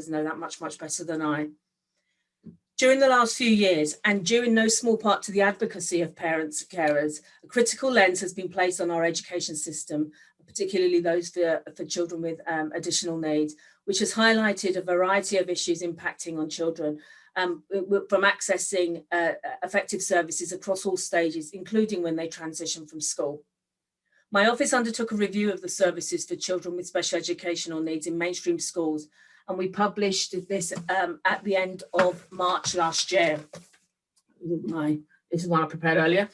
know that much better than I. During the last few years, and due in no small part to the advocacy of parents and carers, a critical lens has been placed on our education system, particularly those for children with additional needs, which has highlighted a variety of issues impacting on children, from accessing effective services across all stages, including when they transition from school. My office undertook a review of the services for children with special educational needs in mainstream schools, and we published this at the end of March last year. This is one I prepared earlier.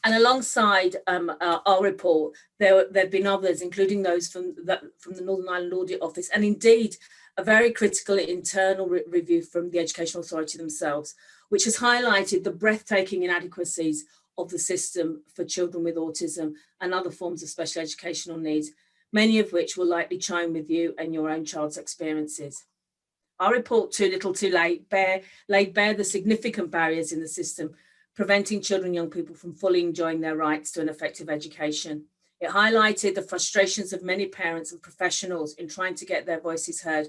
And alongside our report, there have been others, including those from the Northern Ireland Audit Office, and indeed a very critical internal review from the Education Authority themselves, which has highlighted the breathtaking inadequacies of the system for children with autism and other forms of special educational needs, many of which will likely chime with you and your own child's experiences. Our report, Too Little Too Late, laid bare the significant barriers in the system, preventing children and young people from fully enjoying their rights to an effective education. It highlighted the frustrations of many parents and professionals in trying to get their voices heard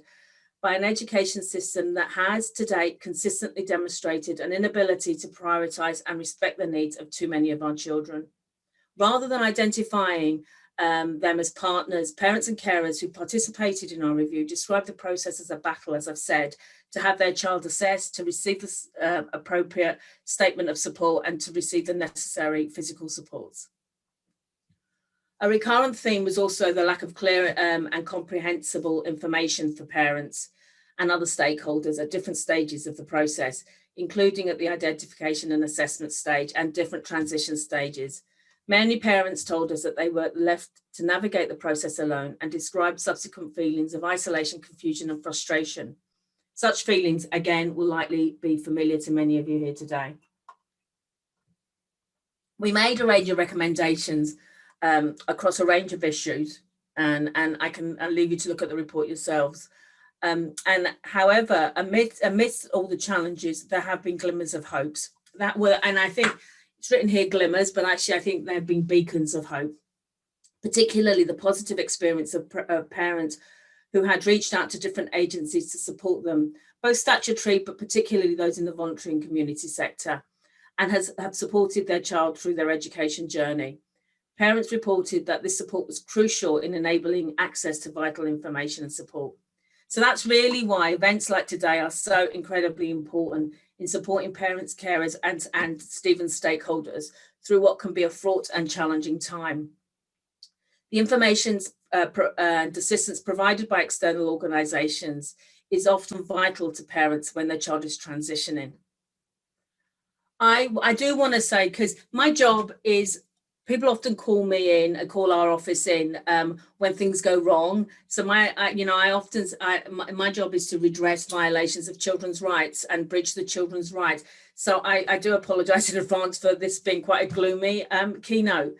by an education system that has to date consistently demonstrated an inability to prioritise and respect the needs of too many of our children. Rather than identifying them as partners, parents and carers who participated in our review described the process as a battle, as I've said, to have their child assessed, to receive the appropriate statement of support, and to receive the necessary physical supports. A recurrent theme was also the lack of clear and comprehensible information for parents and other stakeholders at different stages of the process, including at the identification and assessment stage and different transition stages. Many parents told us that they were left to navigate the process alone and described subsequent feelings of isolation, confusion, and frustration. Such feelings, again, will likely be familiar to many of you here today. We made a range of recommendations across a range of issues, and I'll leave you to look at the report yourselves. And however, amidst all the challenges, there have been glimmers of hopes and I think it's written here glimmers, but actually I think there have been beacons of hope, particularly the positive experience of parents who had reached out to different agencies to support them, both statutory, but particularly those in the voluntary and community sector, and have supported their child through their education journey. Parents reported that this support was crucial in enabling access to vital information and support. So that's really why events like today are so incredibly important in supporting parents, carers, and Stephen's stakeholders through what can be a fraught and challenging time. The information and assistance provided by external organisations is often vital to parents when their child is transitioning. I do want to say, because my job is, people often call me in and call our office in when things go wrong. So my job is to redress violations of children's rights and bridge the children's rights. So I do apologise in advance for this being quite a gloomy keynote.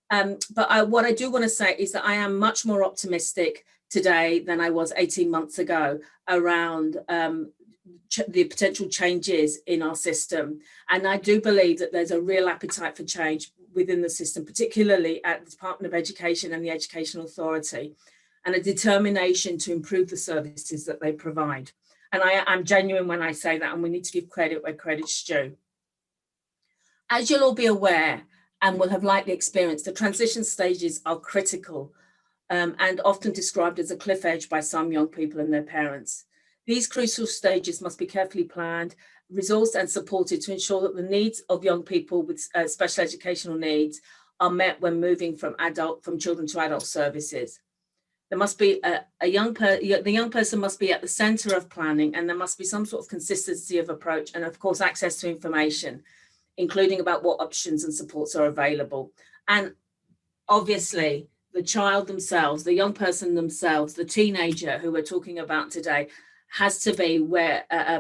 But what I do want to say is that I am much more optimistic today than I was 18 months ago around the potential changes in our system. And I do believe that there's a real appetite for change within the system, particularly at the Department of Education and the Education Authority, and a determination to improve the services that they provide. And I'm genuine when I say that, and we need to give credit where credit's due. As you'll all be aware, and will have likely experienced, the transition stages are critical and often described as a cliff edge by some young people and their parents. These crucial stages must be carefully planned, resourced and supported to ensure that the needs of young people with special educational needs are met when moving from children to adult services. There must be the young person must be at the centre of planning, and there must be some sort of consistency of approach and of course access to information, including about what options and supports are available. And obviously the child themselves, the young person themselves, the teenager who we're talking about today has to be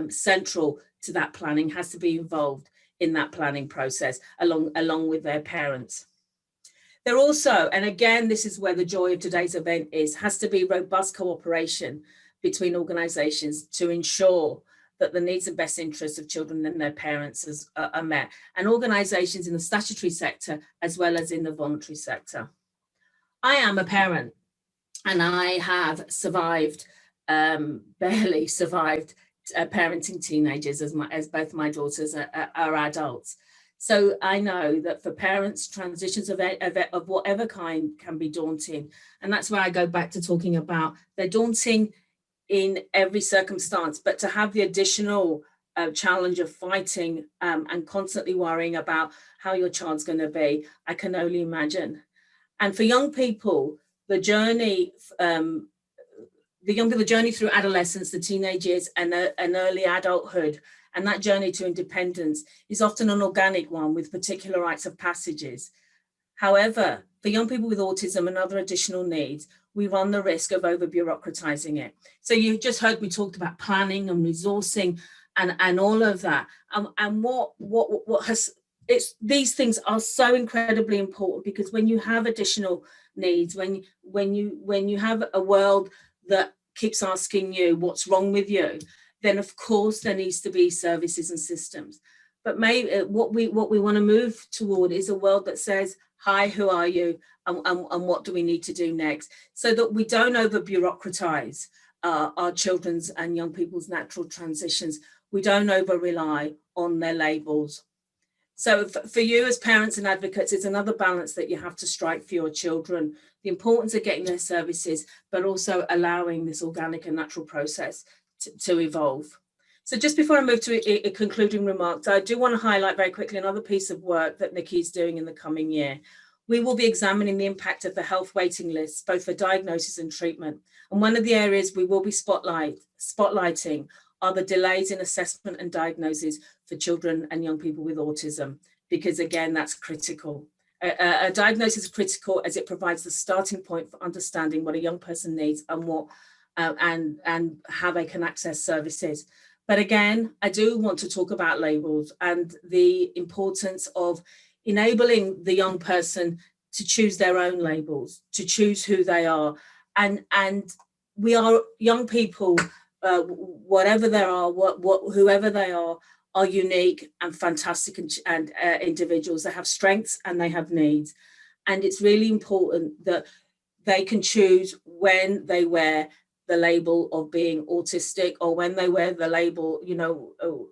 central to that planning, has to be involved in that planning process along with their parents. There also, and again, this is where the joy of today's event is, has to be robust cooperation between organisations to ensure that the needs and best interests of children and their parents are met, and organisations in the statutory sector as well as in the voluntary sector. I am a parent and I have survived barely survived parenting teenagers, as both my daughters are adults. So I know that for parents, transitions of whatever kind can be daunting. And that's where I go back to talking about they're daunting in every circumstance, but to have the additional challenge of fighting and constantly worrying about how your child's going to be, I can only imagine. And for young people, the journey, the journey through adolescence, the teenage years, and early adulthood, and that journey to independence is often an organic one with particular rites of passages. However, for young people with autism and other additional needs, we run the risk of over bureaucratizing it. So you just heard me talk about planning and resourcing and all of that. And what has it's these things are so incredibly important, because when you have additional needs, when you have a world that keeps asking you what's wrong with you, then of course there needs to be services and systems. But maybe what we want to move toward is a world that says, hi, who are you? And what do we need to do next? So that we don't over bureaucratize our children's and young people's natural transitions. We don't over rely on their labels. So for you as parents and advocates, it's another balance that you have to strike for your children. The importance of getting their services, but also allowing this organic and natural process to evolve. So just before I move to concluding remarks, I do want to highlight very quickly another piece of work that Nikki's doing in the coming year. We will be examining the impact of the health waiting lists, both for diagnosis and treatment. And one of the areas we will be spotlighting are the delays in assessment and diagnosis for children and young people with autism, because again, that's critical. A diagnosis is critical as it provides the starting point for understanding what a young person needs and what and how they can access services. But again, I do want to talk about labels and the importance of enabling the young person to choose their own labels, to choose who they are. And we are young people, whatever they are, whoever they are unique and fantastic and individuals. They have strengths and they have needs. And it's really important that they can choose when they wear the label of being autistic, or when they wear the label,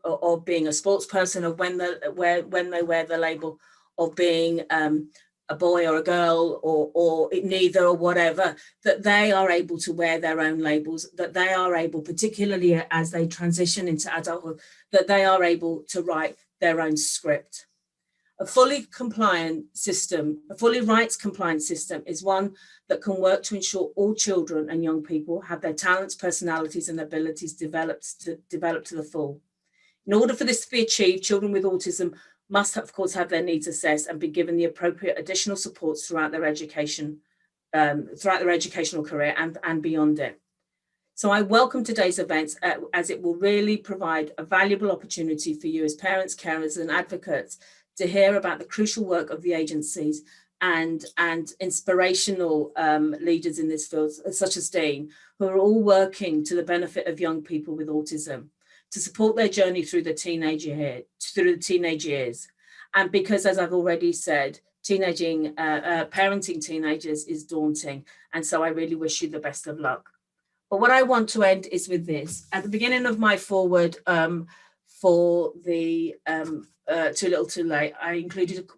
of being a sports person, or when they wear the label of being a boy or a girl, or neither, or whatever, that they are able to wear their own labels, that they are able, particularly as they transition into adulthood, that they are able to write their own script. A fully rights compliant system is one that can work to ensure all children and young people have their talents, personalities, and abilities developed to the full. In order for this to be achieved, children with autism must, of course, have their needs assessed and be given the appropriate additional supports throughout their education, throughout their educational career and beyond it. So I welcome today's events as it will really provide a valuable opportunity for you as parents, carers, and advocates to hear about the crucial work of the agencies and inspirational leaders in this field, such as Dean, who are all working to the benefit of young people with autism, to support their journey through the teenage years. And because, as I've already said, parenting teenagers is daunting. And so I really wish you the best of luck. But what I want to end is with this. At the beginning of my foreword for the Too Little Too Late,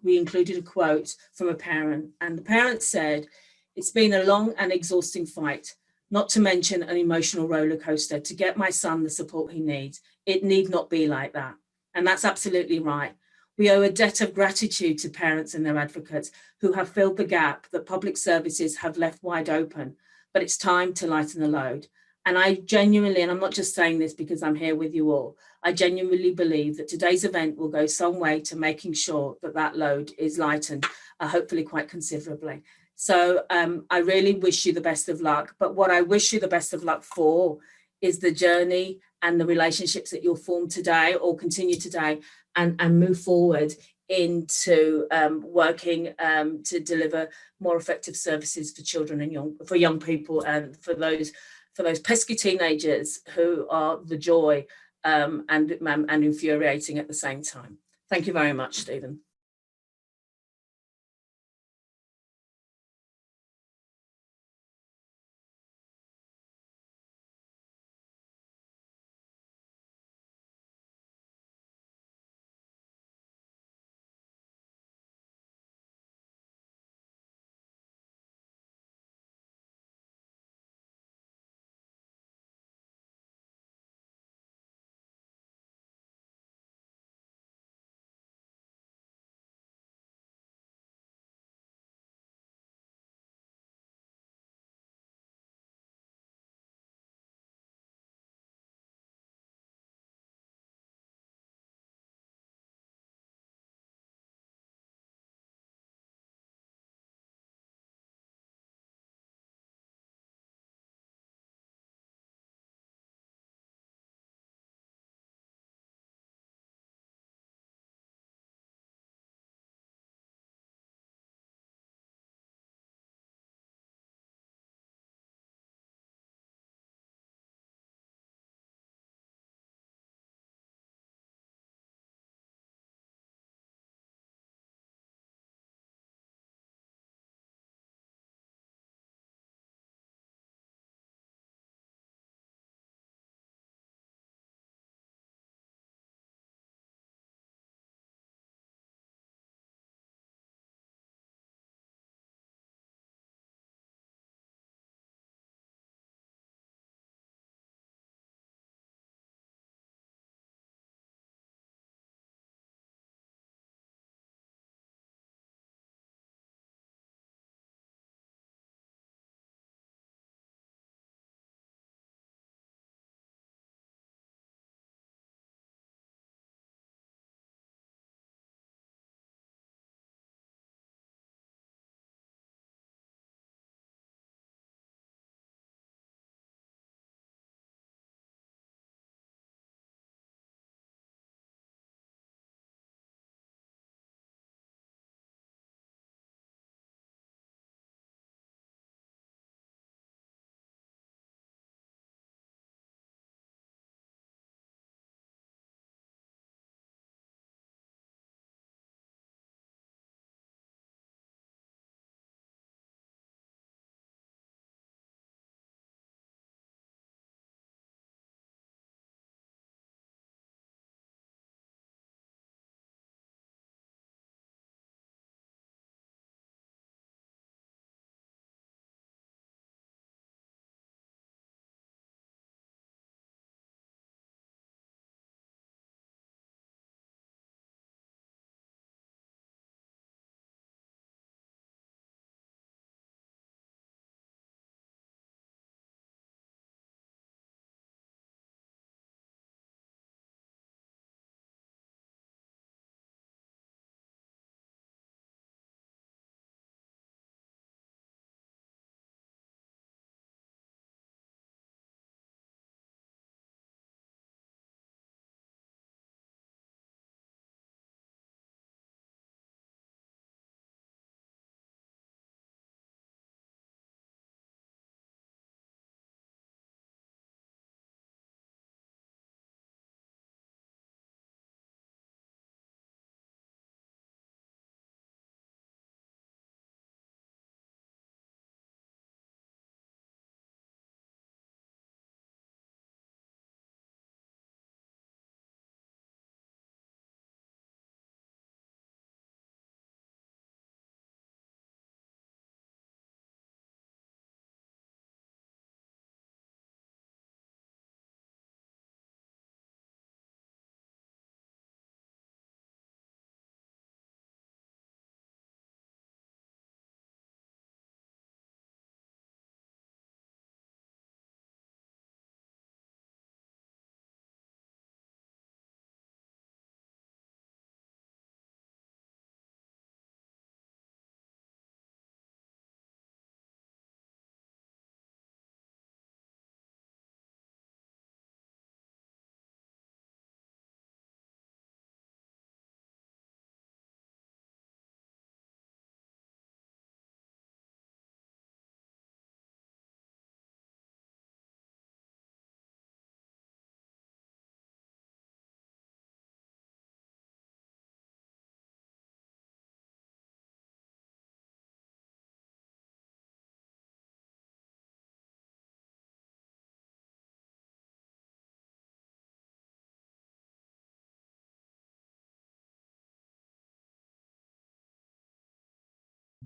we included a quote from a parent. And the parent said, "It's been a long and exhausting fight, not to mention an emotional roller coaster, to get my son the support he needs. It need not be like that." And that's absolutely right. We owe a debt of gratitude to parents and their advocates who have filled the gap that public services have left wide open. But it's time to lighten the load. And I genuinely, and I'm not just saying this because I'm here with you all, I genuinely believe that today's event will go some way to making sure that that load is lightened, hopefully quite considerably. So I really wish you the best of luck. But what I wish you the best of luck for is the journey and the relationships that you'll form today or continue today and move forward into working to deliver more effective services for children and young people, and for those pesky teenagers who are the joy and infuriating at the same time. Thank you very much, Stephen.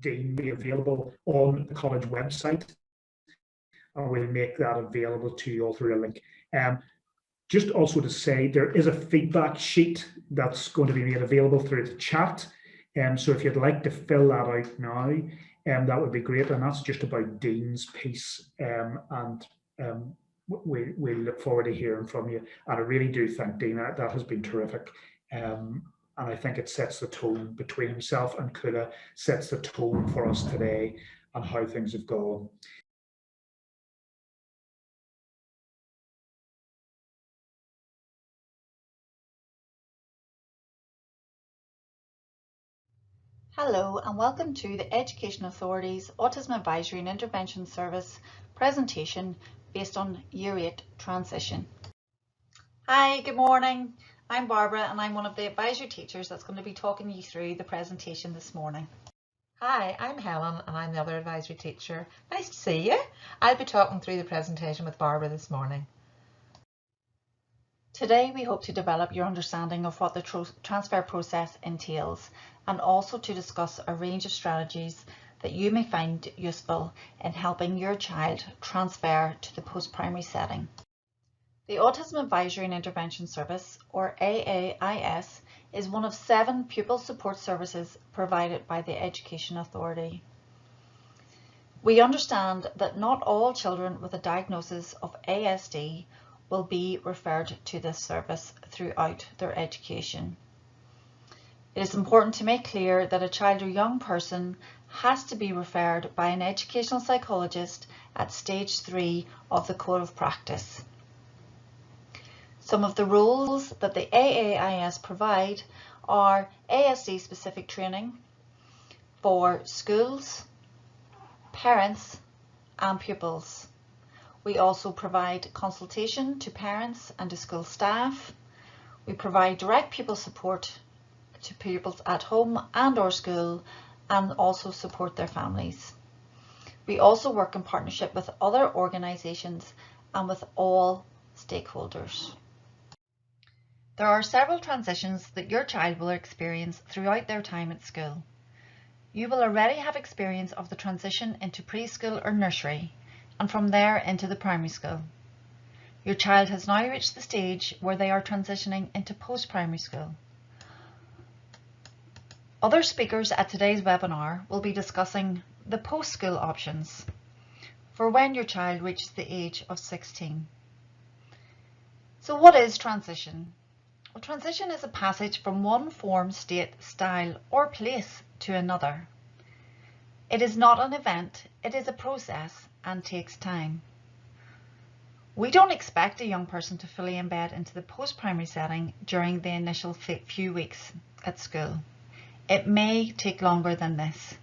Dean be available on the college website, and we'll make that available to you all through a link. Just also to say, there is a feedback sheet that's going to be made available through the chat. So if you'd like to fill that out now, that would be great. And that's just about Dean's piece. We look forward to hearing from you. And I really do think, Dean, that has been terrific. And I think it sets the tone between himself and Kula, sets the tone for us today and how things have gone. Hello and welcome to the Education Authority's Autism Advisory and Intervention Service presentation based on Year 8 transition. Hi, good morning. I'm Barbara and I'm one of the advisory teachers that's going to be talking you through the presentation this morning. Hi, I'm Helen and I'm the other advisory teacher. Nice to see you. I'll be talking through the presentation with Barbara this morning. Today we hope to develop your understanding of what the transfer process entails and also to discuss a range of strategies that you may find useful in helping your child transfer to the post-primary setting. The Autism Advisory and Intervention Service, or AAIS, is one of 7 pupil support services provided by the Education Authority. We understand that not all children with a diagnosis of ASD will be referred to this service throughout their education. It is important to make clear that a child or young person has to be referred by an educational psychologist at stage 3 of the Code of Practice. Some of the roles that the AAIS provide are ASD specific training for schools, parents and pupils. We also provide consultation to parents and to school staff. We provide direct pupil support to pupils at home and or school and also support their families. We also work in partnership with other organisations and with all stakeholders. There are several transitions that your child will experience throughout their time at school. You will already have experience of the transition into preschool or nursery, and from there into the primary school. Your child has now reached the stage where they are transitioning into post-primary school. Other speakers at today's webinar will be discussing the post-school options for when your child reaches the age of 16. So what is transition? Well, transition is a passage from one form, state, style or place to another. It is not an event, it is a process and takes time. We don't expect a young person to fully embed into the post-primary setting during the initial few weeks at school. It may take longer than this.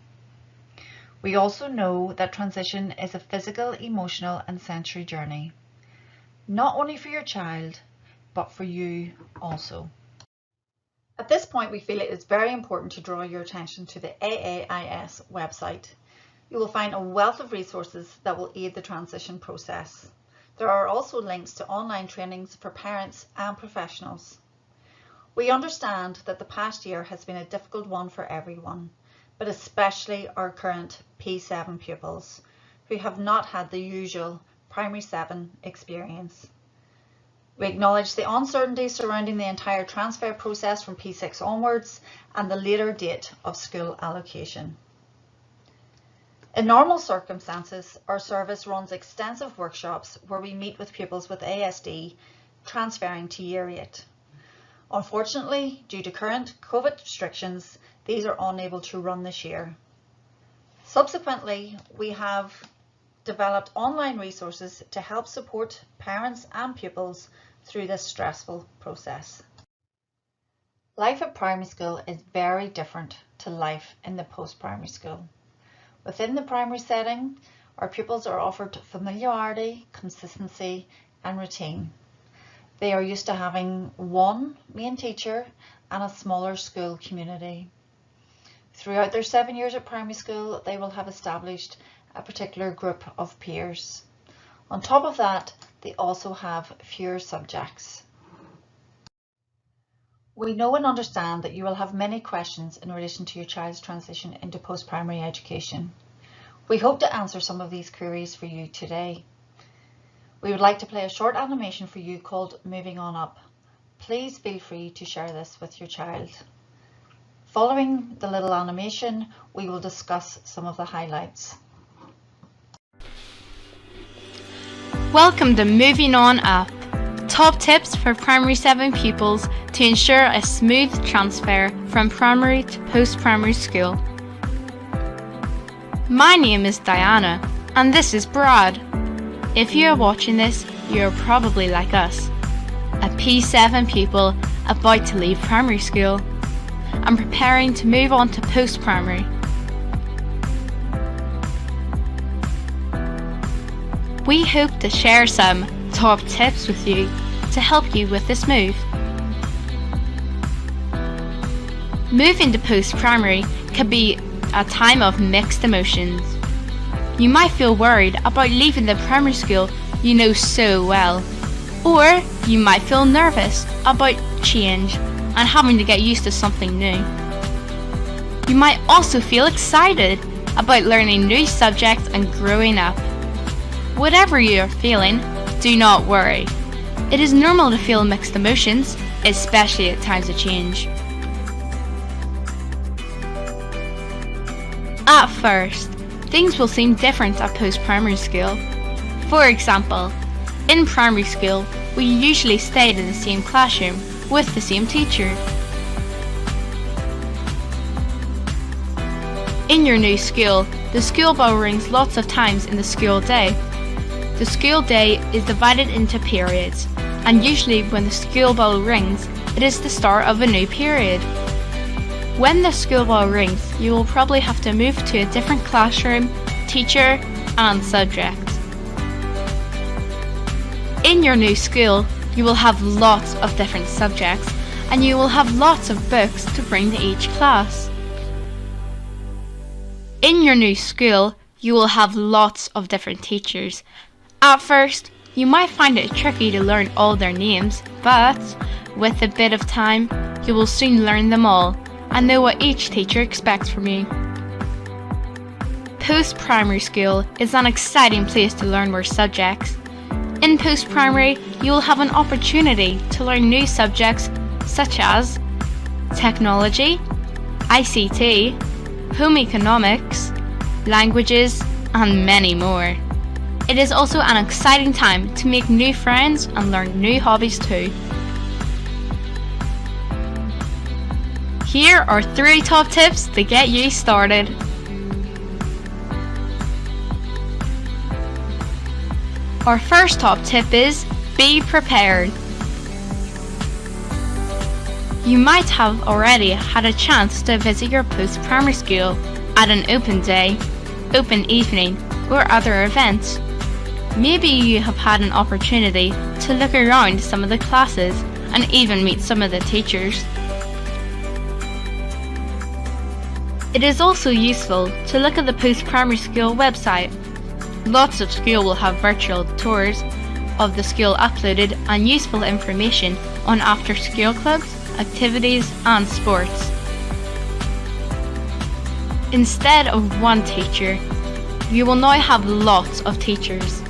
We also know that transition is a physical, emotional and sensory journey, not only for your child, but for you also. At this point, we feel it is very important to draw your attention to the AAIS website. You will find a wealth of resources that will aid the transition process. There are also links to online trainings for parents and professionals. We understand that the past year has been a difficult one for everyone, but especially our current P7 pupils who have not had the usual primary 7 experience. We acknowledge the uncertainty surrounding the entire transfer process from P6 onwards and the later date of school allocation. In normal circumstances, our service runs extensive workshops where we meet with pupils with ASD transferring to Year 8. Unfortunately, due to current COVID restrictions, these are unable to run this year. Subsequently, we have developed online resources to help support parents and pupils through this stressful process. Life at primary school is very different to life in the post-primary school. Within the primary setting, our pupils are offered familiarity, consistency and routine. They are used to having one main teacher and a smaller school community. Throughout their 7 years at primary school, they will have established a particular group of peers. On top of that, they also have fewer subjects. We know and understand that you will have many questions in relation to your child's transition into post-primary education. We hope to answer some of these queries for you today. We would like to play a short animation for you called Moving On Up. Please feel free to share this with your child. Following the little animation, we will discuss some of the highlights. Welcome to Moving On Up. Top tips for Primary 7 pupils to ensure a smooth transfer from primary to post-primary school. My name is Diana, and this is Brad. If you are watching this, you are probably like us, a P7 pupil about to leave primary school and preparing to move on to post-primary. We hope to share some top tips with you to help you with this move. Moving to post-primary can be a time of mixed emotions. You might feel worried about leaving the primary school you know so well, or you might feel nervous about change and having to get used to something new. You might also feel excited about learning new subjects and growing up. Whatever you are feeling, do not worry. It is normal to feel mixed emotions, especially at times of change. At first, things will seem different at post-primary school. For example, in primary school, we usually stayed in the same classroom with the same teacher. In your new school, the school bell rings lots of times in the school day. The school day is divided into periods, and usually when the school bell rings, it is the start of a new period. When the school bell rings, you will probably have to move to a different classroom, teacher, and subject. In your new school, you will have lots of different subjects, and you will have lots of books to bring to each class. In your new school, you will have lots of different teachers. At first, you might find it tricky to learn all their names, but with a bit of time, you will soon learn them all and know what each teacher expects from you. Post-primary school is an exciting place to learn more subjects. In post-primary, you will have an opportunity to learn new subjects such as technology, ICT, home economics, languages, and many more. It is also an exciting time to make new friends and learn new hobbies too. Here are 3 top tips to get you started. Our first top tip is be prepared. You might have already had a chance to visit your post-primary school at an open day, open evening, or other events. Maybe you have had an opportunity to look around some of the classes and even meet some of the teachers. It is also useful to look at the post-primary school website. Lots of schools will have virtual tours of the school uploaded and useful information on after-school clubs, activities and sports. Instead of one teacher, you will now have lots of teachers.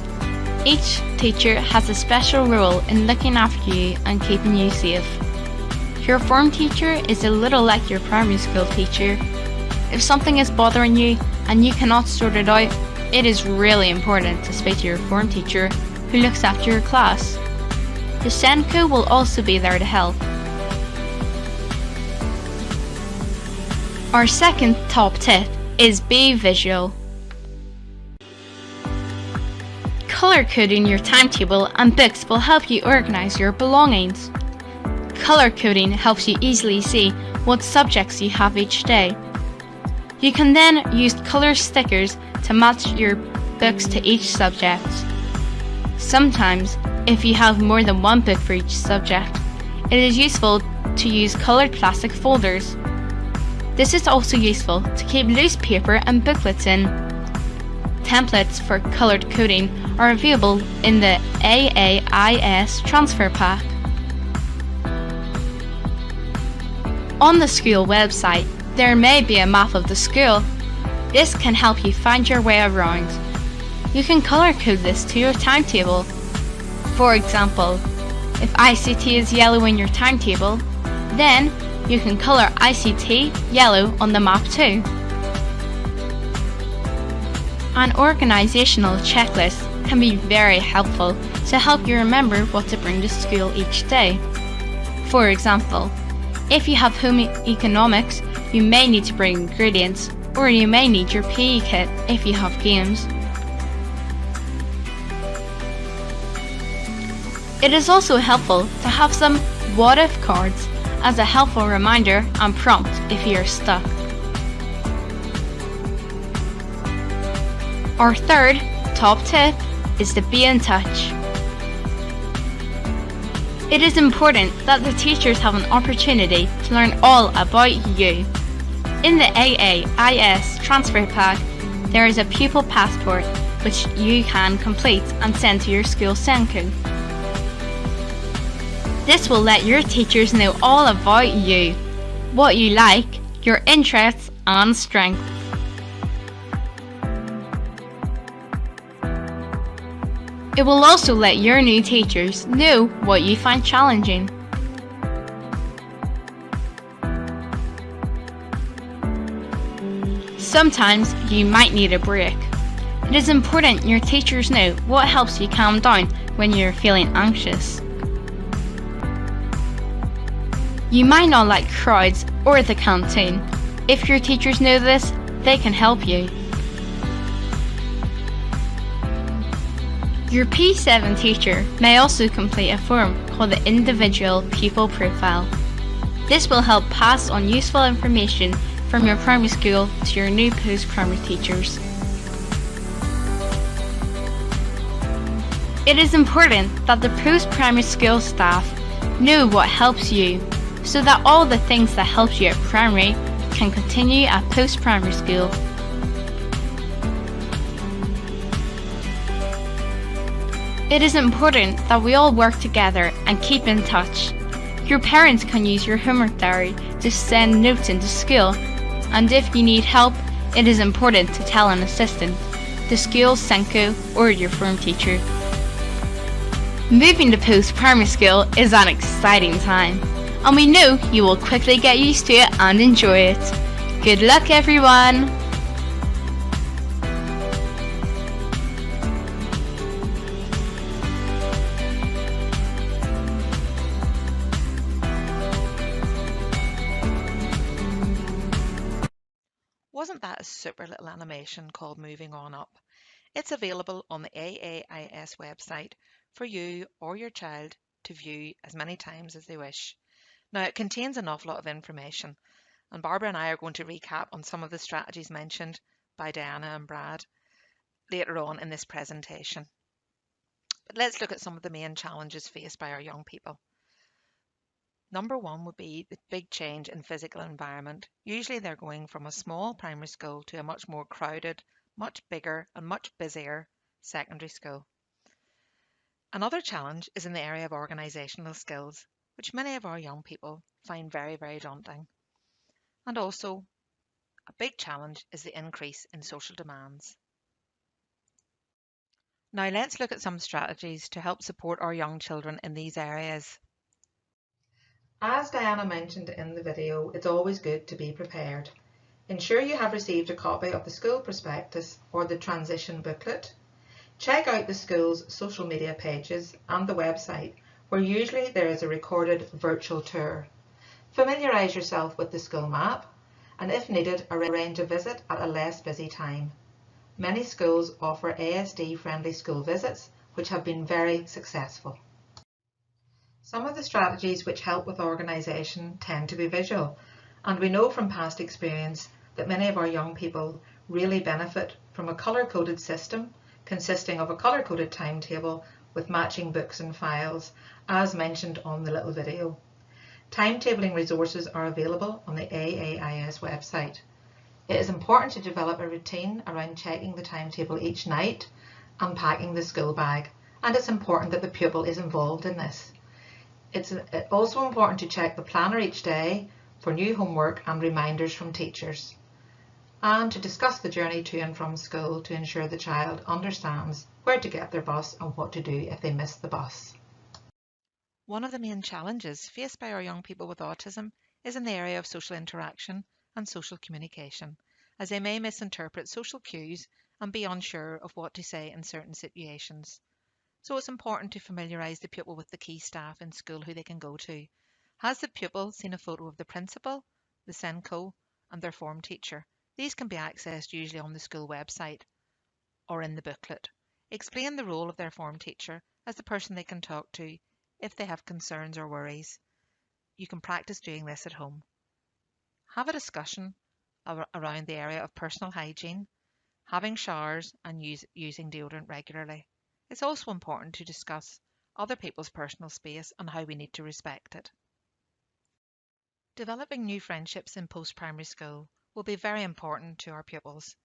Each teacher has a special role in looking after you and keeping you safe. Your form teacher is a little like your primary school teacher. If something is bothering you and you cannot sort it out, it is really important to speak to your form teacher who looks after your class. The SENCO will also be there to help. Our second top tip is be visual. Colour coding your timetable and books will help you organise your belongings. Colour coding helps you easily see what subjects you have each day. You can then use colour stickers to match your books to each subject. Sometimes, if you have more than one book for each subject, it is useful to use coloured plastic folders. This is also useful to keep loose paper and booklets in. Templates for coloured coding are available in the AAIS transfer pack. On the school website, there may be a map of the school. This can help you find your way around. You can colour code this to your timetable. For example, if ICT is yellow in your timetable, then you can colour ICT yellow on the map too. An organisational checklist can be very helpful to help you remember what to bring to school each day. For example, if you have home economics, you may need to bring ingredients, or you may need your PE kit if you have games. It is also helpful to have some what if cards as a helpful reminder and prompt if you are stuck. Our third top tip is to be in touch. It is important that the teachers have an opportunity to learn all about you. In the AAIS transfer pack, there is a pupil passport which you can complete and send to your school Senku. This will let your teachers know all about you, what you like, your interests and strengths. It will also let your new teachers know what you find challenging. Sometimes you might need a break. It is important your teachers know what helps you calm down when you're feeling anxious. You might not like crowds or the canteen. If your teachers know this, they can help you. Your P7 teacher may also complete a form called the Individual Pupil Profile. This will help pass on useful information from your primary school to your new post-primary teachers. It is important that the post-primary school staff know what helps you, so that all the things that helped you at primary can continue at post-primary school. It is important that we all work together and keep in touch. Your parents can use your homework diary to send notes into school, and if you need help, it is important to tell an assistant, the school Senku or your form teacher. Moving to post-primary school is an exciting time, and we know you will quickly get used to it and enjoy it. Good luck, everyone! Wasn't that a super little animation called Moving On Up? It's available on the AAIS website for you or your child to view as many times as they wish. Now, it contains an awful lot of information, and Barbara and I are going to recap on some of the strategies mentioned by Diana and Brad later on in this presentation. But let's look at some of the main challenges faced by our young people. Number one would be the big change in physical environment. Usually they're going from a small primary school to a much more crowded, much bigger and much busier secondary school. Another challenge is in the area of organisational skills, which many of our young people find very, very daunting. And also, a big challenge is the increase in social demands. Now let's look at some strategies to help support our young children in these areas. As Diana mentioned in the video, it's always good to be prepared. Ensure you have received a copy of the school prospectus or the transition booklet. Check out the school's social media pages and the website, where usually there is a recorded virtual tour. Familiarise yourself with the school map, and if needed, arrange a visit at a less busy time. Many schools offer ASD-friendly school visits, which have been very successful. Some of the strategies which help with organisation tend to be visual, and we know from past experience that many of our young people really benefit from a colour-coded system consisting of a colour-coded timetable with matching books and files, as mentioned on the little video. Timetabling resources are available on the AAIS website. It is important to develop a routine around checking the timetable each night and packing the school bag, and it's important that the pupil is involved in this. It's also important to check the planner each day for new homework and reminders from teachers, and to discuss the journey to and from school to ensure the child understands where to get their bus and what to do if they miss the bus. One of the main challenges faced by our young people with autism is in the area of social interaction and social communication, as they may misinterpret social cues and be unsure of what to say in certain situations. So it's important to familiarise the pupil with the key staff in school who they can go to. Has the pupil seen a photo of the principal, the SENCO and their form teacher? These can be accessed usually on the school website or in the booklet. Explain the role of their form teacher as the person they can talk to if they have concerns or worries. You can practice doing this at home. Have a discussion around the area of personal hygiene, having showers and using deodorant regularly. It's also important to discuss other people's personal space and how we need to respect it. Developing new friendships in post-primary school will be very important to our pupils.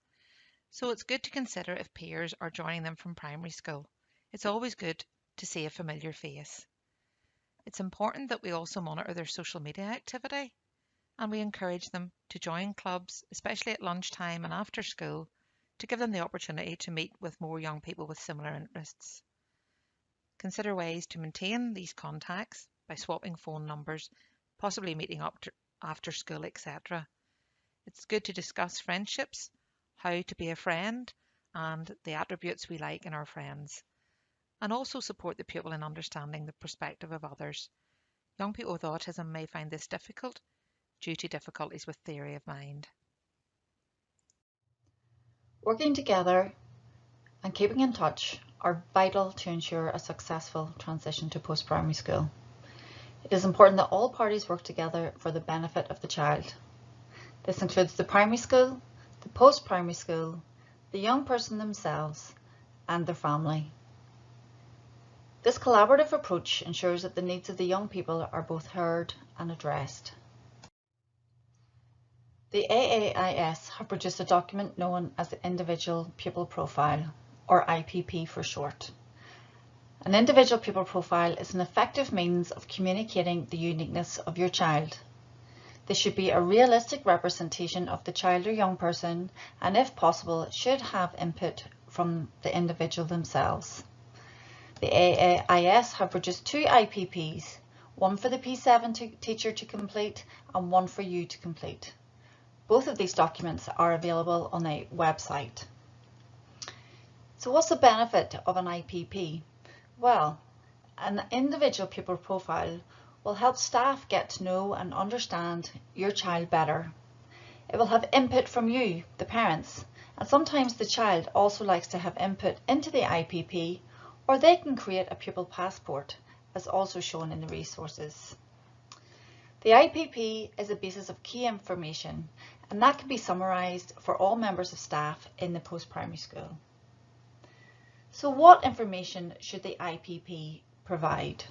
So it's good to consider if peers are joining them from primary school. It's always good to see a familiar face. It's important that we also monitor their social media activity, and we encourage them to join clubs, especially at lunchtime and after school, to give them the opportunity to meet with more young people with similar interests. Consider ways to maintain these contacts by swapping phone numbers, possibly meeting up after school, etc. It's good to discuss friendships, how to be a friend, and the attributes we like in our friends, and also support the pupil in understanding the perspective of others. Young people with autism may find this difficult due to difficulties with theory of mind. Working together and keeping in touch are vital to ensure a successful transition to post-primary school. It is important that all parties work together for the benefit of the child. This includes the primary school, the post-primary school, the young person themselves, and their family. This collaborative approach ensures that the needs of the young people are both heard and addressed. The AAIS have produced a document known as the Individual Pupil Profile, or IPP for short. An individual pupil profile is an effective means of communicating the uniqueness of your child. This should be a realistic representation of the child or young person, and if possible, should have input from the individual themselves. The AAIS have produced 2 IPPs, one for the P7 teacher to complete and one for you to complete. Both of these documents are available on the website. So what's the benefit of an IPP? Well, an individual pupil profile will help staff get to know and understand your child better. It will have input from you, the parents, and sometimes the child also likes to have input into the IPP, or they can create a pupil passport, as also shown in the resources. The IPP is a basis of key information, and that can be summarised for all members of staff in the post-primary school. So what information should the IPP provide?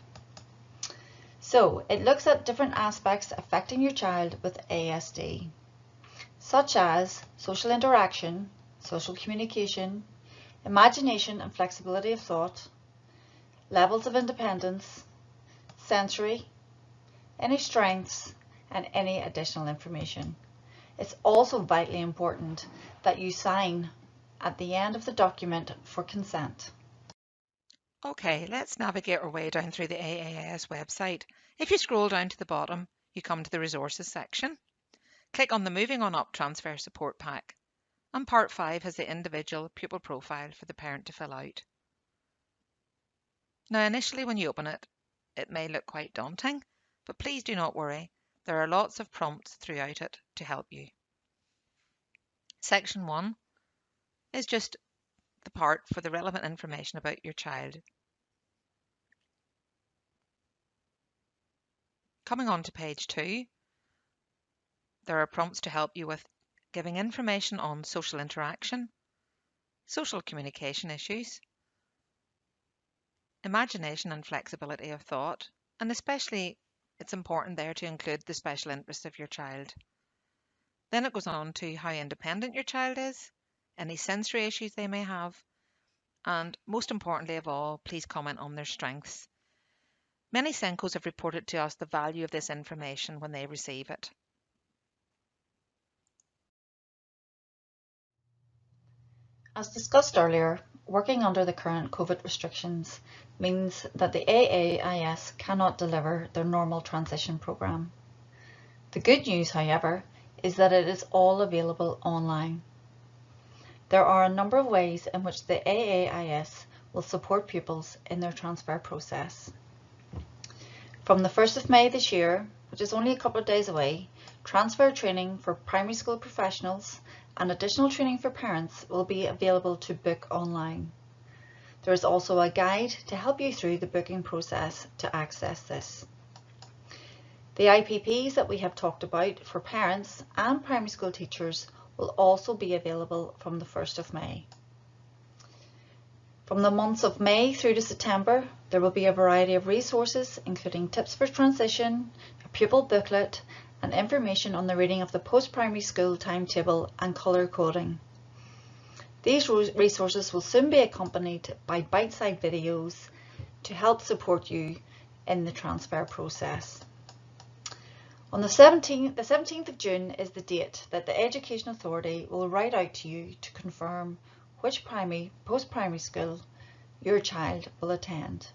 So it looks at different aspects affecting your child with ASD, such as social interaction, social communication, imagination and flexibility of thought, levels of independence, sensory, any strengths, and any additional information. It's also vitally important that you sign at the end of the document for consent. Okay, let's navigate our way down through the AAIS website. If you scroll down to the bottom, you come to the resources section. Click on the Moving On Up Transfer Support Pack, and Part 5 has the individual pupil profile for the parent to fill out. Now initially when you open it, it may look quite daunting, but please do not worry. There are lots of prompts throughout it to help you. Section 1 is just the part for the relevant information about your child. Coming on to page 2, there are prompts to help you with giving information on social interaction, social communication issues, imagination and flexibility of thought, and especially it's important there to include the special interests of your child. Then it goes on to how independent your child is, any sensory issues they may have, and most importantly of all, please comment on their strengths. Many SENCOs have reported to us the value of this information when they receive it. As discussed earlier, working under the current COVID restrictions means that the AAIS cannot deliver their normal transition programme. The good news, however, is that it is all available online. There are a number of ways in which the AAIS will support pupils in their transfer process. From the 1st of May this year, which is only a couple of days away, transfer training for primary school professionals and additional training for parents will be available to book online. There is also a guide to help you through the booking process to access this. The IPPs that we have talked about for parents and primary school teachers will also be available from the 1st of May. From the months of May through to September, there will be a variety of resources, including tips for transition, a pupil booklet, and information on the reading of the post-primary school timetable and colour coding. These resources will soon be accompanied by bite-sized videos to help support you in the transfer process. On the 17th of June is the date that the Education Authority will write out to you to confirm which post-primary school your child will attend.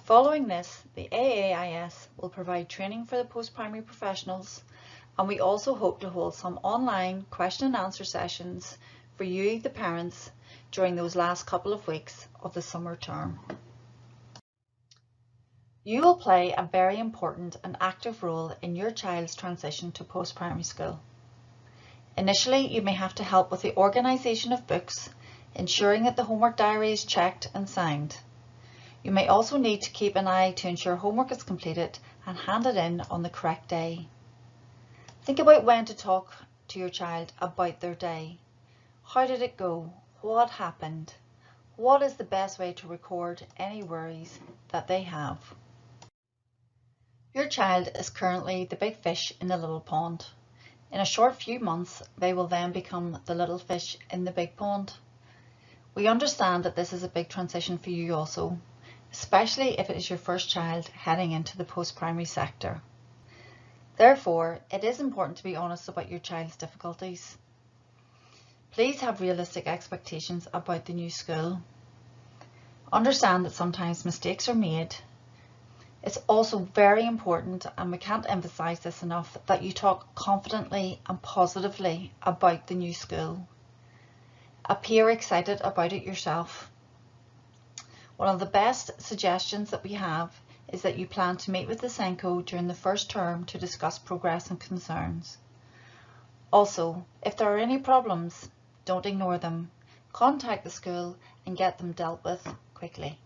Following this, the AAIS will provide training for the post-primary professionals, and we also hope to hold some online question and answer sessions for you, the parents, during those last couple of weeks of the summer term. You will play a very important and active role in your child's transition to post-primary school. Initially, you may have to help with the organisation of books, ensuring that the homework diary is checked and signed. You may also need to keep an eye to ensure homework is completed and handed in on the correct day. Think about when to talk to your child about their day. How did it go? What happened? What is the best way to record any worries that they have? Your child is currently the big fish in the little pond. In a short few months, they will then become the little fish in the big pond. We understand that this is a big transition for you also, especially if it is your first child heading into the post-primary sector. Therefore, it is important to be honest about your child's difficulties. Please have realistic expectations about the new school. Understand that sometimes mistakes are made. It's also very important, and we can't emphasize this enough, that you talk confidently and positively about the new school. Appear excited about it yourself. One of the best suggestions that we have is that you plan to meet with the SENCO during the first term to discuss progress and concerns. Also, if there are any problems, don't ignore them. Contact the school and get them dealt with quickly.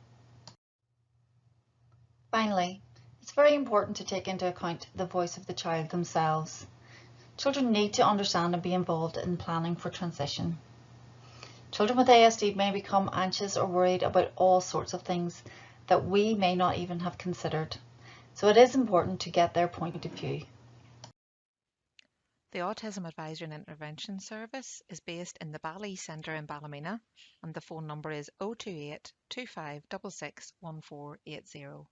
Finally, it's very important to take into account the voice of the child themselves. Children need to understand and be involved in planning for transition. Children with ASD may become anxious or worried about all sorts of things that we may not even have considered, so it is important to get their point of view. The Autism Advisory and Intervention Service is based in the Bally Centre in Ballymena, and the phone number is 028 2566 1480.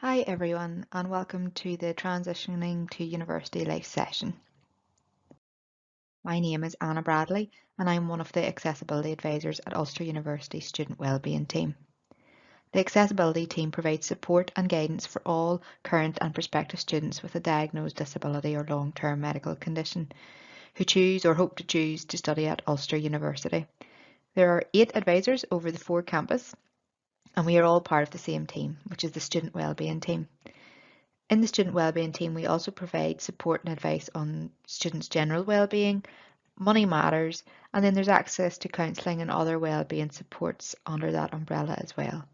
Hi everyone, and welcome to the Transitioning to University Life session. My name is Anna Bradley and I'm one of the Accessibility Advisors at Ulster University Student Wellbeing Team. The Accessibility Team provides support and guidance for all current and prospective students with a diagnosed disability or long-term medical condition who choose or hope to choose to study at Ulster University. There are 8 advisors over the 4 campus, and we are all part of the same team, which is the Student Wellbeing Team. In the Student Wellbeing Team, we also provide support and advice on students' general wellbeing, money matters, and then there's access to counselling and other wellbeing supports under that umbrella as well.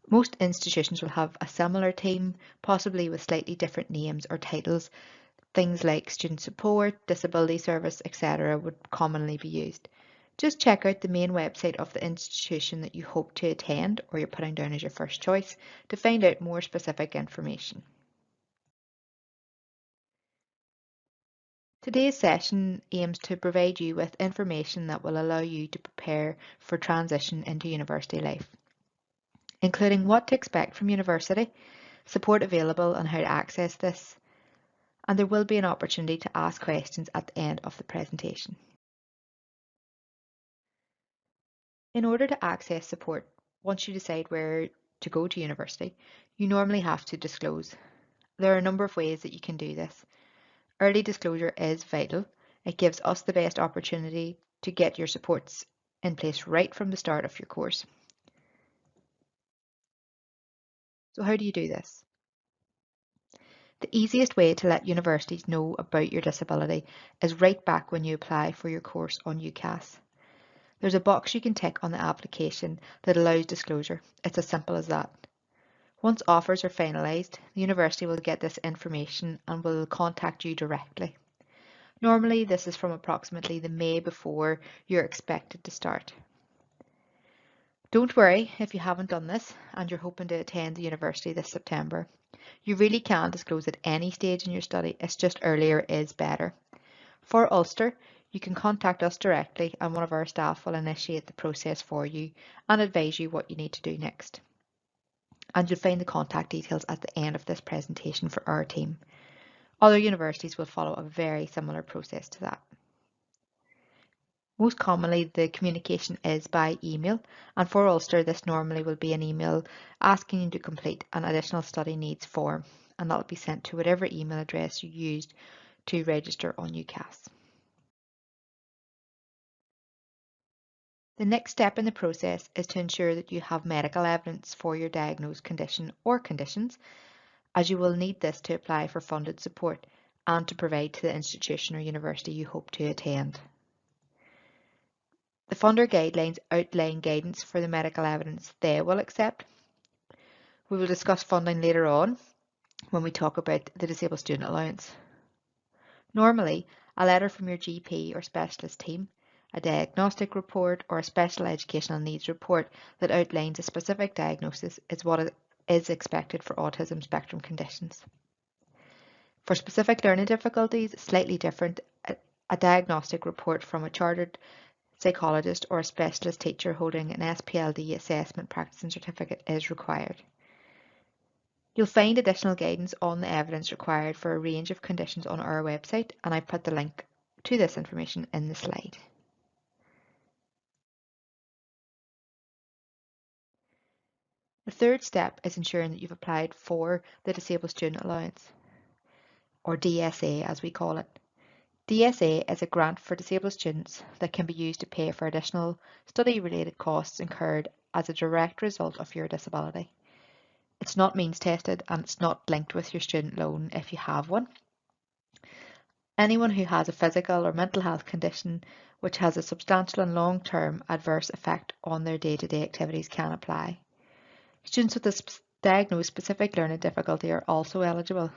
Most institutions will have a similar team, possibly with slightly different names or titles. Things like student support, disability service, etc. would commonly be used. Just check out the main website of the institution that you hope to attend or you're putting down as your first choice to find out more specific information. Today's session aims to provide you with information that will allow you to prepare for transition into university life, including what to expect from university, support available and how to access this, and there will be an opportunity to ask questions at the end of the presentation. In order to access support, once you decide where to go to university, you normally have to disclose. There are a number of ways that you can do this. Early disclosure is vital. It gives us the best opportunity to get your supports in place right from the start of your course. So how do you do this? The easiest way to let universities know about your disability is right back when you apply for your course on UCAS. There's a box you can tick on the application that allows disclosure. It's as simple as that. Once offers are finalised, the university will get this information and will contact you directly. Normally, this is from approximately the May before you're expected to start. Don't worry if you haven't done this and you're hoping to attend the university this September. You really can disclose at any stage in your study, it's just earlier is better. For Ulster, you can contact us directly and one of our staff will initiate the process for you and advise you what you need to do next. And you'll find the contact details at the end of this presentation for our team. Other universities will follow a very similar process to that. Most commonly, the communication is by email, and for Ulster, this normally will be an email asking you to complete an additional study needs form, and that will be sent to whatever email address you used to register on UCAS. The next step in the process is to ensure that you have medical evidence for your diagnosed condition or conditions, as you will need this to apply for funded support and to provide to the institution or university you hope to attend. The funder guidelines outline guidance for the medical evidence they will accept. We will discuss funding later on when we talk about the Disabled Student Allowance. Normally, a letter from your GP or specialist team, a diagnostic report or a special educational needs report that outlines a specific diagnosis is what is expected for autism spectrum conditions. For specific learning difficulties, slightly different, a diagnostic report from a chartered psychologist or a specialist teacher holding an SPLD assessment practicing certificate is required. You'll find additional guidance on the evidence required for a range of conditions on our website, and I put the link to this information in the slide. The third step is ensuring that you've applied for the Disabled Student Allowance, or DSA as we call it. DSA is a grant for disabled students that can be used to pay for additional study-related costs incurred as a direct result of your disability. It's not means tested and it's not linked with your student loan if you have one. Anyone who has a physical or mental health condition which has a substantial and long-term adverse effect on their day-to-day activities can apply. Students with a diagnosed specific learning difficulty are also eligible.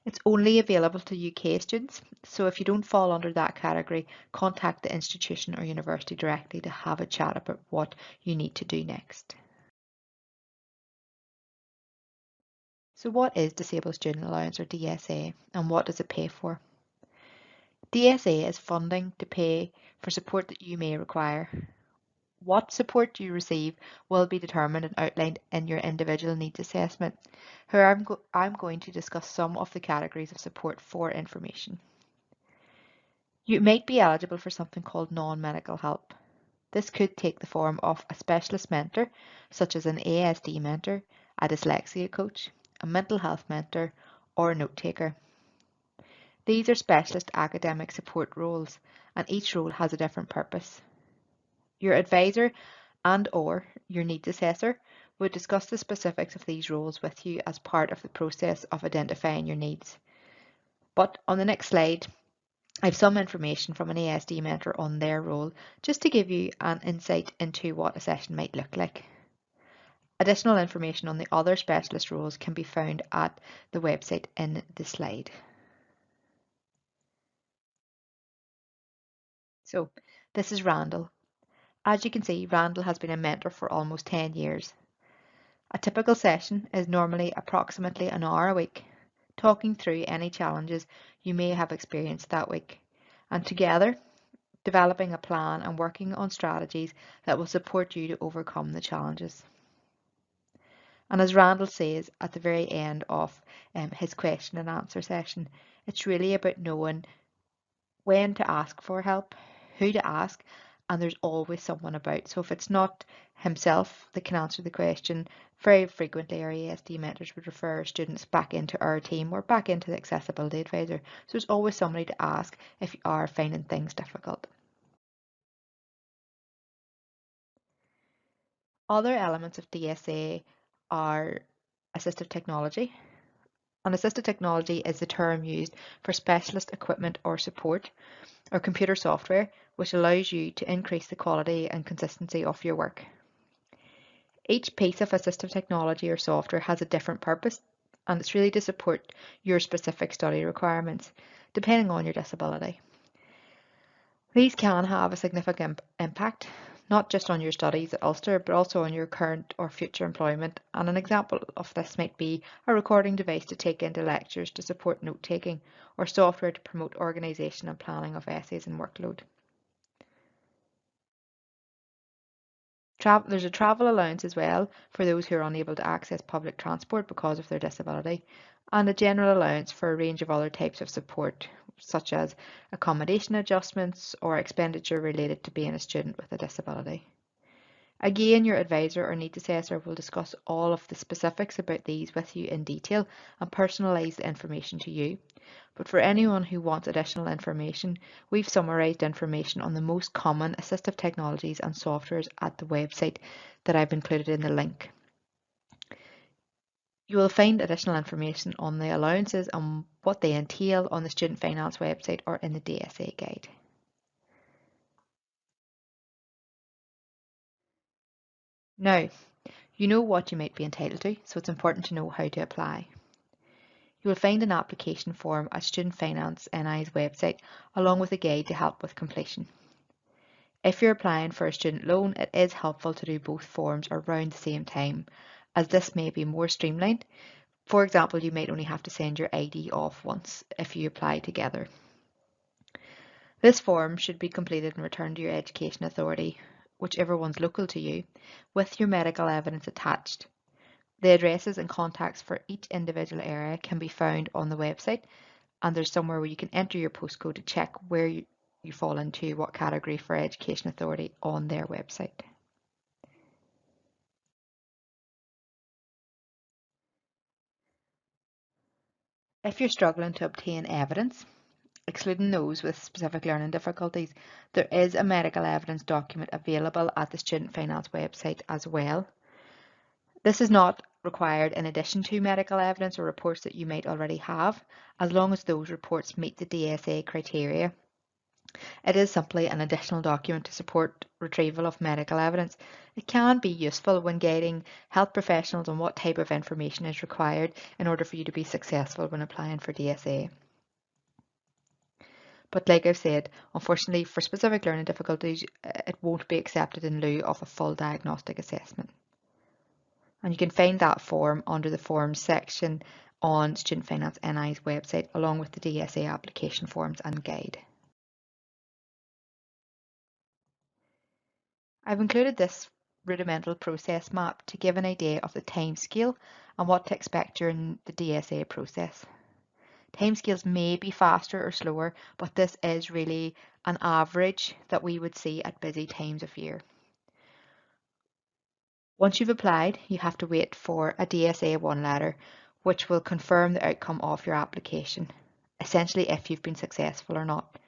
It's only available to UK students, so if you don't fall under that category, contact the institution or university directly to have a chat about what you need to do next. So what is Disabled Student Allowance or DSA and what does it pay for? DSA is funding to pay for support that you may require. What support you receive will be determined and outlined in your individual needs assessment. However, I'm going to discuss some of the categories of support for information. You might be eligible for something called non-medical help. This could take the form of a specialist mentor, such as an ASD mentor, a dyslexia coach, a mental health mentor, or a note taker. These are specialist academic support roles, and each role has a different purpose. Your advisor and/or your needs assessor would discuss the specifics of these roles with you as part of the process of identifying your needs. But on the next slide, I have some information from an ASD mentor on their role, just to give you an insight into what a session might look like. Additional information on the other specialist roles can be found at the website in the slide. So this is Randall. As you can see, Randall has been a mentor for almost 10 years. A typical session is normally approximately an hour a week, talking through any challenges you may have experienced that week, and together developing a plan and working on strategies that will support you to overcome the challenges. And as Randall says at the very end of his question and answer session, it's really about knowing when to ask for help, who to ask, and there's always someone about. So if it's not himself that can answer the question, very frequently our ASD mentors would refer students back into our team or back into the accessibility advisor. So there's always somebody to ask if you are finding things difficult. Other elements of DSA are assistive technology. And assistive technology is the term used for specialist equipment or support or computer software which allows you to increase the quality and consistency of your work. Each piece of assistive technology or software has a different purpose, and it's really to support your specific study requirements depending on your disability. These can have a significant impact, not just on your studies at Ulster, but also on your current or future employment. And an example of this might be a recording device to take into lectures to support note-taking, or software to promote organisation and planning of essays and workload. There's a travel allowance as well for those who are unable to access public transport because of their disability, and a general allowance for a range of other types of support, such as accommodation adjustments or expenditure related to being a student with a disability. Again, your advisor or needs assessor will discuss all of the specifics about these with you in detail and personalise the information to you. But for anyone who wants additional information, we've summarised information on the most common assistive technologies and softwares at the website that I've included in the link. You will find additional information on the allowances and what they entail on the Student Finance website or in the DSA guide. Now, you know what you might be entitled to, so it's important to know how to apply. You will find an application form at Student Finance NI's website along with a guide to help with completion. If you're applying for a student loan, it is helpful to do both forms around the same time, as this may be more streamlined. For example, you might only have to send your ID off once if you apply together. This form should be completed and returned to your education authority, whichever one's local to you, with your medical evidence attached. The addresses and contacts for each individual area can be found on the website, and there's somewhere where you can enter your postcode to check where you fall into what category for education authority on their website. If you're struggling to obtain evidence, excluding those with specific learning difficulties, there is a medical evidence document available at the Student Finance website as well. This is not required in addition to medical evidence or reports that you might already have, as long as those reports meet the DSA criteria. It is simply an additional document to support retrieval of medical evidence. It can be useful when guiding health professionals on what type of information is required in order for you to be successful when applying for DSA. But like I've said, unfortunately for specific learning difficulties, it won't be accepted in lieu of a full diagnostic assessment. And you can find that form under the Forms section on Student Finance NI's website, along with the DSA application forms and guide. I've included this rudimental process map to give an idea of the timescale and what to expect during the DSA process. Timescales may be faster or slower, but this is really an average that we would see at busy times of year. Once you've applied, you have to wait for a DSA 1 letter, which will confirm the outcome of your application, essentially if you've been successful or not.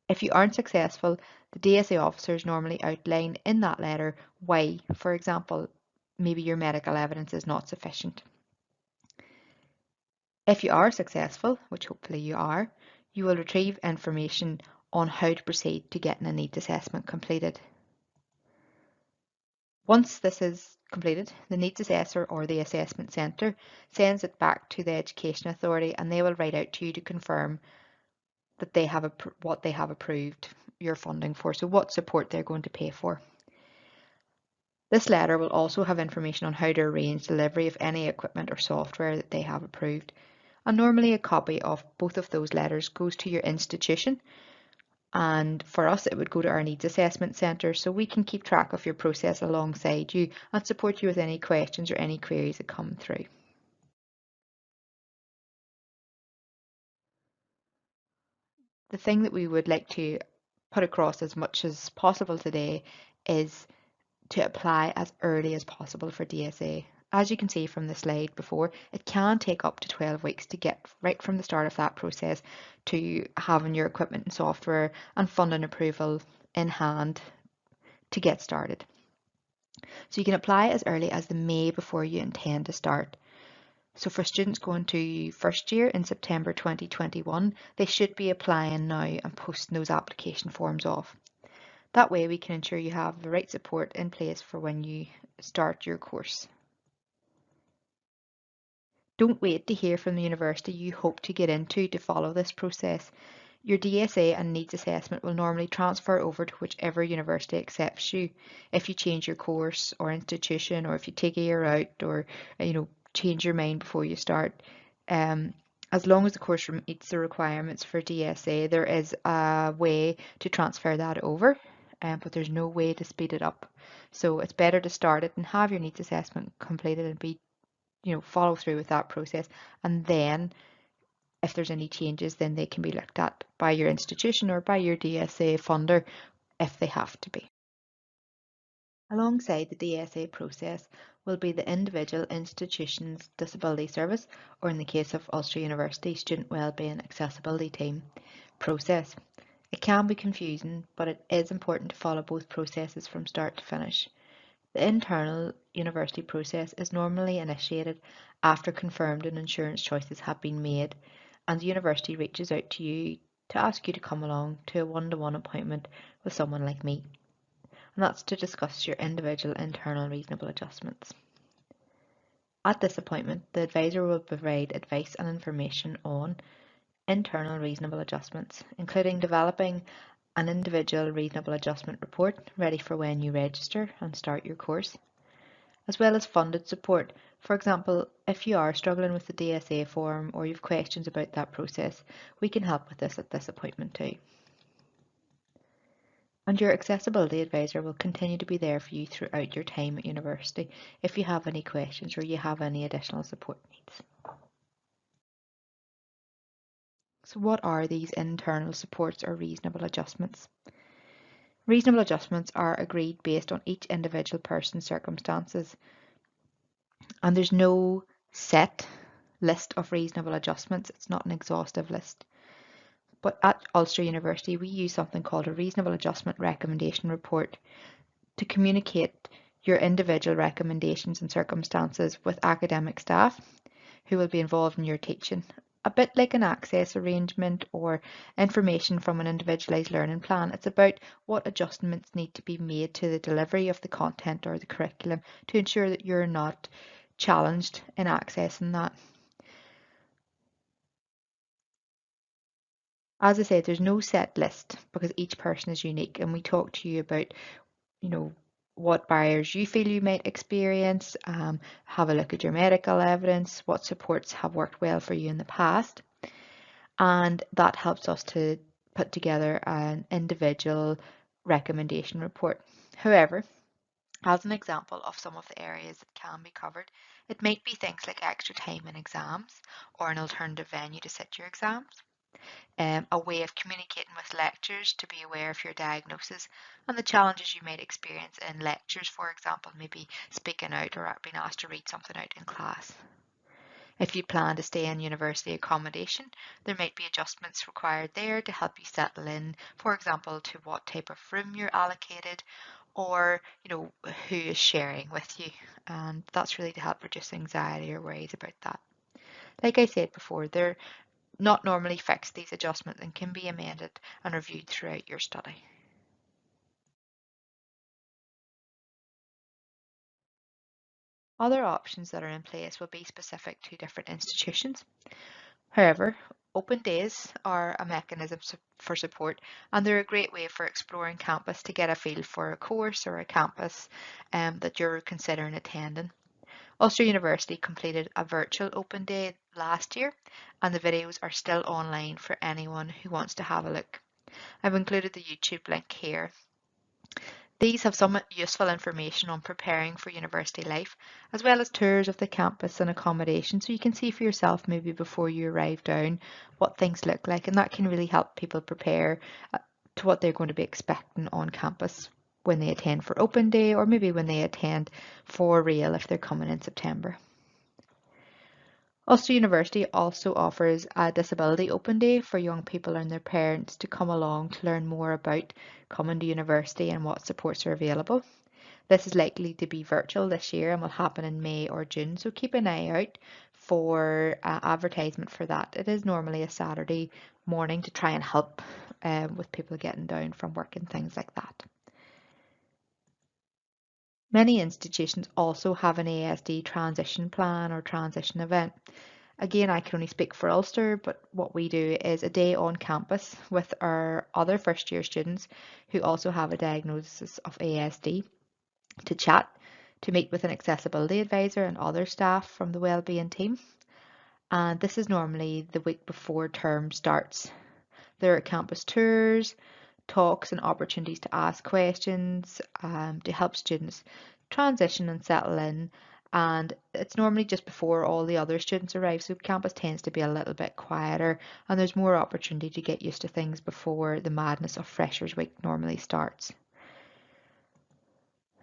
If you aren't successful, the DSA officers normally outline in that letter why. For example, maybe your medical evidence is not sufficient. If you are successful, which hopefully you are, you will retrieve information on how to proceed to getting a needs assessment completed. Once this is completed, the needs assessor or the assessment centre sends it back to the Education Authority, and they will write out to you to confirm that they have what they have approved your funding for, so what support they're going to pay for. This letter will also have information on how to arrange delivery of any equipment or software that they have approved. And normally a copy of both of those letters goes to your institution, and for us it would go to our needs assessment centre, so we can keep track of your process alongside you and support you with any questions or any queries that come through. The thing that we would like to put across as much as possible today is to apply as early as possible for DSA. As you can see from the slide before, it can take up to 12 weeks to get right from the start of that process to having your equipment and software and funding approval in hand to get started. So you can apply as early as the May before you intend to start. So for students going to first year in September 2021, they should be applying now and posting those application forms off. That way we can ensure you have the right support in place for when you start your course. Don't wait to hear from the university you hope to get into to follow this process. Your DSA and needs assessment will normally transfer over to whichever university accepts you. If you change your course or institution, or if you take a year out, or change your mind before you start, as long as the course meets the requirements for DSA, there is a way to transfer that over, but there's no way to speed it up. So it's better to start it and have your needs assessment completed and be, follow through with that process, and then if there's any changes, then they can be looked at by your institution or by your DSA funder if they have to be. Alongside the DSA process will be the individual institution's disability service, or in the case of Ulster University, Student Wellbeing Accessibility Team process. It can be confusing, but it is important to follow both processes from start to finish. The internal university process is normally initiated after confirmed and insurance choices have been made, and the university reaches out to you to ask you to come along to a one-to-one appointment with someone like me. And that's to discuss your individual internal reasonable adjustments. At this appointment, the advisor will provide advice and information on internal reasonable adjustments, including developing an individual reasonable adjustment report ready for when you register and start your course, as well as funded support. For example, if you are struggling with the DSA form or you have questions about that process, we can help with this at this appointment too. And your accessibility advisor will continue to be there for you throughout your time at university if you have any questions or you have any additional support needs. So what are these internal supports or reasonable adjustments? Reasonable adjustments are agreed based on each individual person's circumstances, and there's no set list of reasonable adjustments. It's not an exhaustive list. But at Ulster University, we use something called a reasonable adjustment recommendation report to communicate your individual recommendations and circumstances with academic staff who will be involved in your teaching. A bit like an access arrangement or information from an individualised learning plan, it's about what adjustments need to be made to the delivery of the content or the curriculum to ensure that you're not challenged in accessing that. As I said, there's no set list because each person is unique, and we talk to you about, what barriers you feel you might experience, have a look at your medical evidence, what supports have worked well for you in the past, and that helps us to put together an individual recommendation report. However, as an example of some of the areas that can be covered, it might be things like extra time in exams or an alternative venue to sit your exams, a way of communicating with lecturers to be aware of your diagnosis and the challenges you might experience in lectures, for example, maybe speaking out or being asked to read something out in class. If you plan to stay in university accommodation, there might be adjustments required there to help you settle in, for example, to what type of room you're allocated or, who is sharing with you. And that's really to help reduce anxiety or worries about that. Like I said before, they're not normally fixed, these adjustments, and can be amended and reviewed throughout your study. Other options that are in place will be specific to different institutions. However, open days are a mechanism for support, and they're a great way for exploring campus to get a feel for a course or a campus that you're considering attending. Ulster University completed a virtual open day last year, and the videos are still online for anyone who wants to have a look. I've included the YouTube link here. These have some useful information on preparing for university life, as well as tours of the campus and accommodation, so you can see for yourself maybe before you arrive down what things look like, and that can really help people prepare to what they're going to be expecting on campus when they attend for open day, or maybe when they attend for real if they're coming in September. Ulster University also offers a disability open day for young people and their parents to come along to learn more about coming to university and what supports are available. This is likely to be virtual this year and will happen in May or June, so keep an eye out for advertisement for that. It is normally a Saturday morning to try and help with people getting down from work and things like that. Many institutions also have an ASD transition plan or transition event. Again, I can only speak for Ulster, but what we do is a day on campus with our other first year students who also have a diagnosis of ASD to chat, to meet with an accessibility advisor and other staff from the wellbeing team. And this is normally the week before term starts. There are campus tours, talks and opportunities to ask questions to help students transition and settle in, and it's normally just before all the other students arrive, so campus tends to be a little bit quieter and there's more opportunity to get used to things before the madness of Freshers Week normally starts.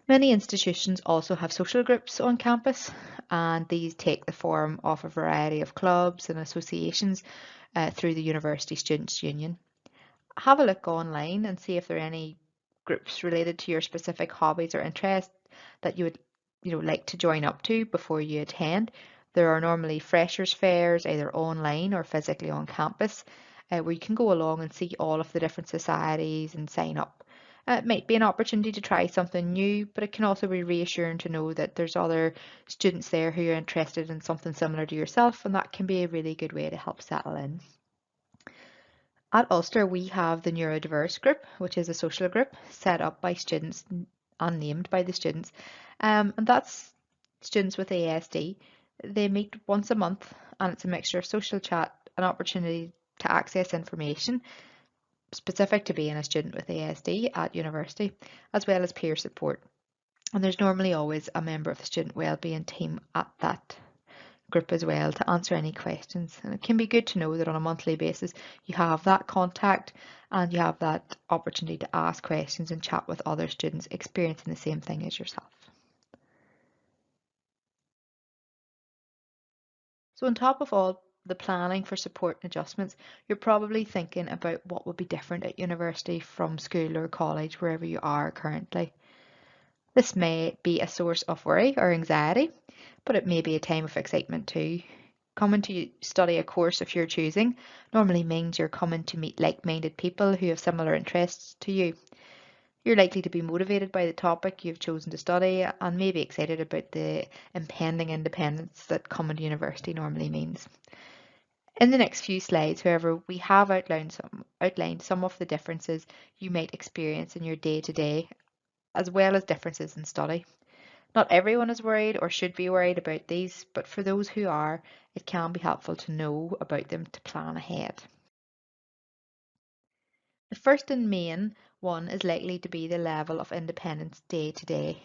Many institutions also have social groups on campus, and these take the form of a variety of clubs and associations through the University Students' Union. Have a look online and see if there are any groups related to your specific hobbies or interests that you would like to join up to before you attend. There are normally freshers fairs either online or physically on campus where you can go along and see all of the different societies and sign up. It might be an opportunity to try something new, but it can also be reassuring to know that there's other students there who are interested in something similar to yourself, and that can be a really good way to help settle in. At Ulster, we have the Neurodiverse group, which is a social group set up by students and named by the students, and that's students with ASD. They meet once a month, and it's a mixture of social chat, an opportunity to access information specific to being a student with ASD at university, as well as peer support. And there's normally always a member of the student wellbeing team at that group as well to answer any questions, and it can be good to know that on a monthly basis you have that contact and you have that opportunity to ask questions and chat with other students experiencing the same thing as yourself. So on top of all the planning for support and adjustments, you're probably thinking about what would be different at university from school or college, wherever you are currently. This may be a source of worry or anxiety, but it may be a time of excitement too. Coming to study a course of your choosing normally means you're coming to meet like-minded people who have similar interests to you. You're likely to be motivated by the topic you've chosen to study and maybe excited about the impending independence that coming to university normally means. In the next few slides, however, we have outlined some of the differences you might experience in your day-to-day, as well as differences in study. Not everyone is worried or should be worried about these, but for those who are, it can be helpful to know about them to plan ahead. The first and main one is likely to be the level of independence day to day.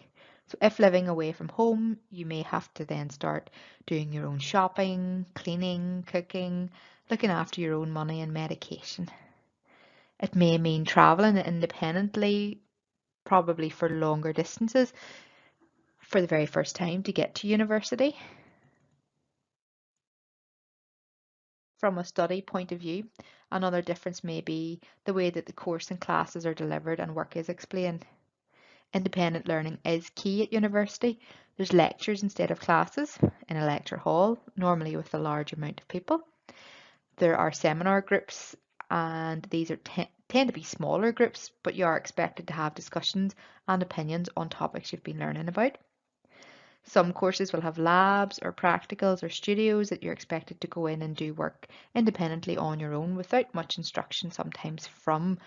So if living away from home, you may have to then start doing your own shopping, cleaning, cooking, looking after your own money and medication. It may mean traveling independently, probably for longer distances, for the very first time to get to university. From a study point of view, another difference may be the way that the course and classes are delivered and work is explained. Independent learning is key at university. There's lectures instead of classes in a lecture hall, normally with a large amount of people. There are seminar groups, and these are tend to be smaller groups, but you are expected to have discussions and opinions on topics you've been learning about. Some courses will have labs or practicals or studios that you're expected to go in and do work independently on your own without much instruction, sometimes from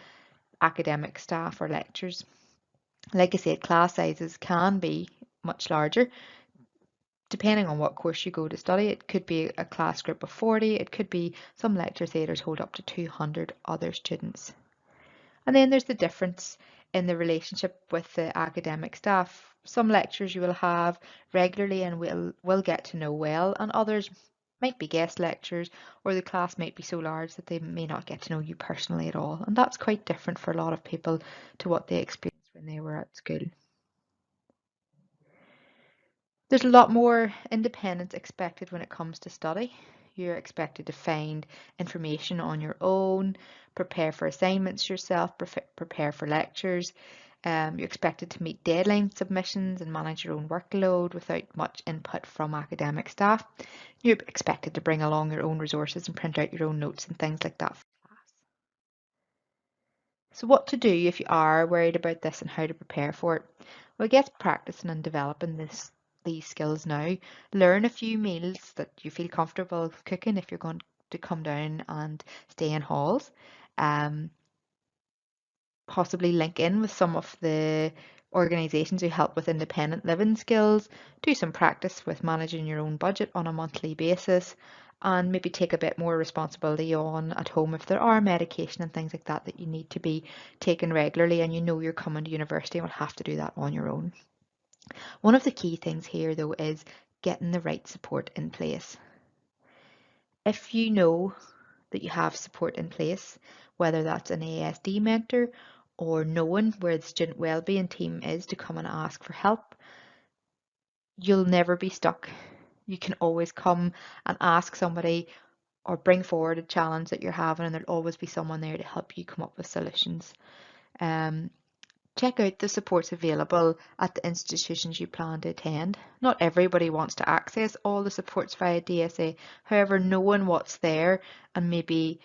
academic staff or lecturers. Like I said, class sizes can be much larger depending on what course you go to study. It could be a class group of 40, it could be some lecture theatres hold up to 200 other students. And then there's the difference in the relationship with the academic staff. Some lecturers you will have regularly and will get to know well, and others might be guest lecturers, or the class might be so large that they may not get to know you personally at all. And that's quite different for a lot of people to what they experienced when they were at school. There's a lot more independence expected when it comes to study. You're expected to find information on your own, prepare for assignments yourself, prepare for lectures. You're expected to meet deadline submissions and manage your own workload without much input from academic staff. You're expected to bring along your own resources and print out your own notes and things like that for class. So what to do if you are worried about this and how to prepare for it? Well, get practicing and developing these skills now. Learn a few meals that you feel comfortable cooking if you're going to come down and stay in halls. Possibly link in with some of the organisations who help with independent living skills. Do some practice with managing your own budget on a monthly basis, and maybe take a bit more responsibility on at home if there are medication and things like that that you need to be taken regularly and you know you're coming to university and will have to do that on your own. One of the key things here though is getting the right support in place. If you know that you have support in place, whether that's an ASD mentor or knowing where the student wellbeing team is to come and ask for help, you'll never be stuck. You can always come and ask somebody or bring forward a challenge that you're having, and there'll always be someone there to help you come up with solutions. Check out the supports available at the institutions you plan to attend. Not everybody wants to access all the supports via DSA. However, knowing what's there, and maybe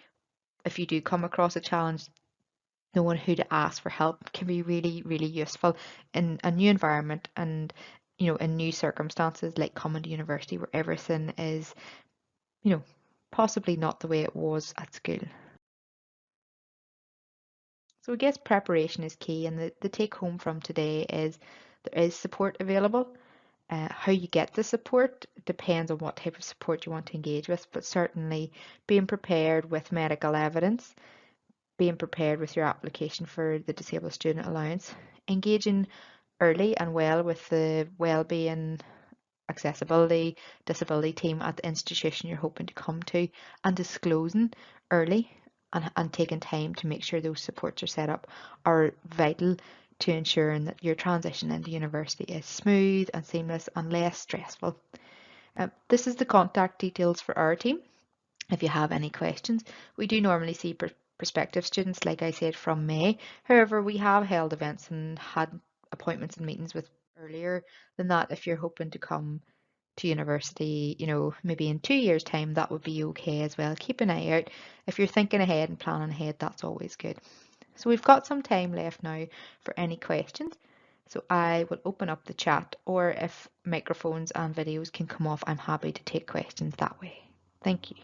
if you do come across a challenge, knowing who to ask for help can be really, really useful in a new environment and, you know, in new circumstances like coming to university where everything is, you know, possibly not the way it was at school. So I guess preparation is key, and the take home from today is there is support available. How you get the support depends on what type of support you want to engage with, but certainly being prepared with medical evidence, being prepared with your application for the Disabled Student Allowance, engaging early and well with the wellbeing, accessibility, disability team at the institution you're hoping to come to, and disclosing early and taking time to make sure those supports are set up are vital to ensuring that your transition into university is smooth and seamless and less stressful. This is the contact details for our team. If you have any questions, we do normally see prospective students, like I said, from May. However, we have held events and had appointments and meetings with earlier than that. If you're hoping to come to university, you know, maybe in 2 years' time, that would be okay as well. Keep an eye out. If you're thinking ahead and planning ahead, that's always good. So we've got some time left now for any questions. So I will open up the chat, or if microphones and videos can come off, I'm happy to take questions that way. Thank you.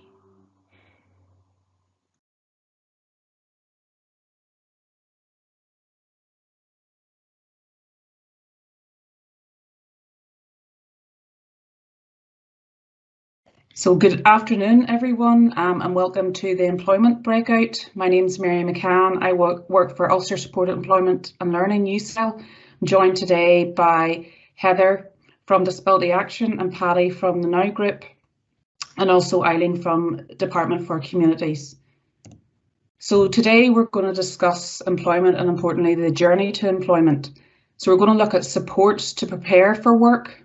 So good afternoon, everyone, and welcome to the Employment Breakout. My name is Mary McCann. I work for Ulster Supported Employment and Learning UCL. I'm joined today by Heather from Disability Action and Paddy from the Now Group, and also Eileen from Department for Communities. So today we're going to discuss employment and, importantly, the journey to employment. So we're going to look at supports to prepare for work.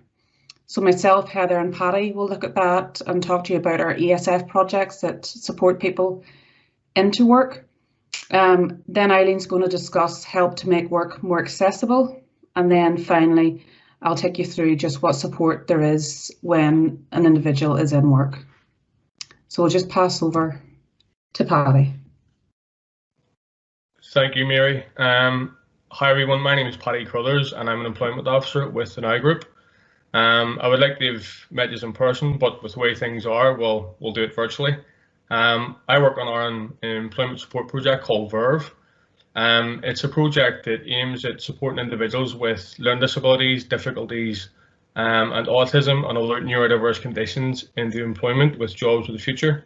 So myself, Heather and Paddy will look at that and talk to you about our ESF projects that support people into work. Then Eileen's going to discuss help to make work more accessible. And then finally, I'll take you through just what support there is when an individual is in work. So we'll just pass over to Paddy. Thank you, Mary. Hi everyone, my name is Paddy Crothers and I'm an employment officer with the Now Group. I would like to have met you in person, but with the way things are, we'll do it virtually. I work on our employment support project called Verve. It's a project that aims at supporting individuals with learning disabilities, difficulties, and autism and other neurodiverse conditions into employment with jobs of the future.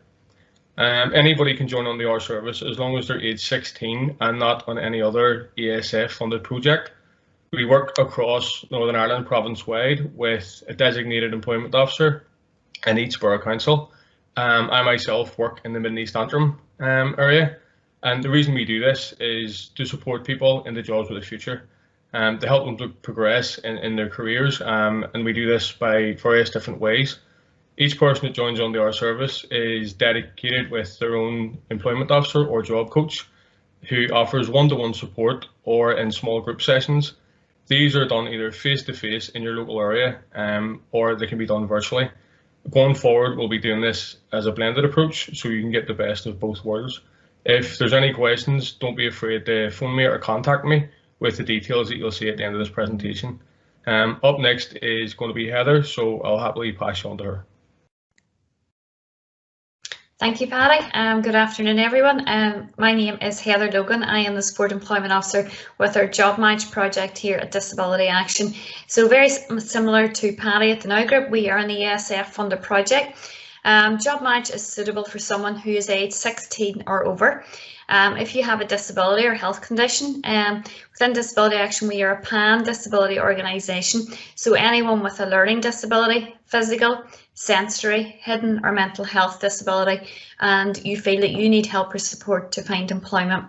Anybody can join on the our service as long as they're age 16 and not on any other ESF funded project. We work across Northern Ireland province-wide with a designated employment officer in each borough council. I myself work in the Mid and East Antrim area, and the reason we do this is to support people in the jobs of the future, to help them to progress in their careers, and we do this by various different ways. Each person that joins on the our service is dedicated with their own employment officer or job coach, who offers one-to-one support or in small group sessions. These are done either face-to-face in your local area, or they can be done virtually. Going forward, we'll be doing this as a blended approach, so you can get the best of both worlds. If there's any questions, don't be afraid to phone me or contact me with the details that you'll see at the end of this presentation. Up next is going to be Heather, so I'll happily pass you on to her. Thank you, Paddy. Good afternoon, everyone. My name is Heather Logan. I am the Support Employment Officer with our Job Match project here at Disability Action. So very similar to Paddy at the Now Group, we are an ESF funded project. Job Match is suitable for someone who is age 16 or over. If you have a disability or health condition, within Disability Action we are a pan-disability organisation, so anyone with a learning disability, physical, sensory, hidden or mental health disability, and you feel that you need help or support to find employment.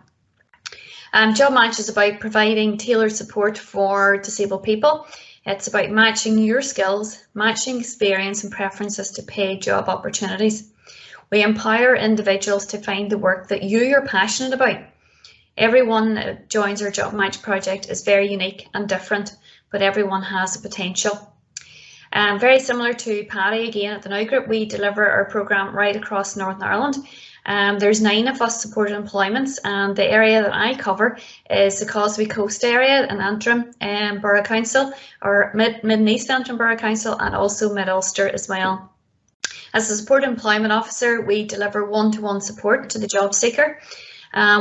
Job Match is about providing tailored support for disabled people. It's about matching your skills, matching experience and preferences to paid job opportunities. We empower individuals to find the work that you are passionate about. Everyone that joins our Job Match project is very unique and different, but everyone has a potential. Very similar to Paddy again at the Now Group, we deliver our programme right across Northern Ireland. There's 9 of us supported employments, and the area that I cover is the Causeway Coast area in Antrim Borough Council, or Mid and East Antrim Borough Council, and also Mid Ulster as well. As a Support Employment Officer, we deliver one-to-one support to the job seeker.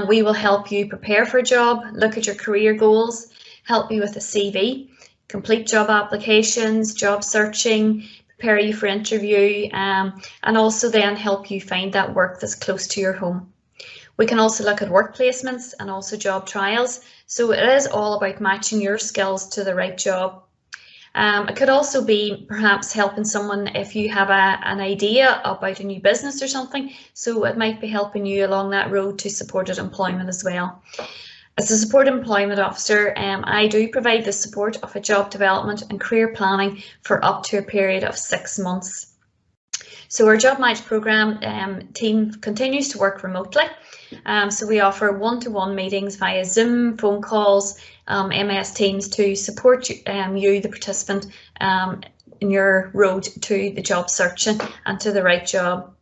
We will help you prepare for a job, look at your career goals, help you with a CV, complete job applications, job searching, prepare you for interview, and also then help you find that work that's close to your home. We can also look at work placements and also job trials. So it is all about matching your skills to the right job. It could also be perhaps helping someone if you have an idea about a new business or something. So it might be helping you along that road to supported employment as well. As a Support Employment Officer, I do provide the support of a job development and career planning for up to a period of 6 months. So our Job Match programme team continues to work remotely. So we offer one-to-one meetings via Zoom, phone calls, MS Teams to support you, the participant, in your road to the job searching and to the right job.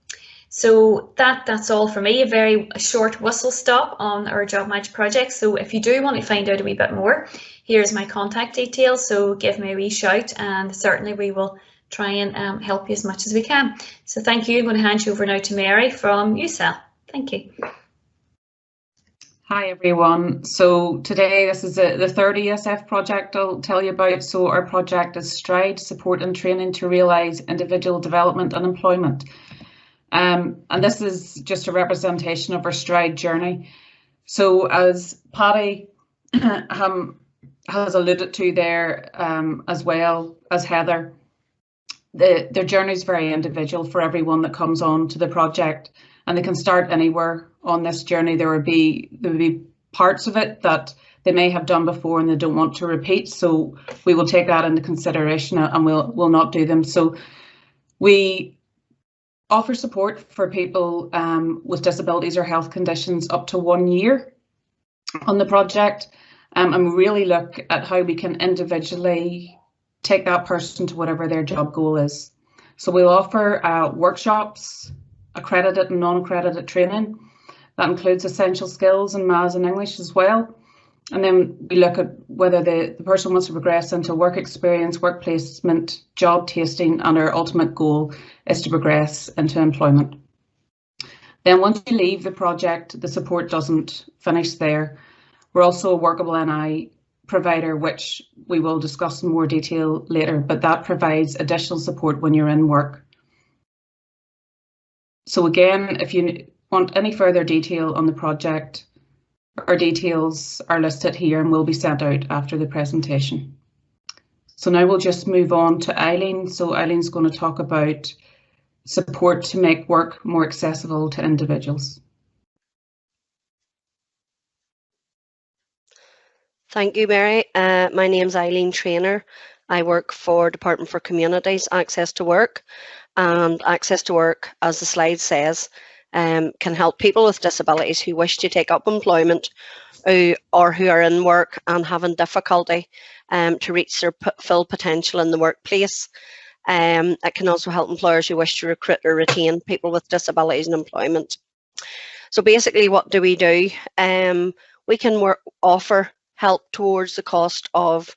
So that's all for me, a very short whistle stop on our Job Match project. So if you do want to find out a wee bit more, here's my contact details, so give me a wee shout and certainly we will try and help you as much as we can. So thank you. I'm going to hand you over now to Mary from UCL. Thank you. Hi everyone. So today this is the third ESF project I'll tell you about. So our project is Stride, Support and Training to Realise Individual Development and Employment. And this is just a representation of our STRIDE journey. So as Paddy has alluded to there, as well as Heather, their journey is very individual for everyone that comes on to the project, and they can start anywhere on this journey. There would be parts of it that they may have done before and they don't want to repeat, so we will take that into consideration and we'll not do them. So we offer support for people with disabilities or health conditions up to 1 year on the project, and really look at how we can individually take that person to whatever their job goal is. So we'll offer workshops, accredited and non-accredited training. That includes essential skills in maths and English as well. And then we look at whether the person wants to progress into work experience, work placement, job tasting, and our ultimate goal is to progress into employment. Then once you leave the project, the support doesn't finish there. We're also a workable NI provider, which we will discuss in more detail later, but that provides additional support when you're in work. So again, if you want any further detail on the project, our details are listed here and will be sent out after the presentation. So now we'll just move on to Eileen. So Eileen's going to talk about support to make work more accessible to individuals. Thank you, Mary. My name's Eileen Trainer. I work for Department for Communities Access to Work, and Access to Work, as the slide says, can help people with disabilities who wish to take up employment or who are in work and having difficulty to reach their full potential in the workplace. It can also help employers who wish to recruit or retain people with disabilities in employment. So basically, what do? We can offer help towards the cost of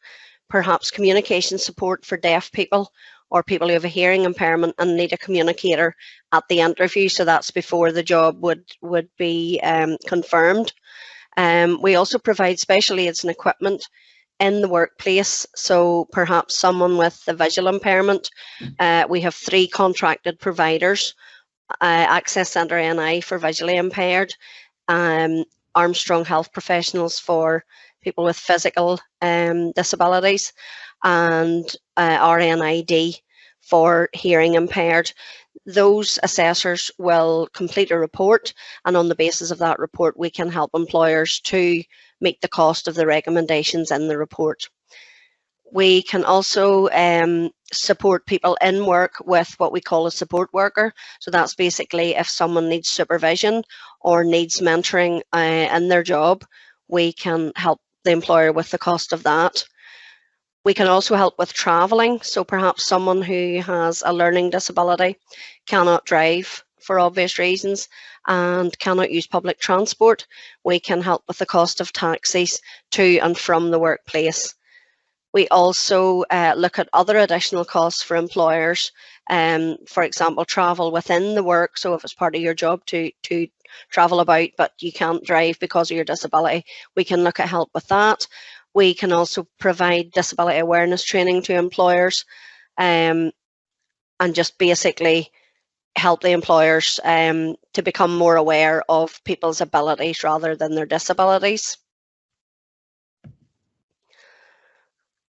perhaps communication support for deaf people or people who have a hearing impairment and need a communicator at the interview. So that's before the job would be confirmed. We also provide special aids and equipment in the workplace. So perhaps someone with a visual impairment, we have 3 contracted providers, Access Centre NI for visually impaired, Armstrong Health Professionals for people with physical disabilities, and RNID for hearing impaired. Those assessors will complete a report, and on the basis of that report we can help employers to meet the cost of the recommendations in the report. We can also support people in work with what we call a support worker. So that's basically if someone needs supervision or needs mentoring in their job, we can help the employer with the cost of that. We can also help with travelling. So perhaps someone who has a learning disability cannot drive for obvious reasons and cannot use public transport. We can help with the cost of taxis to and from the workplace. We also look at other additional costs for employers, for example, travel within the work. So if it's part of your job to travel about, but you can't drive because of your disability, we can look at help with that. We can also provide disability awareness training to employers, and just basically help the employers to become more aware of people's abilities rather than their disabilities.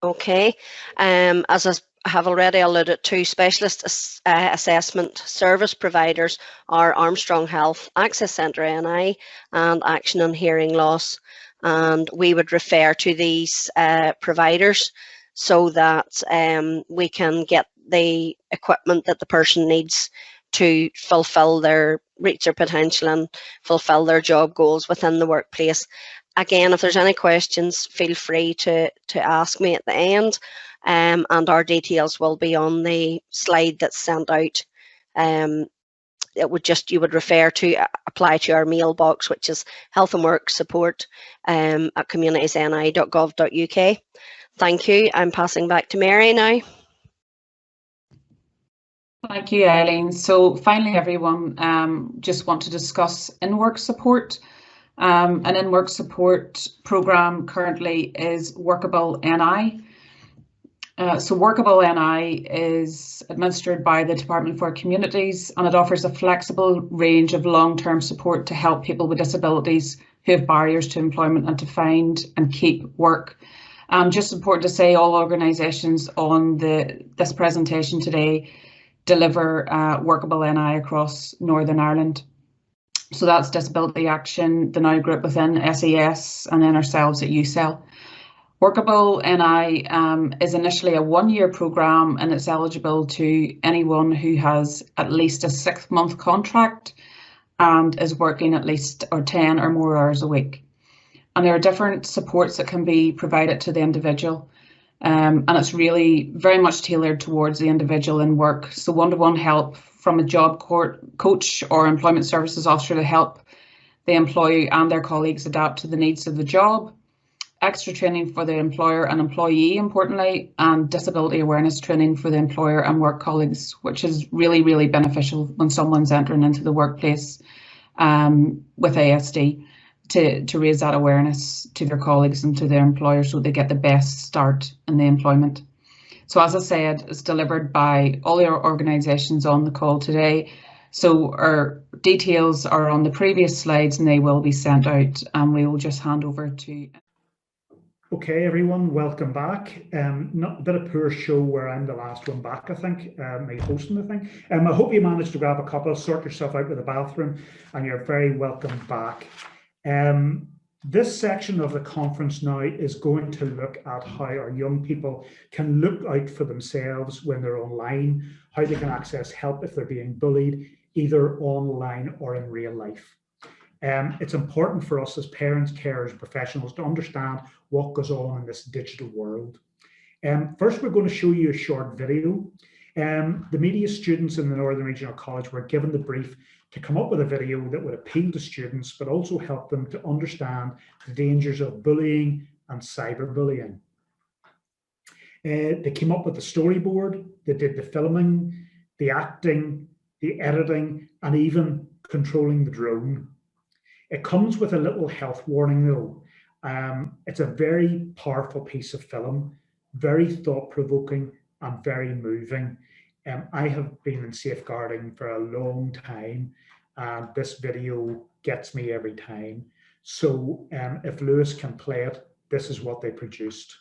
Okay, as I have already alluded to, specialist assessment service providers are Armstrong Health, Access Centre NI, and Action on Hearing Loss. And we would refer to these providers so that we can get the equipment that the person needs to reach their potential and fulfill their job goals within the workplace. Again, if there's any questions, feel free to ask me at the end, and our details will be on the slide that's sent out. You would refer to apply to our mailbox, which is health and work support at communitiesni.gov.uk. Thank you. I'm passing back to Mary now. Thank you, Eileen. So finally, everyone, just want to discuss in-work support. An in-work support programme currently is Workable NI. So Workable NI is administered by the Department for Communities, and it offers a flexible range of long-term support to help people with disabilities who have barriers to employment and to find and keep work. Just important to say, all organisations on this presentation today deliver Workable NI across Northern Ireland. So that's Disability Action, the Now Group within SES, and then ourselves at UCell. Workable NI is initially a one-year programme, and it's eligible to anyone who has at least a 6-month contract and is working at least 10 or more hours a week. And there are different supports that can be provided to the individual, and it's really very much tailored towards the individual in work. So one-to-one help from a job coach or employment services officer to help the employee and their colleagues adapt to the needs of the job. Extra training for the employer and employee, importantly, and disability awareness training for the employer and work colleagues, which is really, really beneficial when someone's entering into the workplace with ASD, to raise that awareness to their colleagues and to their employer so they get the best start in the employment. So as I said, it's delivered by all the organisations on the call today. So our details are on the previous slides and they will be sent out, and we will just hand over to... Okay, everyone, welcome back. Not a bit of poor show where I'm the last one back, I think, me hosting the thing. I hope you managed to grab a couple, sort yourself out with the bathroom, and you're very welcome back. This section of the conference now is going to look at how our young people can look out for themselves when they're online, how they can access help if they're being bullied, either online or in real life. It's important for us as parents, carers, professionals to understand what goes on in this digital world. First, we're going to show you a short video. The media students in the Northern Regional College were given the brief to come up with a video that would appeal to students, but also help them to understand the dangers of bullying and cyberbullying. They came up with the storyboard, they did the filming, the acting, the editing, and even controlling the drone. It comes with a little health warning though. It's a very powerful piece of film, very thought-provoking and very moving. I have been in safeguarding for a long time, and this video gets me every time. So if Lewis can play it, this is what they produced.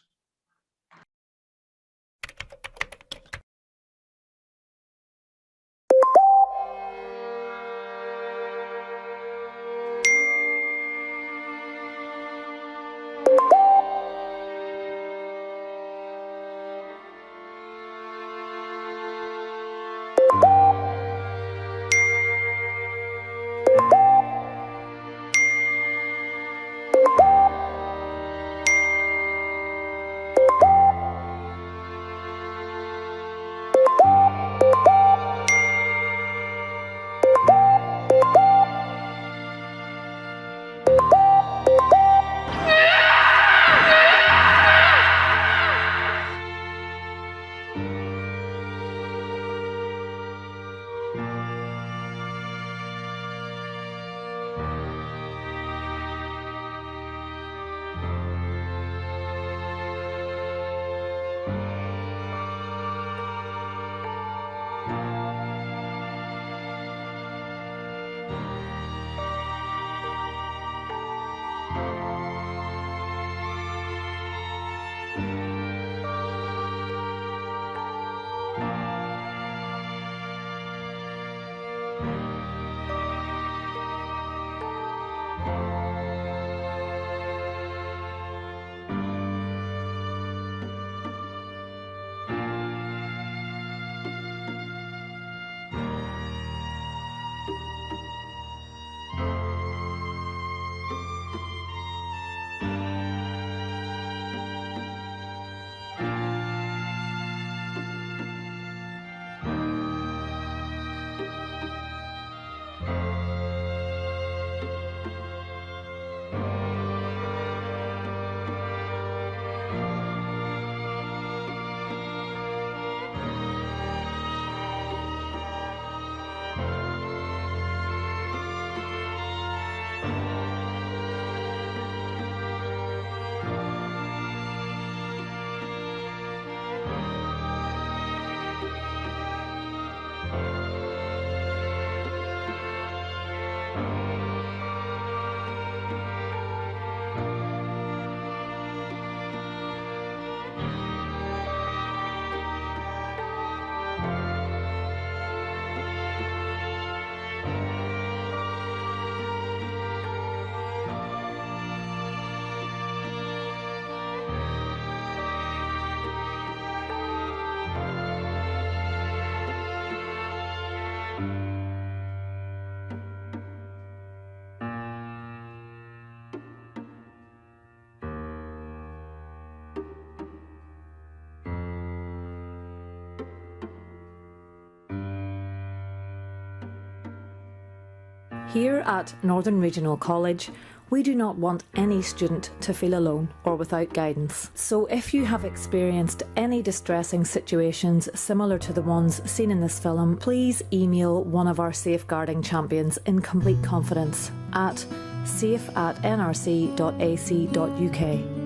Here at Northern Regional College, we do not want any student to feel alone or without guidance. So if you have experienced any distressing situations similar to the ones seen in this film, please email one of our safeguarding champions in complete confidence at safe@nrc.ac.uk.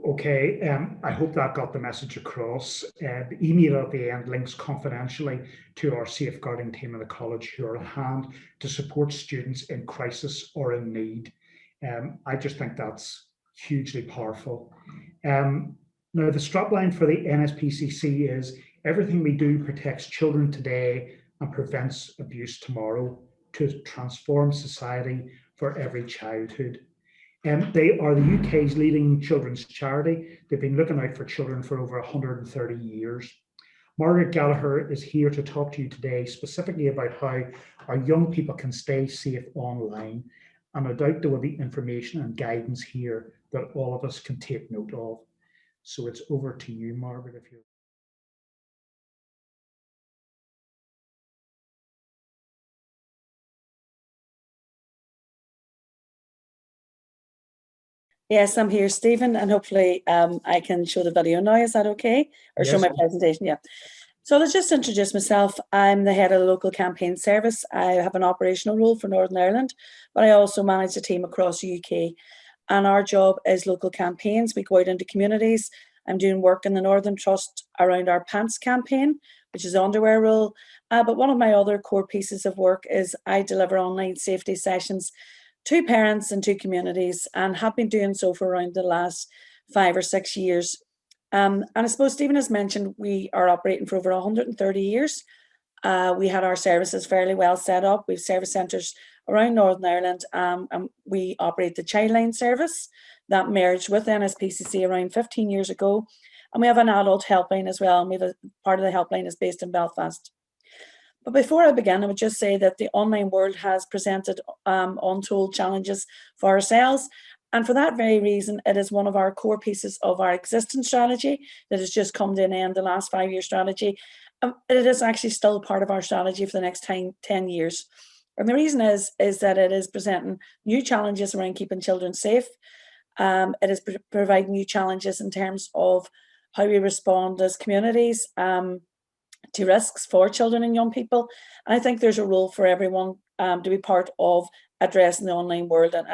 Okay, I hope that got the message across. The email at the end links confidentially to our safeguarding team in the college who are at hand to support students in crisis or in need. I just think that's hugely powerful. Now, the strapline for the NSPCC is everything we do protects children today and prevents abuse tomorrow to transform society for every childhood. They are the UK's leading children's charity. They've been looking out for children for over 130 years. Margaret Gallagher is here to talk to you today specifically about how our young people can stay safe online. And no doubt there will be information and guidance here that all of us can take note of. So it's over to you, Margaret, if you're. Yes, I'm here, Stephen, and hopefully I can show the video now. Is that okay? Or show my presentation? Yeah. So let's just introduce myself. I'm the head of the local campaign service. I have an operational role for Northern Ireland, but I also manage a team across the UK. And our job is local campaigns. We go out into communities. I'm doing work in the Northern Trust around our pants campaign, which is the underwear role. But one of my other core pieces of work is I deliver online safety sessions to parents and to communities, and have been doing so for around the last 5 or 6 years. And I suppose Stephen has mentioned we are operating for over 130 years. We had our services fairly well set up. We have service centres around Northern Ireland, and we operate the Childline service that merged with NSPCC around 15 years ago. And we have an adult helpline as well, and we have a part of the helpline is based in Belfast. But before I begin, I would just say that the online world has presented untold challenges for ourselves. And for that very reason, it is one of our core pieces of our existing strategy that has just come to an end, the last 5-year strategy. It is actually still part of our strategy for the next 10 years. And the reason is that it is presenting new challenges around keeping children safe. It is providing new challenges in terms of how we respond as communities to risks for children and young people. And I think there's a role for everyone to be part of addressing the online world and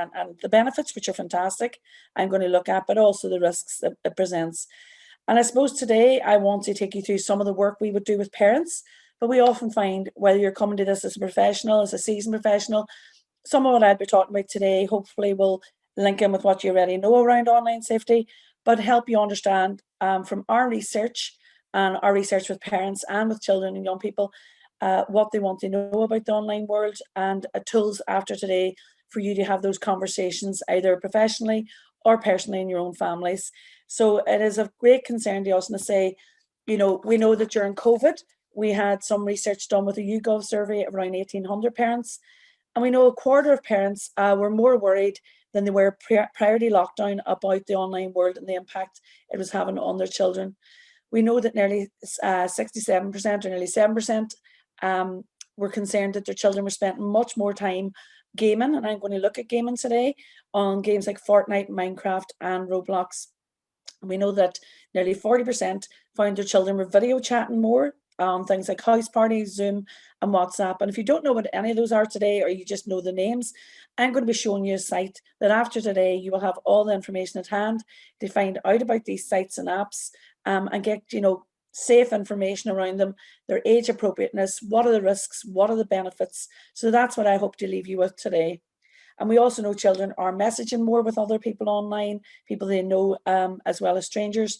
the benefits, which are fantastic, I'm going to look at, but also the risks that it presents. And I suppose today I want to take you through some of the work we would do with parents, but we often find whether you're coming to this as a professional, as a seasoned professional, some of what I'll be talking about today hopefully will link in with what you already know around online safety, but help you understand from our research and our research with parents and with children and young people, what they want to know about the online world, and tools after today for you to have those conversations either professionally or personally in your own families. So it is of great concern to us to say, we know that during COVID, we had some research done with a YouGov survey of around 1,800 parents. And we know a quarter of parents were more worried than they were prior to lockdown about the online world and the impact it was having on their children. We know that nearly 67% or nearly 7% were concerned that their children were spending much more time gaming, and I'm going to look at gaming today on games like Fortnite, Minecraft and Roblox. We know that nearly 40% found their children were video chatting more on things like house parties, Zoom and WhatsApp. And if you don't know what any of those are today, or you just know the names, I'm going to be showing you a site that after today you will have all the information at hand to find out about these sites and apps and get safe information around them, their age appropriateness, what are the risks, what are the benefits. So that's what I hope to leave you with today. And we also know children are messaging more with other people online, people they know as well as strangers,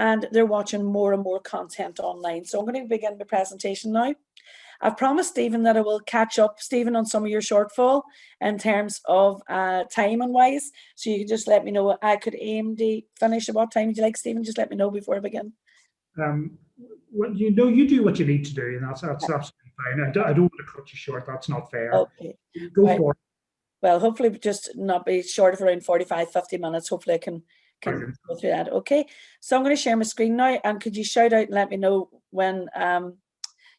and they're watching more and more content online. So I'm going to begin my presentation now. I've promised Stephen that I will catch up, Stephen, on some of your shortfall in terms of time and wise. So you can just let me know. I could aim to finish at what time would you like, Stephen? Just let me know before I begin. Well, you do what you need to do, and that's absolutely fine. I don't want to cut you short. That's not fair. Okay. Go for it. well, hopefully just not be short of around 45, 50 minutes. Hopefully I can go through that. Okay, so I'm going to share my screen now, and could you shout out and let me know when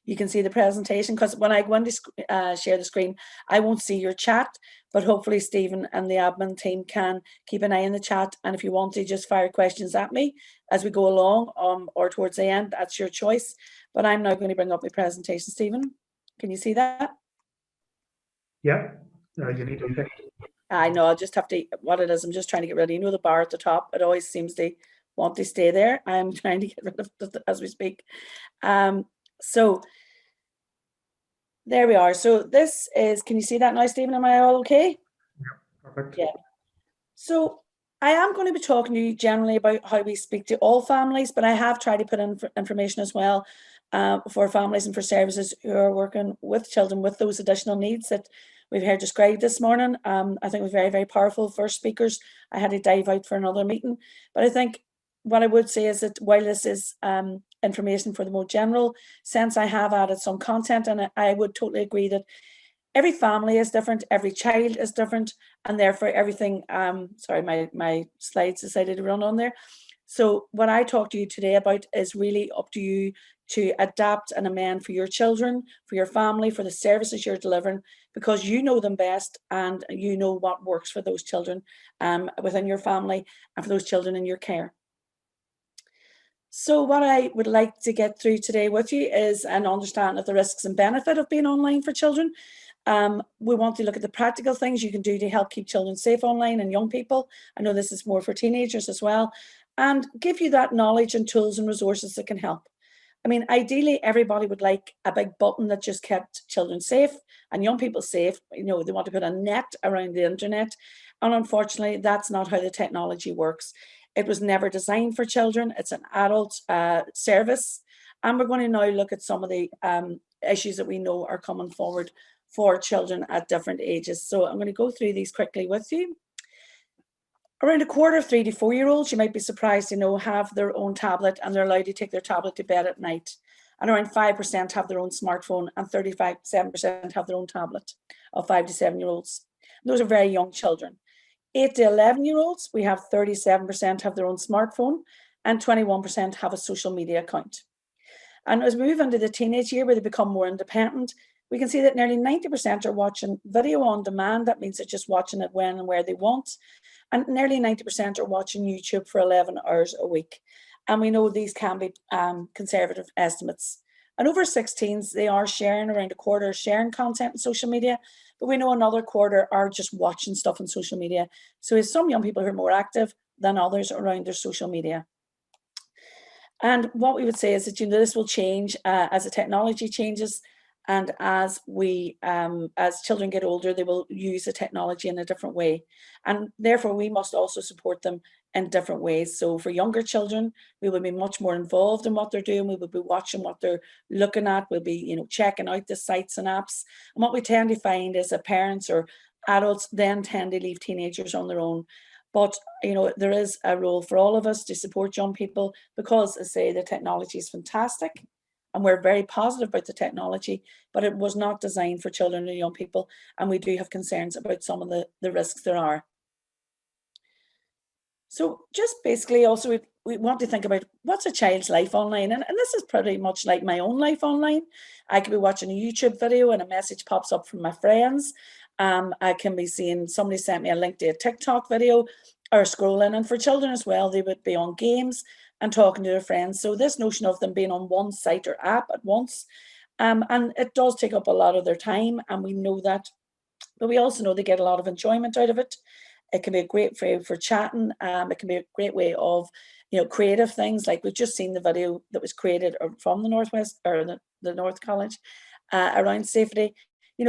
you can see the presentation, because when I go in to share the screen, I won't see your chat, but hopefully Stephen and the admin team can keep an eye on the chat, and if you want to just fire questions at me as we go along or towards the end, that's your choice. But I'm now going to bring up my presentation. Stephen, can you see that? Yeah, you need to pick. I know, I'll just have to, what it is, I'm just trying to get rid of, the bar at the top, it always seems to want to stay there. I'm trying to get rid of it as we speak. So there we are. So this is, can you see that now, Stephen? Am I all okay? Yeah, perfect. Yeah. So I am going to be talking to you generally about how we speak to all families, but I have tried to put in information as well for families and for services who are working with children with those additional needs that we've heard described this morning. I think it was very, very powerful for speakers. I had to dive out for another meeting, but I think what I would say is that while this is information for the more general sense, I have added some content, and I would totally agree that every family is different, every child is different, and therefore everything, sorry, my slides decided to run on there. So what I talk to you today about is really up to you to adapt and amend for your children, for your family, for the services you're delivering, because you know them best and you know what works for those children within your family and for those children in your care. So what I would like to get through today with you is an understanding of the risks and benefit of being online for children. We want to look at the practical things you can do to help keep children safe online and young people. I know this is more for teenagers as well, and give you that knowledge and tools and resources that can help. I mean, ideally, everybody would like a big button that just kept children safe and young people safe. You know, they want to put a net around the internet. And unfortunately, that's not how the technology works. It was never designed for children. It's an adult service. And we're going to now look at some of the issues that we know are coming forward for children at different ages. So I'm going to go through these quickly with you. Around a quarter of 3 to 4 year olds, you might be surprised to know, have their own tablet, and they're allowed to take their tablet to bed at night. And around 5% have their own smartphone, and 7% have their own tablet of 5 to 7 year olds. And those are very young children. 8 to 11 year olds, we have 37% have their own smartphone, and 21% have a social media account. And as we move into the teenage year, where they become more independent, we can see that nearly 90% are watching video on demand. That means they're just watching it when and where they want. And nearly 90% are watching YouTube for 11 hours a week. And we know these can be conservative estimates. And over 16s, they are sharing, around a quarter sharing content on social media, but we know another quarter are just watching stuff on social media. So there's some young people who are more active than others around their social media. And what we would say is that, this will change as the technology changes, and as children get older, they will use the technology in a different way. And therefore, we must also support them in different ways. So for younger children, we will be much more involved in what they're doing. We will be watching what they're looking at. We'll be, checking out the sites and apps. And what we tend to find is that parents or adults then tend to leave teenagers on their own. But, there is a role for all of us to support young people, because, as I say, the technology is fantastic. And we're very positive about the technology, but it was not designed for children and young people. And we do have concerns about some of the risks there are. So just basically also, we want to think about what's a child's life online. And this is pretty much like my own life online. I could be watching a YouTube video and a message pops up from my friends. I can be seeing somebody sent me a link to a TikTok video, or scrolling. And for children as well, they would be on games and talking to their friends. So this notion of them being on one site or app at once, and it does take up a lot of their time, and we know that, but we also know they get a lot of enjoyment out of it. It can be a great way for chatting. It can be a great way of, creative things. Like we've just seen the video that was created from the Northwest, or the North College, around safety.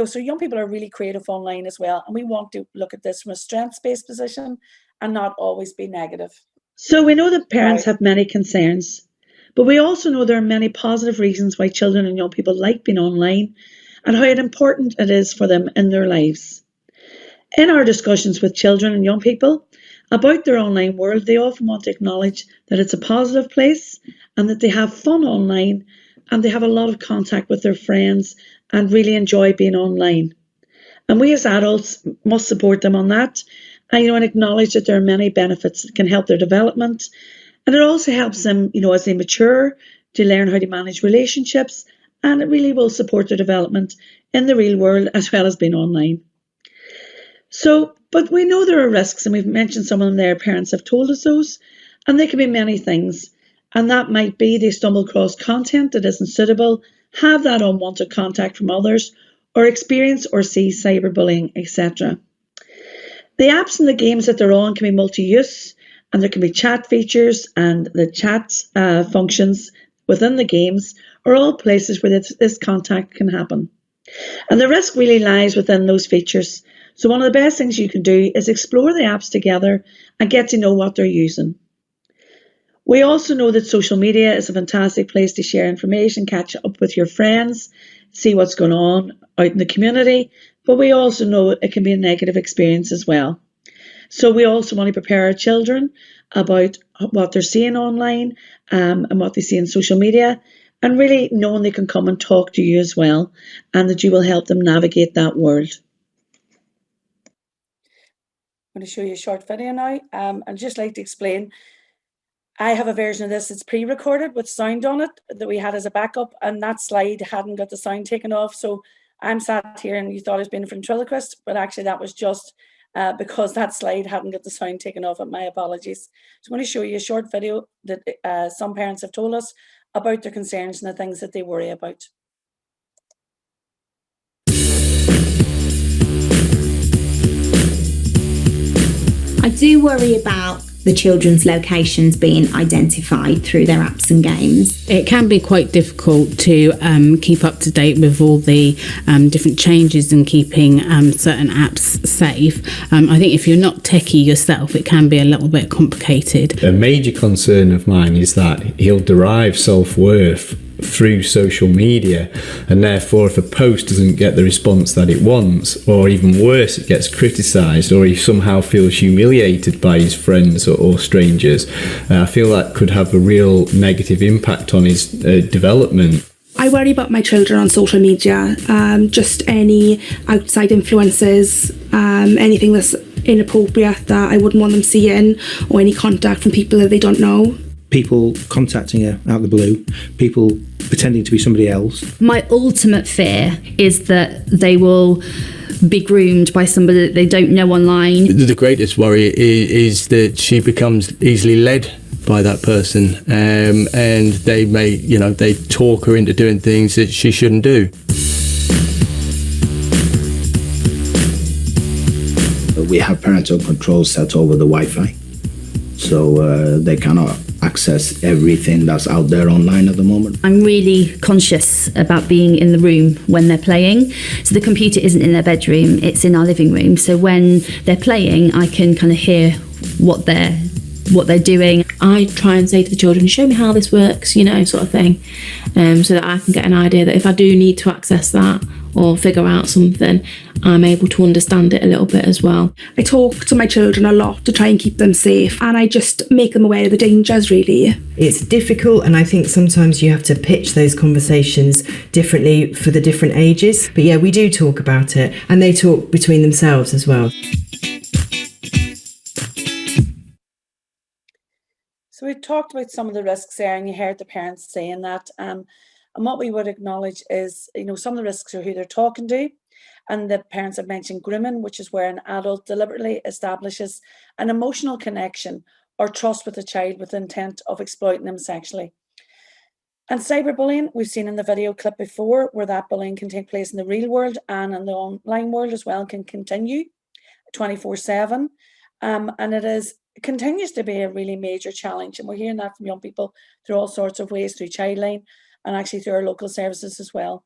So young people are really creative online as well, and we want to look at this from a strengths-based position and not always be negative. So we know that parents have many concerns, but we also know there are many positive reasons why children and young people like being online, and how important it is for them in their lives. In our discussions with children and young people about their online world, they often want to acknowledge that it's a positive place, and that they have fun online, and they have a lot of contact with their friends and really enjoy being online. And we as adults must support them on that, and acknowledge that there are many benefits that can help their development. And it also helps them, as they mature, to learn how to manage relationships, and it really will support their development in the real world as well as being online. So, but we know there are risks, and we've mentioned some of them there. Parents have told us those, and they can be many things. And that might be they stumble across content that isn't suitable, have that unwanted contact from others, or experience or see cyberbullying, etc. The apps and the games that they're on can be multi-use, and there can be chat features, and the chat functions within the games are all places where this contact can happen. And the risk really lies within those features. So one of the best things you can do is explore the apps together and get to know what they're using. We also know that social media is a fantastic place to share information, catch up with your friends, see what's going on out in the community, but we also know it can be a negative experience as well. So we also want to prepare our children about what they're seeing online and what they see in social media, and really knowing they can come and talk to you as well, and that you will help them navigate that world. I'm going to show you a short video now. I'd just like to explain. I have a version of this, it's pre-recorded with sound on it that we had as a backup, and that slide hadn't got the sound taken off. So I'm sat here and you thought it was being a ventriloquist, but actually that was just because that slide hadn't got the sound taken off it. My apologies. So I'm going to show you a short video that some parents have told us about their concerns and the things that they worry about. I do worry about the children's locations being identified through their apps and games. It can be quite difficult to keep up to date with all the different changes and keeping certain apps safe. I think if you're not techie yourself, it can be a little bit complicated. A major concern of mine is that he'll derive self-worth through social media, and therefore if a post doesn't get the response that it wants, or even worse, it gets criticised, or he somehow feels humiliated by his friends or strangers, I feel that could have a real negative impact on his development. I worry about my children on social media, just any outside influences, anything that's inappropriate that I wouldn't want them seeing, or any contact from people that they don't know. People contacting her out of the blue, people pretending to be somebody else. My ultimate fear is that they will be groomed by somebody that they don't know online. The greatest worry is that she becomes easily led by that person, and they may, they talk her into doing things that she shouldn't do. We have parental control set over the Wi-Fi, so they cannot access everything that's out there online at the moment. I'm really conscious about being in the room when they're playing. So the computer isn't in their bedroom, it's in our living room. So when they're playing, I can kind of hear what they're doing. I try and say to the children, show me how this works, sort of thing, so that I can get an idea that if I do need to access that or figure out something, I'm able to understand it a little bit as well. I talk to my children a lot to try and keep them safe, and I just make them aware of the dangers, really. It's difficult, and I think sometimes you have to pitch those conversations differently for the different ages. But yeah, we do talk about it, and they talk between themselves as well. So we talked about some of the risks there, and you heard the parents saying that. And what we would acknowledge is, some of the risks are who they're talking to. And the parents have mentioned grooming, which is where an adult deliberately establishes an emotional connection or trust with a child with the intent of exploiting them sexually. And cyberbullying, we've seen in the video clip before, where that bullying can take place in the real world and in the online world as well, can continue 24/7. And it continues to be a really major challenge. And we're hearing that from young people through all sorts of ways, through Childline and actually through our local services as well.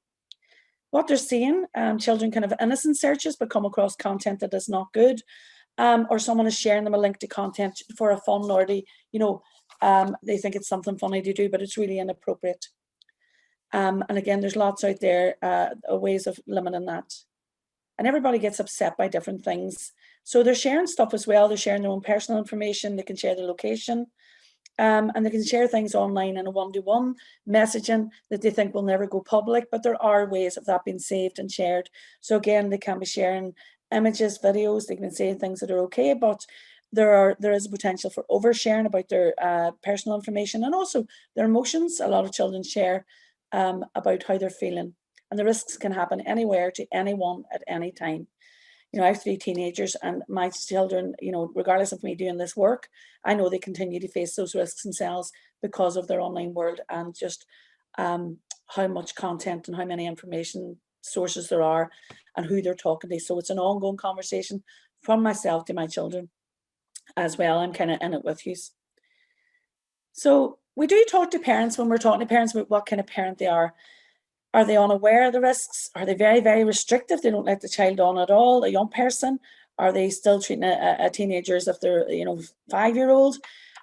What they're seeing, children can have innocent searches but come across content that is not good, or someone is sharing them a link to content for a fun, or they think it's something funny to do, but it's really inappropriate. And again, there's lots out there, ways of limiting that. And everybody gets upset by different things. So they're sharing stuff as well. They're sharing their own personal information. They can share their location. and they can share things online in a one-to-one messaging that they think will never go public, but there are ways of that being saved and shared. So again, they can be sharing images, videos, they can say things that are okay, but there is a potential for oversharing about their personal information and also their emotions. A lot of children share about how they're feeling, and the risks can happen anywhere to anyone at any time. You know, I have 3 teenagers, and my children, you know, regardless of me doing this work, I know they continue to face those risks themselves because of their online world and just how much content and how many information sources there are and who they're talking to. So it's an ongoing conversation from myself to my children as well. I'm kind of in it with you. So we do talk to parents when we're talking to parents about what kind of parent they are. Are they unaware of the risks? Are they very, very restrictive? They don't let the child on at all, a young person? Are they still treating a teenager as if they're, you know, 5-year-old?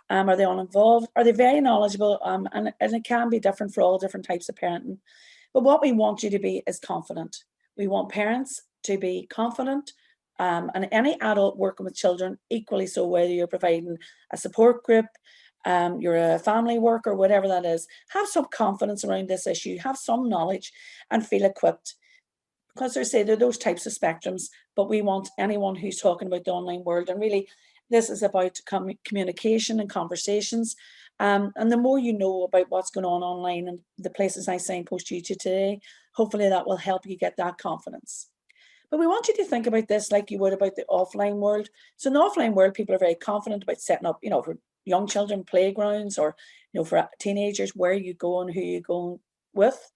Are they uninvolved? Are they very knowledgeable? And it can be different for all different types of parenting. But what we want you to be is confident. We want parents to be confident, and any adult working with children equally so, whether you're providing a support group, you're a family worker, whatever that is, have some confidence around this issue, have some knowledge and feel equipped. Because they say there are those types of spectrums, but we want anyone who's talking about the online world, and really this is about communication and conversations. And the more you know about what's going on online and the places I signpost you to today, hopefully that will help you get that confidence. But we want you to think about this like you would about the offline world. So in the offline world, people are very confident about setting up, you know, for young children, playgrounds, or, you know, for teenagers, where you go and who you go with,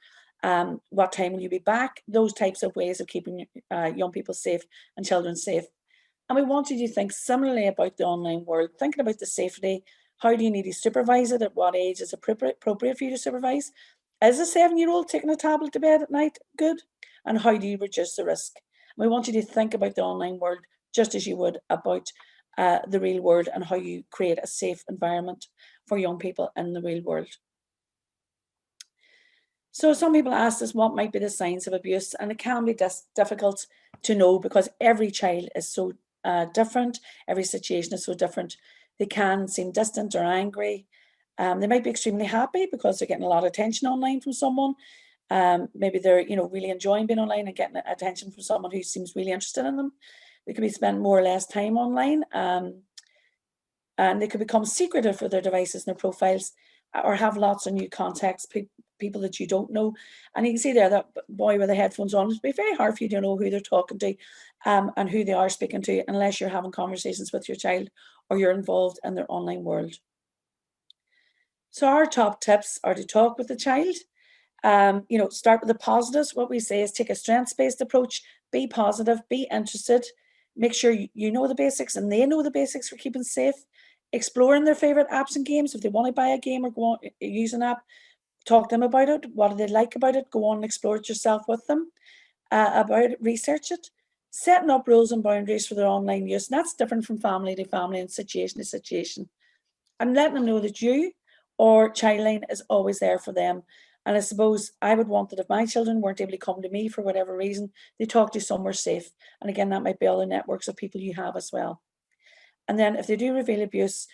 what time will you be back, those types of ways of keeping young people safe and children safe. And we want you to think similarly about the online world, thinking about the safety. How do you need to supervise it? At what age is appropriate for you to supervise? Is a 7-year-old taking a tablet to bed at night good? And how do you reduce the risk? We want you to think about the online world just as you would about the real world, and how you create a safe environment for young people in the real world. So some people ask us what might be the signs of abuse, and it can be difficult to know because every child is so different, every situation is so different. They can seem distant or angry. They might be extremely happy because they're getting a lot of attention online from someone. Maybe they're, you know, really enjoying being online and getting attention from someone who seems really interested in them. They could be spending more or less time online, and they could become secretive for their devices and their profiles, or have lots of new contacts, people that you don't know. And you can see there that boy with the headphones on, it'd be very hard for you to know who they're talking to and who they are speaking to, unless you're having conversations with your child or you're involved in their online world. So our top tips are to talk with the child. You know, start with the positives. What we say is take a strengths-based approach, be positive, be interested, make sure you know the basics and they know the basics for keeping safe, exploring their favorite apps and games. If they want to buy a game or go on, use an app, talk to them about it. What do they like about it? Go on and explore it yourself with them, about it, research it. Setting up rules and boundaries for their online use. And that's different from family to family and situation to situation. And letting them know that you or Childline is always there for them. And I suppose I would want that if my children weren't able to come to me for whatever reason, they talk to somewhere safe. And again, that might be all the networks of people you have as well. And then if they do reveal abuse,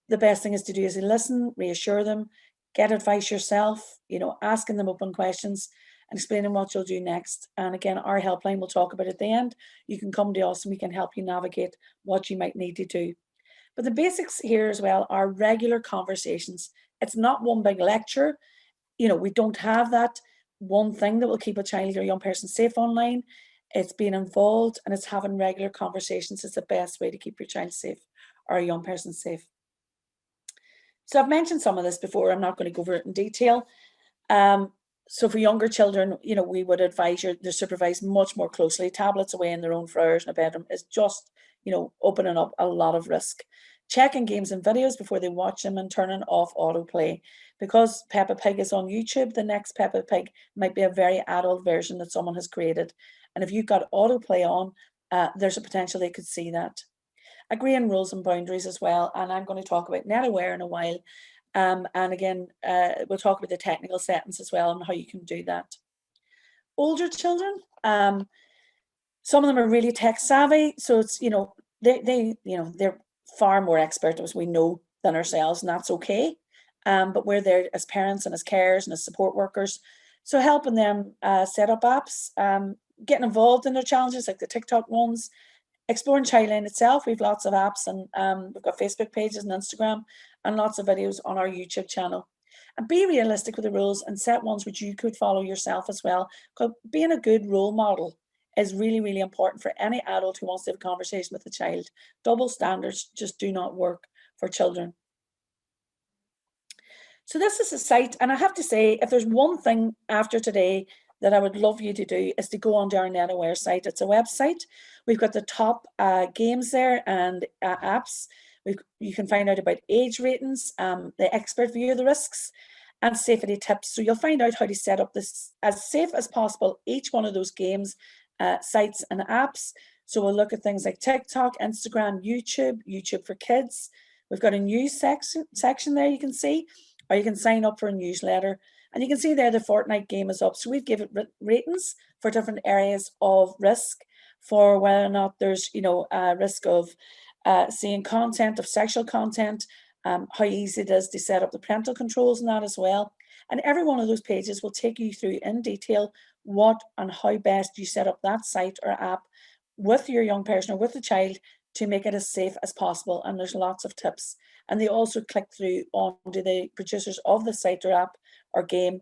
the best thing is to do is listen, reassure them, get advice yourself, you know, asking them open questions and explaining what you'll do next. And again, our helpline we'll talk about at the end. You can come to us and we can help you navigate what you might need to do. But the basics here as well are regular conversations. It's not one big lecture. You know, we don't have that one thing that will keep a child or young person safe online. It's being involved and it's having regular conversations is the best way to keep your child safe or a young person safe. So I've mentioned some of this before. I'm not going to go over it in detail. So for younger children, you know, we would advise you to supervise much more closely. Tablets away in their own flowers in a bedroom is just, you know, opening up a lot of risk. Checking games and videos before they watch them and turning off autoplay. Because Peppa Pig is on YouTube, the next Peppa Pig might be a very adult version that someone has created. And if you've got autoplay on, there's a potential they could see that. Agreeing rules and boundaries as well. And I'm going to talk about NetAware in a while. And again, we'll talk about the technical settings as well and how you can do that. Older children, some of them are really tech savvy. So it's, you know, they're far more expert, as we know, than ourselves, and that's okay. But we're there as parents and as carers and as support workers. So helping them set up apps, getting involved in their challenges like the TikTok ones, exploring Childline itself. We've lots of apps, and we've got Facebook pages and Instagram and lots of videos on our YouTube channel. And be realistic with the rules and set ones which you could follow yourself as well. Because being a good role model is really, really important for any adult who wants to have a conversation with a child. Double standards just do not work for children. So this is a site, and I have to say, if there's one thing after today that I would love you to do, is to go onto our NetAware site. It's a website. We've got the top games there and apps. You can find out about age ratings, the expert view of the risks, and safety tips. So you'll find out how to set up this as safe as possible, each one of those games, sites and apps. So we'll look at things like TikTok, Instagram, YouTube for kids. We've got a news section there you can see, or you can sign up for a newsletter. And you can see there the Fortnite game is up. So we've given ratings for different areas of risk, for whether or not there's, a risk of seeing content, of sexual content, how easy it is to set up the parental controls and that as well. And every one of those pages will take you through in detail what and how best you set up that site or app with your young person or with the child to make it as safe as possible. And there's lots of tips. And they also click through onto the producers of the site or app or game,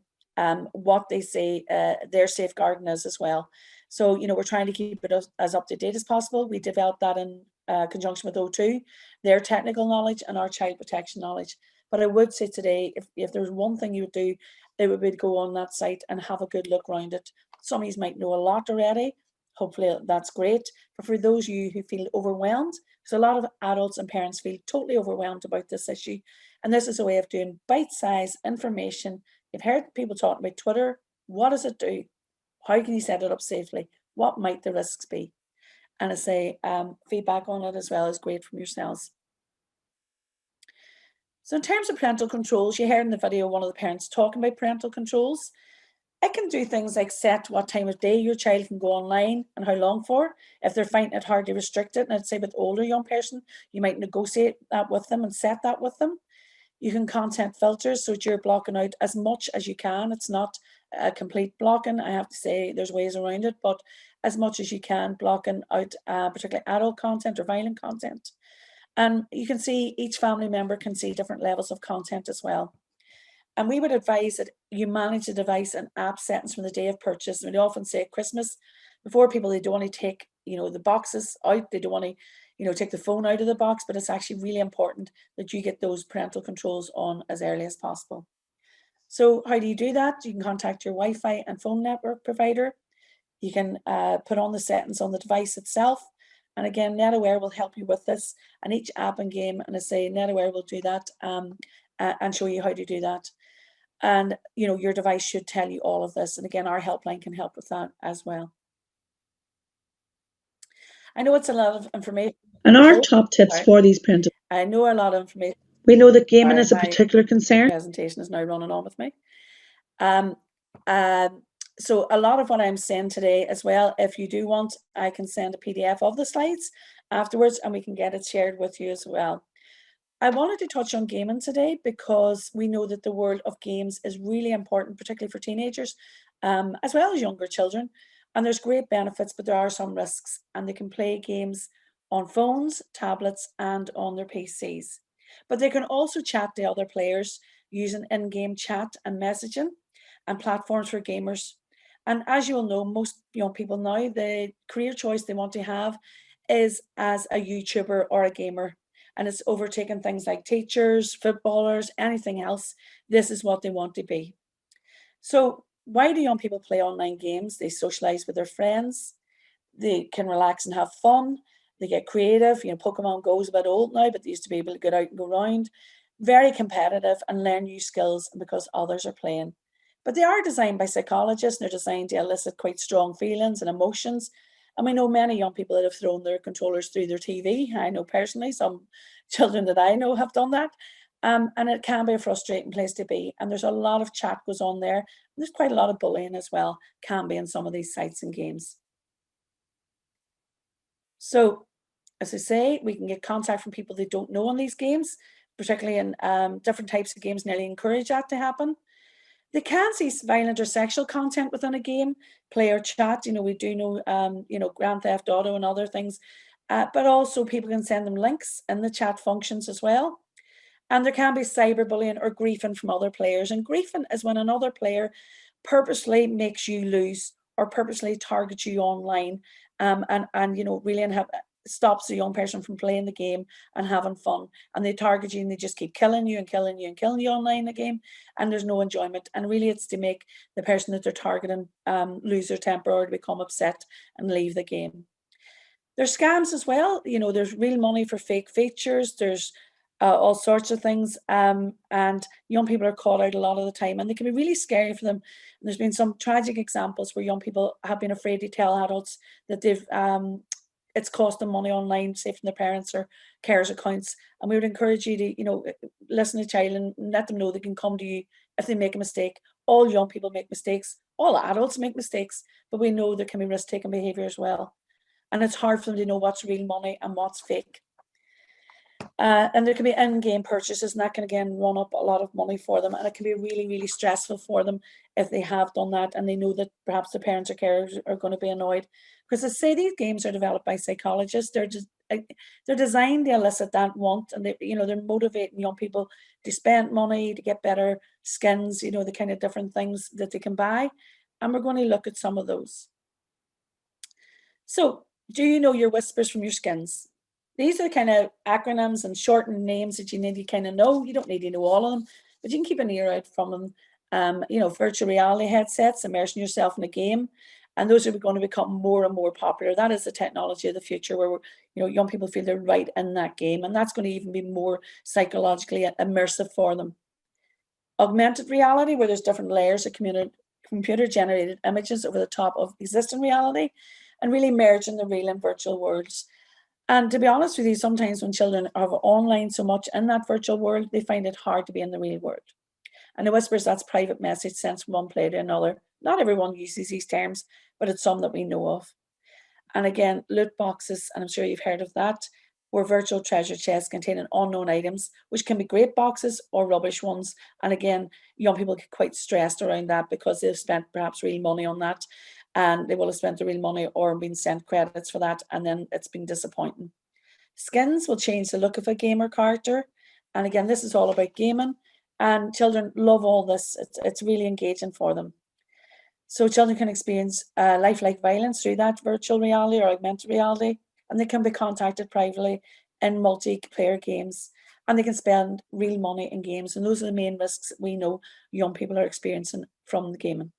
what they say their safeguarding is as well. So, we're trying to keep it as up to date as possible. We developed that in conjunction with O2, their technical knowledge and our child protection knowledge. But I would say today, if there's one thing you would do, it would be to go on that site and have a good look around it. Some of you might know a lot already. Hopefully that's great. But for those of you who feel overwhelmed, because a lot of adults and parents feel totally overwhelmed about this issue. And this is a way of doing bite-sized information. You've heard people talking about Twitter. What does it do? How can you set it up safely? What might the risks be? And I say feedback on it as well is great from yourselves. So in terms of parental controls, you heard in the video one of the parents talking about parental controls. It can do things like set what time of day your child can go online and how long for. If they're finding it hard to restrict it, and I'd say with older young person, you might negotiate that with them and set that with them. You can content filters, so you're blocking out as much as you can. It's not a complete blocking. I have to say there's ways around it, but as much as you can, blocking out particularly adult content or violent content. And you can see each family member can see different levels of content as well. And we would advise that you manage the device and app settings from the day of purchase. We often say at Christmas, before people, they don't want to take, the boxes out. They don't want to, take the phone out of the box, but it's actually really important that you get those parental controls on as early as possible. So how do you do that? You can contact your Wi-Fi and phone network provider. You can put on the settings on the device itself. And again, NetAware will help you with this. And each app and game, and I say NetAware will do that and show you how to do that. And, your device should tell you all of this. And again, our helpline can help with that as well. I know it's a lot of information. And our top tips for these parental. I know a lot of information. We know that gaming is a particular concern. Presentation is now running on with me. So a lot of what I'm saying today as well, if you do want, I can send a PDF of the slides afterwards and we can get it shared with you as well. I wanted to touch on gaming today because we know that the world of games is really important, particularly for teenagers, as well as younger children. And there's great benefits, but there are some risks, and they can play games on phones, tablets, and on their PCs. But they can also chat to other players using in-game chat and messaging and platforms for gamers. And as you all know, most young people now, the career choice they want to have is as a YouTuber or a gamer. And it's overtaken things like teachers, footballers, anything else. This is what they want to be. So why do young people play online games? They socialize with their friends. They can relax and have fun. They get creative. Pokemon Go is a bit old now, but they used to be able to get out and go around. Very competitive and learn new skills because others are playing. But they are designed by psychologists, and they're designed to elicit quite strong feelings and emotions. And we know many young people that have thrown their controllers through their TV. I know personally some children that I know have done that. And it can be a frustrating place to be. And there's a lot of chat goes on there. And there's quite a lot of bullying as well, can be in some of these sites and games. So, as I say, we can get contact from people they don't know on these games. particularly in different types of games, nearly encourage that to happen. They can see violent or sexual content within a game, play or chat. We do know, Grand Theft Auto and other things, but also people can send them links in the chat functions as well. And there can be cyberbullying or griefing from other players. And griefing is when another player purposely makes you lose or purposely targets you online, and really stops the young person from playing the game and having fun. And they target you and they just keep killing you and killing you and killing you online in the game, and there's no enjoyment. And really it's to make the person that they're targeting lose their temper or to become upset and leave the game. There's scams as well. There's real money for fake features. There's all sorts of things, and young people are caught out a lot of the time, and they can be really scary for them. And there's been some tragic examples where young people have been afraid to tell adults that it's cost them money online, say from their parents or carers accounts. And we would encourage you to listen to the child and let them know they can come to you if they make a mistake. All young people make mistakes, all adults make mistakes, but we know there can be risk-taking behavior as well, and it's hard for them to know what's real money and what's fake. And there can be in-game purchases, and that can again run up a lot of money for them, and it can be really, really stressful for them if they have done that and they know that perhaps their parents or carers are going to be annoyed. Because I say these games are developed by psychologists. They're designed to elicit that want, and they're motivating young people to spend money to get better skins, the kind of different things that they can buy. And we're going to look at some of those. So, do you know your whispers from your skins? These are the kind of acronyms and shortened names that you need to kind of know. You don't need to know all of them, but you can keep an ear out from them. Virtual reality headsets, immersing yourself in a game, and those are going to become more and more popular. That is the technology of the future, where young people feel they're right in that game, and that's going to even be more psychologically immersive for them. Augmented reality, where there's different layers of computer-generated images over the top of existing reality, and really merging the real and virtual worlds. And to be honest with you, sometimes when children are online so much in that virtual world, they find it hard to be in the real world. And the whispers, that's private message sent from one player to another. Not everyone uses these terms, but it's some that we know of. And again, loot boxes, and I'm sure you've heard of that, where virtual treasure chests containing unknown items, which can be great boxes or rubbish ones. And again, young people get quite stressed around that because they've spent perhaps real money on that, and they will have spent the real money or been sent credits for that, and then it's been disappointing. Skins will change the look of a gamer character. And again, this is all about gaming, and children love all this. It's really engaging for them. So children can experience lifelike violence through that virtual reality or augmented reality, and they can be contacted privately in multiplayer games, and they can spend real money in games. And those are the main risks that we know young people are experiencing from the gaming.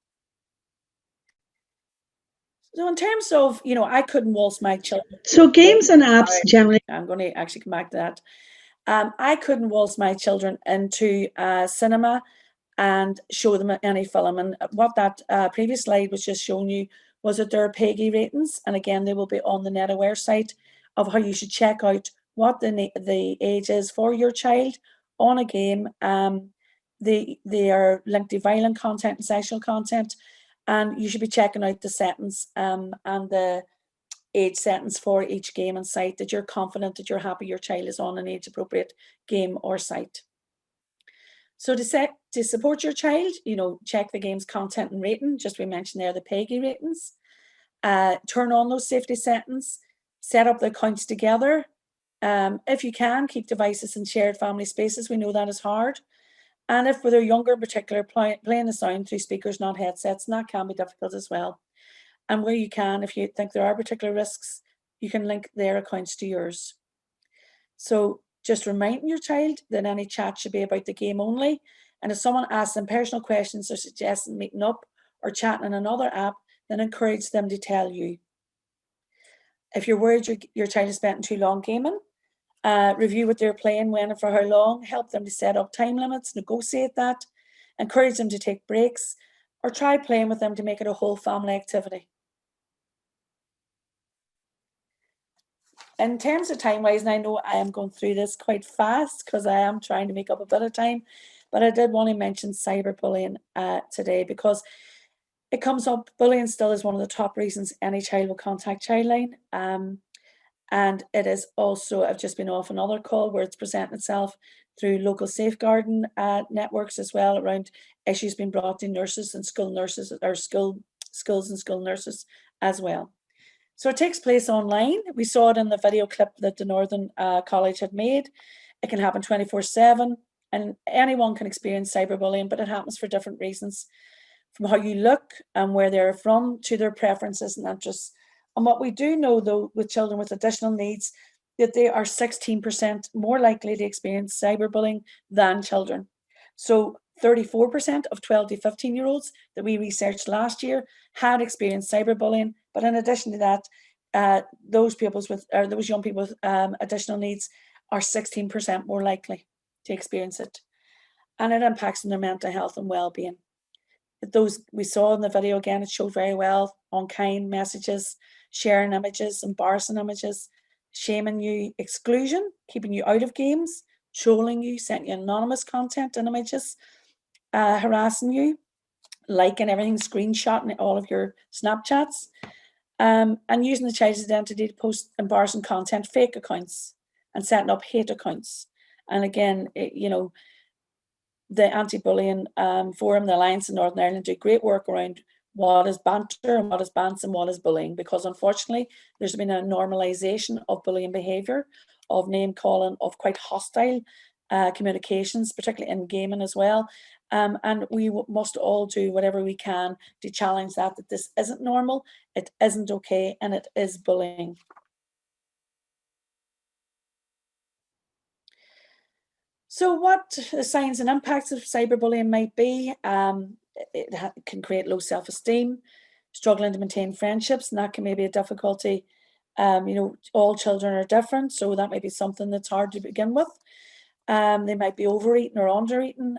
So in terms of, I couldn't waltz my children. So games and apps generally. I'm going to actually come back to that. I couldn't waltz my children into cinema and show them any film. And what that previous slide was just showing you was that there are PEGI ratings. And again, they will be on the NetAware site of how you should check out what the age is for your child on a game. They are linked to violent content and sexual content. And you should be checking out the settings and the age settings for each game and site, that you're confident that you're happy your child is on an age appropriate game or site. So to support your child, check the game's content and rating. Just we mentioned there the PEGI ratings. Turn on those safety settings. Set up the accounts together. If you can, keep devices in shared family spaces. We know that is hard. And if they're younger in particular, playing the sound through speakers, not headsets, and that can be difficult as well. And where you can, if you think there are particular risks, you can link their accounts to yours. So just reminding your child that any chat should be about the game only. And if someone asks them personal questions or suggests meeting up or chatting in another app, then encourage them to tell you. If you're worried your child is spending too long gaming, review what they're playing, when and for how long, help them to set up time limits, negotiate that, encourage them to take breaks, or try playing with them to make it a whole family activity. In terms of time-wise, and I know I am going through this quite fast because I am trying to make up a bit of time, but I did want to mention cyberbullying today because it comes up. Bullying still is one of the top reasons any child will contact Childline. And it is also, I've just been off another call where it's presenting itself through local safeguarding networks as well, around issues being brought to nurses and school nurses, or schools and school nurses as well. So it takes place online. We saw it in the video clip that the Northern College had made. It can happen 24/7, and anyone can experience cyberbullying, but it happens for different reasons, from how you look and where they're from to their preferences and interests. And what we do know, though, with children with additional needs, that they are 16% more likely to experience cyberbullying than children. So 34% of 12 to 15-year-olds that we researched last year had experienced cyberbullying. But in addition to that, those young people with additional needs are 16% more likely to experience it. And it impacts on their mental health and well-being. Those we saw in the video, again, it showed very well unkind messages, sharing images, embarrassing images, shaming you, exclusion, keeping you out of games, trolling you, sending you anonymous content and images, harassing you, liking everything, screenshotting all of your Snapchats, and using the child's identity to post embarrassing content, fake accounts, and setting up hate accounts. And again, the anti-bullying forum, the Alliance in Northern Ireland, do great work around what is banter and what is bants and what is bullying, because unfortunately there's been a normalisation of bullying behaviour, of name calling, of quite hostile communications, particularly in gaming as well. And we must all do whatever we can to challenge that this isn't normal, it isn't okay, and it is bullying. So what the signs and impacts of cyberbullying might be, it can create low self-esteem, struggling to maintain friendships, and that can maybe a difficulty. All children are different, so that might be something that's hard to begin with. They might be overeating or undereating.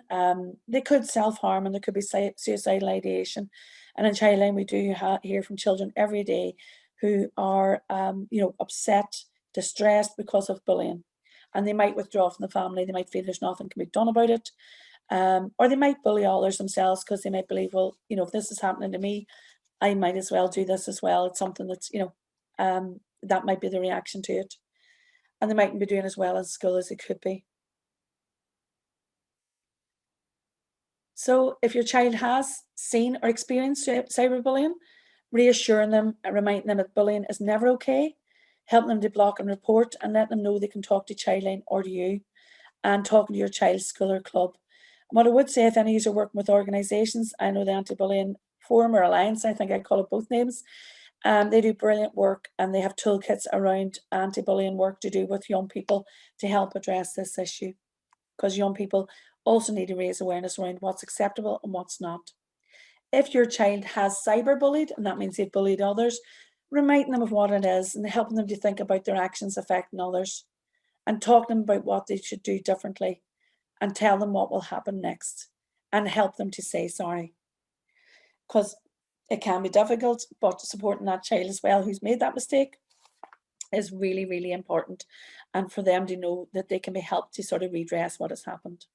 They could self-harm, and there could be suicidal ideation. And in Childline, we do hear from children every day who are, upset, distressed because of bullying. And they might withdraw from the family. They might feel there's nothing can be done about it. Or they might bully others themselves because they might believe, well, if this is happening to me, I might as well do this as well. It's something that's, that might be the reaction to it. And they mightn't be doing as well in school as it could be. So if your child has seen or experienced cyberbullying, reassuring them and reminding them that bullying is never okay, helping them to block and report, and let them know they can talk to Childline or to you, and talking to your child's school or club. And what I would say, if any of you are working with organisations, I know the Anti-Bullying Forum or Alliance, I think I call it both names, they do brilliant work, and they have toolkits around anti-bullying work to do with young people to help address this issue, because young people also need to raise awareness around what's acceptable and what's not. If your child has cyberbullied, and that means they've bullied others, reminding them of what it is and helping them to think about their actions affecting others, and talk to them about what they should do differently, and tell them what will happen next, and help them to say sorry. Because it can be difficult, but supporting that child as well who's made that mistake is really, really important, and for them to know that they can be helped to sort of redress what has happened.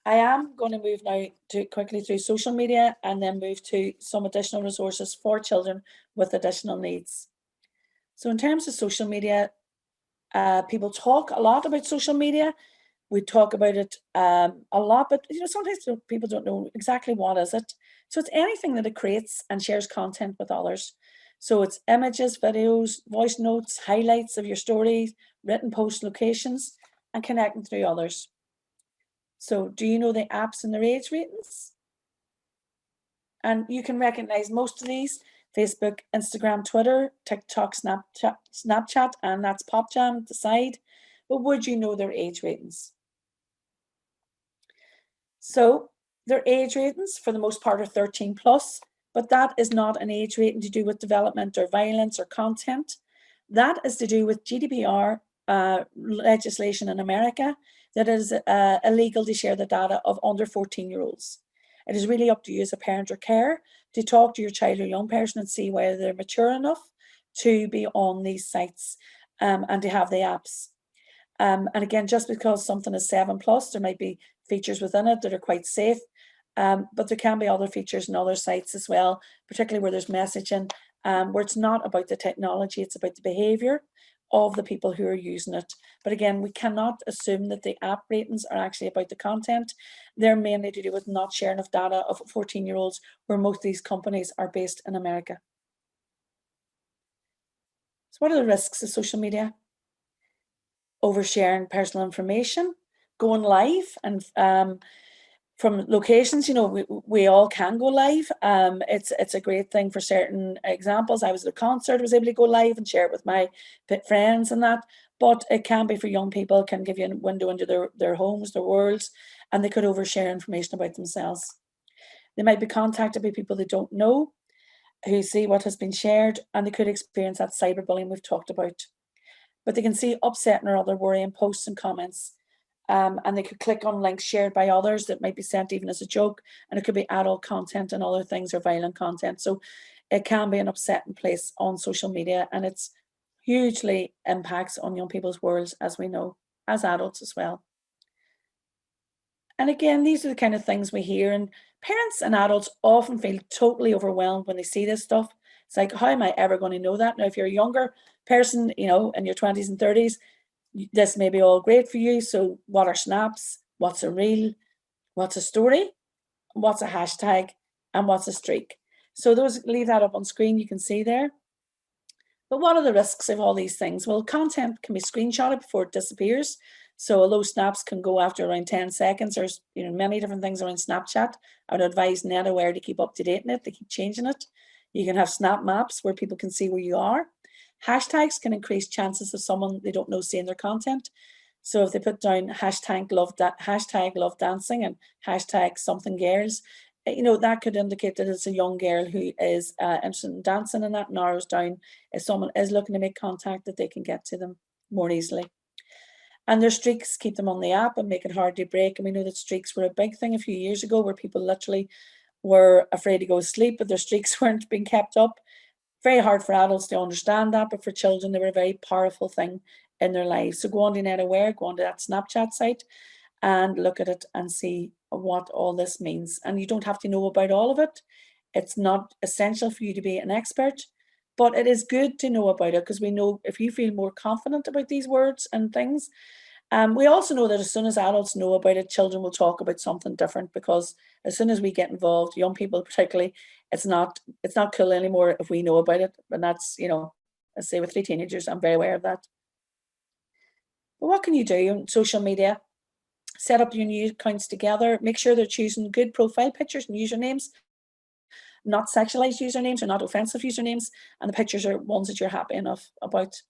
I am going to move now quickly through social media and then move to some additional resources for children with additional needs. So in terms of social media, people talk a lot about social media. We talk about it a lot, but sometimes people don't know exactly what is it. So it's anything that it creates and shares content with others. So it's images, videos, voice notes, highlights of your stories, written posts, locations, and connecting through others. So do you know the apps and their age ratings? And you can recognize most of these: Facebook, Instagram, Twitter, TikTok, Snapchat, and that's PopJam at the side. But would you know their age ratings? So their age ratings for the most part are 13 plus, but that is not an age rating to do with development or violence or content. That is to do with GDPR legislation in America that is illegal to share the data of under 14-year-olds. It is really up to you as a parent or carer to talk to your child or young person and see whether they're mature enough to be on these sites and to have the apps. And again, just because something is 7 plus, there might be features within it that are quite safe, but there can be other features in other sites as well, particularly where there's messaging where it's not about the technology, it's about the behaviour of the people who are using it. But again, we cannot assume that the app ratings are actually about the content. They're mainly to do with not sharing of data of 14-year-olds, where most of these companies are based in America. So what are the risks of social media? Oversharing personal information, going live, and from locations, you know, we all can go live. It's a great thing for certain examples. I was at a concert, was able to go live and share it with my friends and that, but it can be for young people, can give you a window into their homes, their worlds, and they could overshare information about themselves. They might be contacted by people they don't know, who see what has been shared, and they could experience that cyberbullying we've talked about. But they can see upsetting or other worrying posts and comments. And they could click on links shared by others that might be sent even as a joke, and it could be adult content and other things, or violent content. So it can be an upsetting place on social media, and it's hugely impacts on young people's worlds, as we know, as adults as well. And again, these are the kind of things we hear, and parents and adults often feel totally overwhelmed when they see this stuff. It's like, how am I ever going to know that? Now, if you're a younger person, you know, in your 20s and 30s, this may be all great for you. So what are snaps? What's a reel? What's a story? What's a hashtag? And what's a streak? So those, leave that up on screen, you can see there. But what are the risks of all these things? Well, content can be screenshotted before it disappears. So although snaps can go after around 10 seconds, there's, you know, many different things around Snapchat. I would advise NetAware to keep up to date in it, to keep changing it. You can have snap maps where people can see where you are. Hashtags can increase chances of someone they don't know seeing their content. So if they put down hashtag love dancing and hashtag something girls, you know, that could indicate that it's a young girl who is interested in dancing, and that narrows down if someone is looking to make contact, that they can get to them more easily. And their streaks keep them on the app and make it hard to break. And we know that streaks were a big thing a few years ago, where people literally were afraid to go to sleep, but their streaks weren't being kept up. Very hard for adults to understand that, but for children, they were a very powerful thing in their lives. So go on to NetAware, go on to that Snapchat site and look at it and see what all this means. And you don't have to know about all of it. It's not essential for you to be an expert, but it is good to know about it, because we know if you feel more confident about these words and things. We also know that as soon as adults know about it, children will talk about something different, because as soon as we get involved, young people particularly, it's not cool anymore if we know about it. And that's, you know, I say with 3 teenagers, I'm very aware of that. But what can you do on social media? Set up your new accounts together. Make sure they're choosing good profile pictures and usernames, not sexualized usernames or not offensive usernames, and the pictures are ones that you're happy enough about.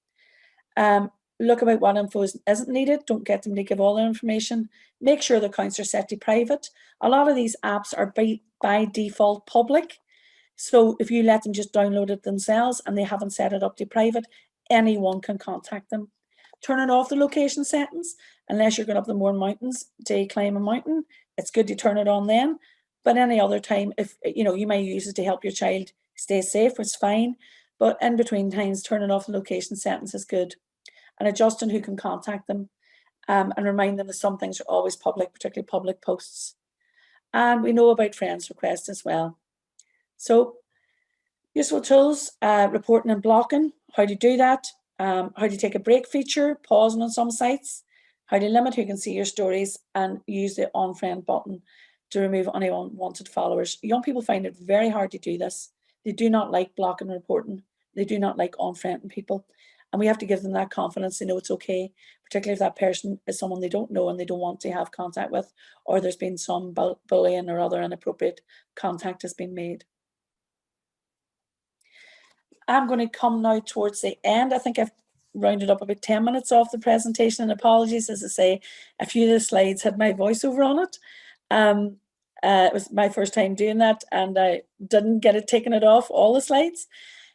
Look about what info isn't needed. Don't get them to give all their information. Make sure the accounts are set to private. A lot of these apps are by default public. So if you let them just download it themselves and they haven't set it up to private, anyone can contact them. Turning off the location settings, unless you're going up the Mourne Mountains to climb a mountain. It's good to turn it on then. But any other time, if you know, you may use it to help your child stay safe, it's fine. But in between times, turning off the location settings is good. And adjusting who can contact them, and remind them that some things are always public, particularly public posts. And we know about friends requests as well. So useful tools, reporting and blocking, how to do that, how to take a break feature, pausing on some sites, how to limit who can see your stories, and use the unfriend button to remove any unwanted followers. Young people find it very hard to do this. They do not like blocking and reporting. They do not like unfriending people. And we have to give them that confidence to know it's okay, particularly if that person is someone they don't know and they don't want to have contact with, or there's been some bullying or other inappropriate contact has been made. I'm going to come now towards the end. I think I've rounded up about 10 minutes off the presentation, and apologies, as I say, a few of the slides had my voiceover on it. It was my first time doing that, and I didn't get it taken off all the slides.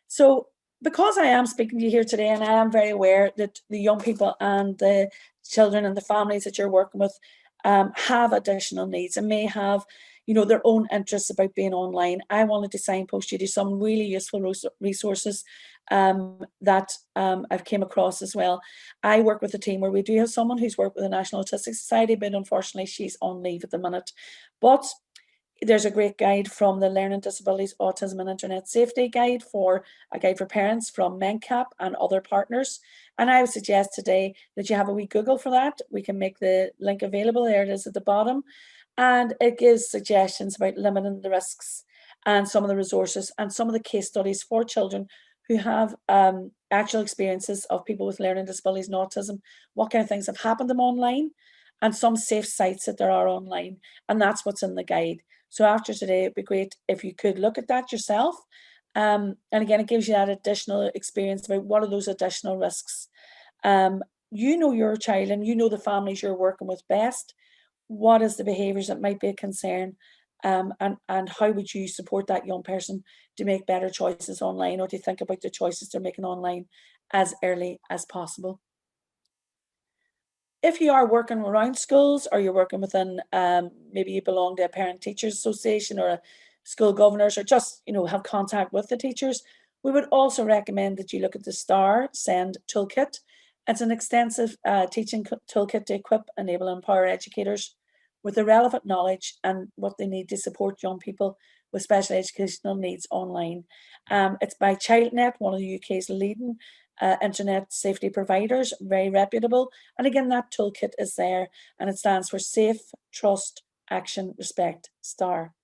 So because I am speaking to you here today, and I am very aware that the young people and the children and the families that you're working with have additional needs and may have, you know, their own interests about being online, I wanted to signpost you to some really useful resources that I've came across as well. I work with a team where we do have someone who's worked with the National Autistic Society, but unfortunately she's on leave at the minute. But there's a great guide from the Learning Disabilities, Autism and Internet Safety Guide, a guide for parents from MenCap and other partners. And I would suggest today that you have a wee Google for that. We can make the link available. There it is at the bottom. And it gives suggestions about limiting the risks and some of the resources and some of the case studies for children who have actual experiences of people with learning disabilities and autism, what kind of things have happened to them online, and some safe sites that there are online. And that's what's in the guide. So after today, it'd be great if you could look at that yourself. And again, it gives you that additional experience about what are those additional risks. You know your child and you know the families you're working with best. What is the behaviours that might be a concern? And how would you support that young person to make better choices online, or to think about the choices they're making online as early as possible? If you are working around schools, or you're working within, maybe you belong to a parent teachers association or a school governors, or just have contact with the teachers, we would also recommend that you look at the STAR Send toolkit. It's an extensive teaching toolkit to equip, enable, and empower educators with the relevant knowledge and what they need to support young people with special educational needs online. It's by ChildNet, one of the UK's leading internet safety providers, very reputable. And again, that toolkit is there, and it stands for Safe, Trust, Action, Respect, STAR.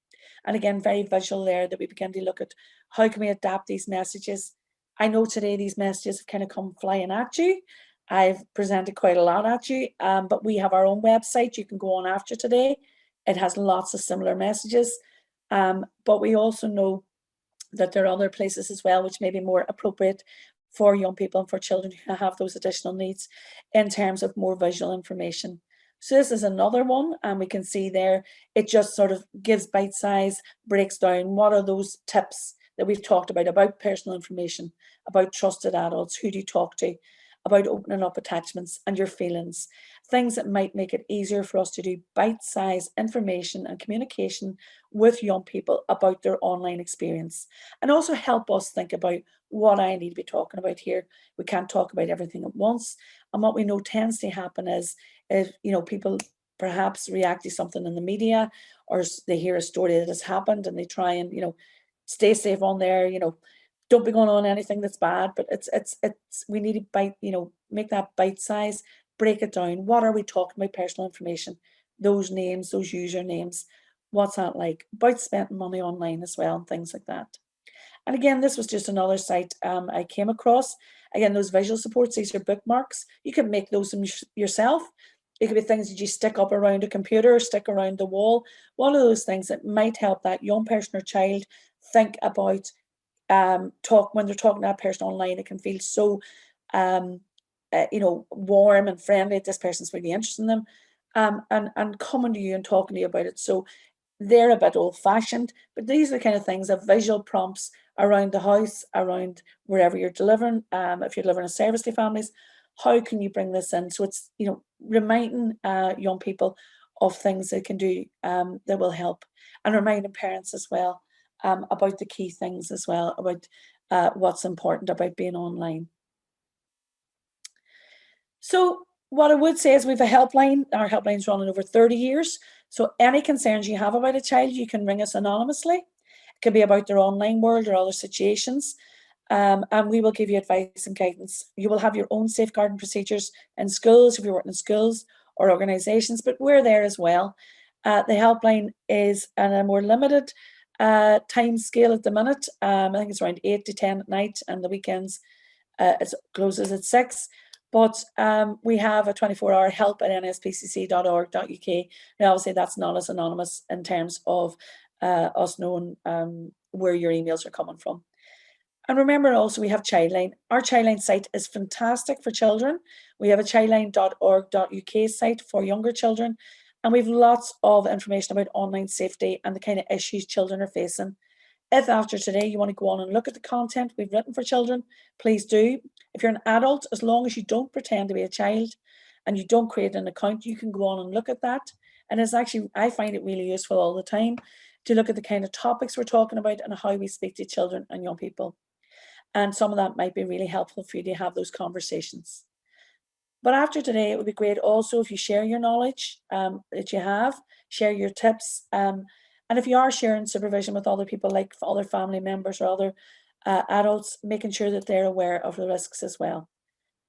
And again, very visual there, that we begin to look at how can we adapt these messages. I know today these messages have kind of come flying at you. I've presented quite a lot at you, but we have our own website. You can go on after today. It has lots of similar messages, but we also know that there are other places as well which may be more appropriate for young people and for children who have those additional needs in terms of more visual information. So this is another one, and we can see there, it just sort of gives bite size, breaks down what are those tips that we've talked about personal information, about trusted adults, who do you talk to, about opening up attachments and your feelings, things that might make it easier for us to do bite-sized information and communication with young people about their online experience, and also help us think about what I need to be talking about here. We can't talk about everything at once, and what we know tends to happen is if people perhaps react to something in the media, or they hear a story that has happened and they try and stay safe on there, don't be going on anything that's bad, but it's we need to make that bite size, break it down. What are we talking about? Personal information, those names, those usernames, what's that like, about spending money online as well, and things like that. And again, this was just another site I came across. Again, those visual supports, these are bookmarks. You can make those yourself. It could be things that you stick up around a computer, stick around the wall. One of those things that might help that young person or child think about when they're talking to that person online. It can feel so warm and friendly. This person's really interested in them, and coming to you and talking to you about it. So they're a bit old-fashioned, but these are the kind of things of visual prompts around the house, around wherever you're delivering. If you're delivering a service to families, how can you bring this in? So it's reminding young people of things they can do that will help, and reminding parents as well about the key things as well, about what's important about being online. So what I would say is we have a helpline. Our helpline's running over 30 years. So any concerns you have about a child, you can ring us anonymously. It can be about their online world or other situations. And we will give you advice and guidance. You will have your own safeguarding procedures in schools, if you're working in schools or organisations, but we're there as well. The helpline is on a more limited time scale at the minute. I think it's around 8 to 10 at night, and the weekends it closes at 6. But we have a 24-hour help at nspcc.org.uk. Now, obviously, that's not as anonymous in terms of us knowing where your emails are coming from. And remember also, we have Childline. Our Childline site is fantastic for children. We have a childline.org.uk site for younger children. And we have lots of information about online safety and the kind of issues children are facing. If after today you want to go on and look at the content we've written for children, please do. If you're an adult, as long as you don't pretend to be a child and you don't create an account, you can go on and look at that. And it's actually, I find it really useful all the time to look at the kind of topics we're talking about and how we speak to children and young people. And some of that might be really helpful for you to have those conversations. But after today, it would be great also if you share your knowledge that you have, share your tips, And if you are sharing supervision with other people, like other family members or other adults, making sure that they're aware of the risks as well.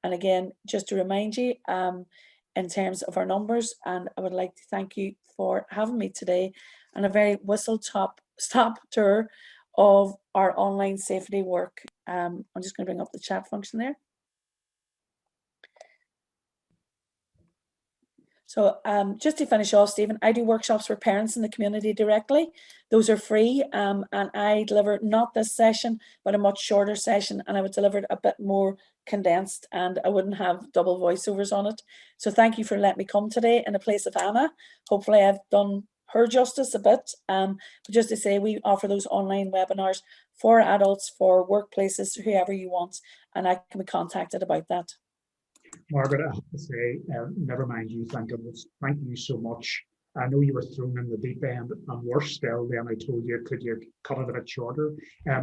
And again, just to remind you, in terms of our numbers, and I would like to thank you for having me today and a very whistle-stop tour of our online safety work. I'm just going to bring up the chat function there. So just to finish off, Stephen, I do workshops for parents in the community directly. Those are free, and I deliver not this session, but a much shorter session, and I would deliver it a bit more condensed, and I wouldn't have double voiceovers on it. So thank you for letting me come today in the place of Anna. Hopefully I've done her justice a bit, but just to say, we offer those online webinars for adults, for workplaces, whoever you want, and I can be contacted about that. Margaret, I have to say, never mind you, thank goodness. Thank you so much. I know you were thrown in the deep end, and worse still, then I told you, could you cut it a bit shorter?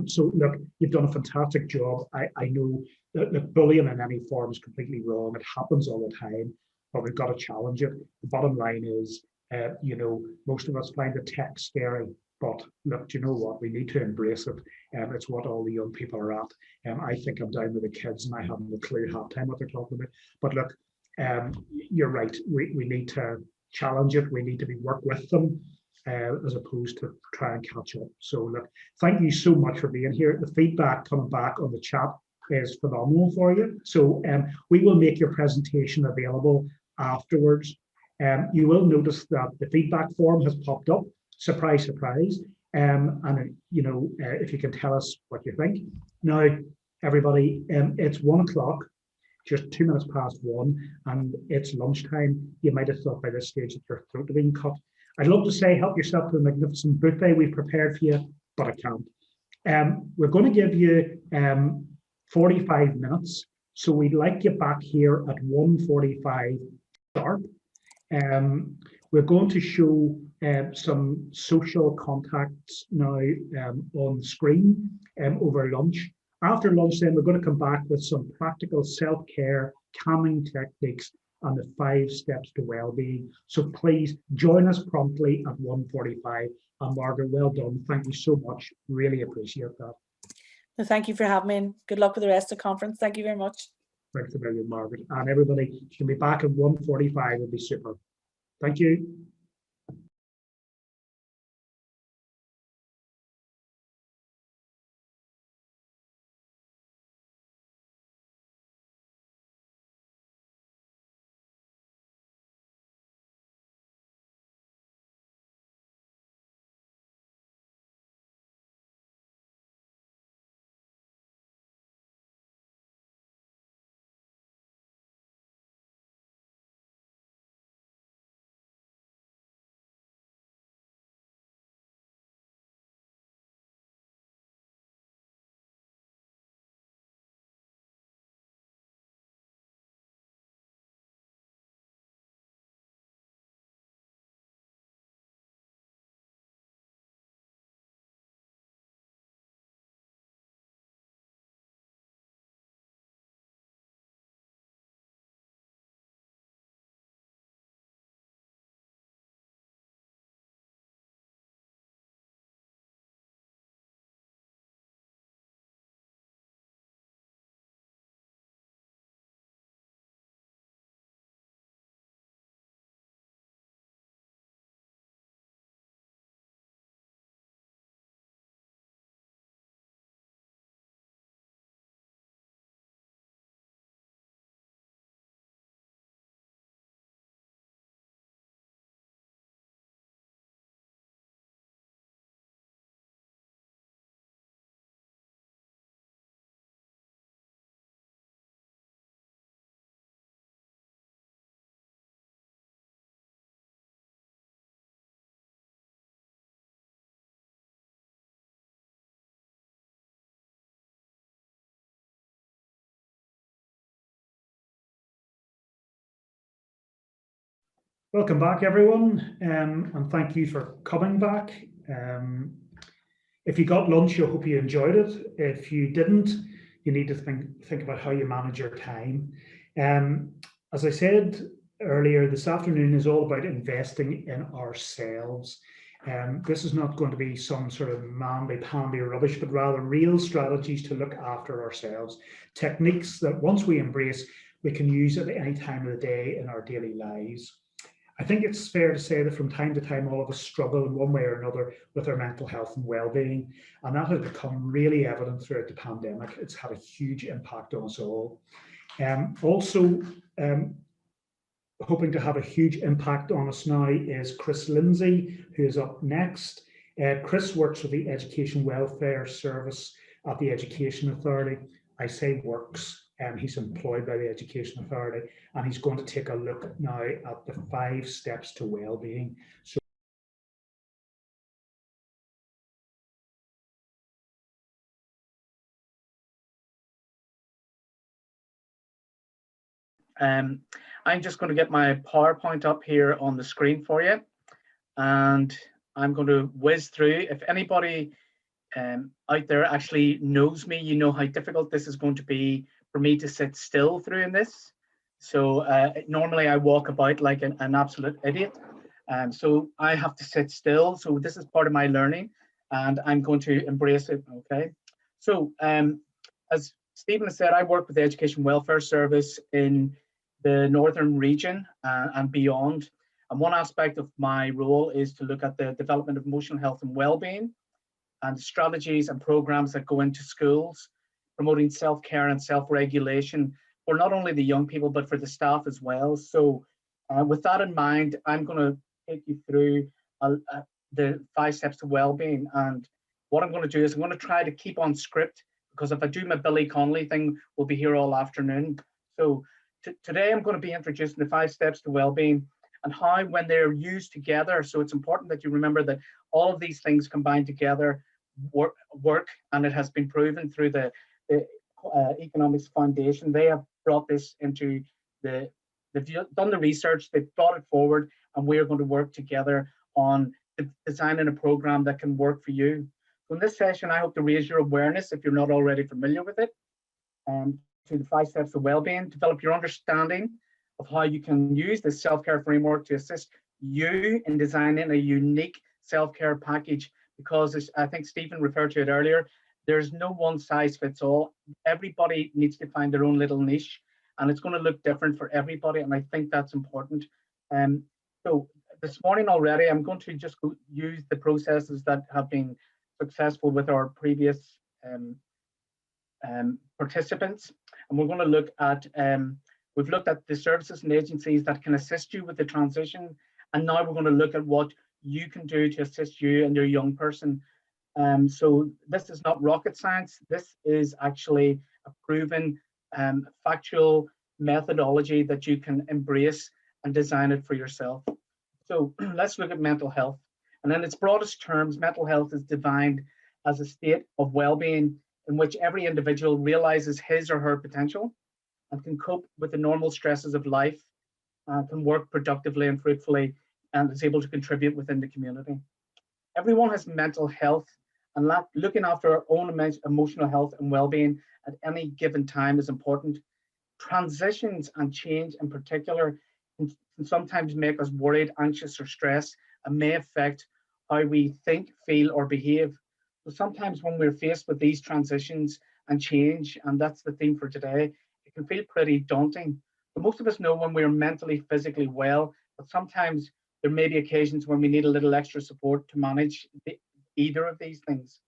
So look, you've done a fantastic job. I know that bullying in any form is completely wrong. It happens all the time, but we've got to challenge it. The bottom line is, you know, most of us find the tech scary, but look, do you know what? We need to embrace it. It's what all the young people are at. I think I'm down with the kids and I haven't a clue half time what they're talking about. But look, you're right. We need to challenge it. We need to work with them as opposed to try and catch up. So look, thank you so much for being here. The feedback coming back on the chat is phenomenal for you. So we will make your presentation available afterwards. You will notice that the feedback form has popped up. Surprise, surprise. And you know, if you can tell us what you think. Now, everybody, it's 1 o'clock, just 2 minutes past 1, and it's lunchtime. You might have thought by this stage that your throat had been cut. I'd love to say help yourself to the magnificent buffet we've prepared for you, but I can't. We're going to give you 45 minutes, so we'd like you back here at 1:45 sharp. We're going to show some social contacts now on the screen over lunch. After lunch, then we're going to come back with some practical self-care, calming techniques, and the 5 steps to well-being. So please join us promptly at 1:45. And Margaret, well done. Thank you so much. Really appreciate that. Well, thank you for having me, and good luck with the rest of the conference. Thank you very much. Thanks a million, Margaret. And everybody can be back at 1:45. It'll be super. Thank you. Welcome back, everyone, and thank you for coming back. If you got lunch, I hope you enjoyed it. If you didn't, you need to think about how you manage your time. As I said earlier, this afternoon is all about investing in ourselves. This is not going to be some sort of mamby-pamby rubbish, but rather real strategies to look after ourselves. Techniques that once we embrace, we can use at any time of the day in our daily lives. I think it's fair to say that from time to time, all of us struggle in one way or another with our mental health and well-being, and that has become really evident throughout the pandemic. It's had a huge impact on us all. Also, hoping to have a huge impact on us now is Chris Lindsay, who is up next. Chris works for the Education Welfare Service at the Education Authority. I say works, he's employed by the Education Authority, and he's going to take a look now at the 5 steps to well-being. So I'm just going to get my PowerPoint up here on the screen for you, and I'm going to whiz through. If anybody out there actually knows me, you know how difficult this is going to be for me to sit still through in this. So normally I walk about like an absolute idiot. So I have to sit still. So this is part of my learning, and I'm going to embrace it, okay? So as Stephen said, I work with the Education Welfare Service in the Northern region and beyond. And one aspect of my role is to look at the development of emotional health and well-being and strategies and programs that go into schools, promoting self-care and self-regulation for not only the young people, but for the staff as well. So with that in mind, I'm going to take you through the 5 steps to well-being. And what I'm going to do is I'm going to try to keep on script, because if I do my Billy Connolly thing, we'll be here all afternoon. So today I'm going to be introducing the 5 steps to well-being and how, when they're used together, so it's important that you remember that all of these things combined together work, and it has been proven through the Economics Foundation. They have brought this into they've done the research, they've brought it forward, and we're going to work together on designing a program that can work for you. So in this session, I hope to raise your awareness, if you're not already familiar with it, to the 5 steps of well-being, develop your understanding of how you can use this self-care framework to assist you in designing a unique self-care package, because as I think Stephen referred to it earlier, there's no one size fits all. Everybody needs to find their own little niche, and it's going to look different for everybody, and I think that's important. So this morning already, I'm going to just use the processes that have been successful with our previous participants, and we're going to look at we've looked at the services and agencies that can assist you with the transition, and now we're going to look at what you can do to assist you and your young person. So this is not rocket science. This is actually a proven factual methodology that you can embrace and design it for yourself. So let's look at mental health. And in its broadest terms, mental health is defined as a state of well-being in which every individual realizes his or her potential and can cope with the normal stresses of life, can work productively and fruitfully, and is able to contribute within the community. Everyone has mental health, and looking after our own emotional health and well-being at any given time is important. Transitions and change in particular can sometimes make us worried, anxious, or stressed, and may affect how we think, feel, or behave. So sometimes when we're faced with these transitions and change, and that's the theme for today, it can feel pretty daunting. But most of us know when we're mentally, physically well, but sometimes there may be occasions when we need a little extra support to manage either of these things.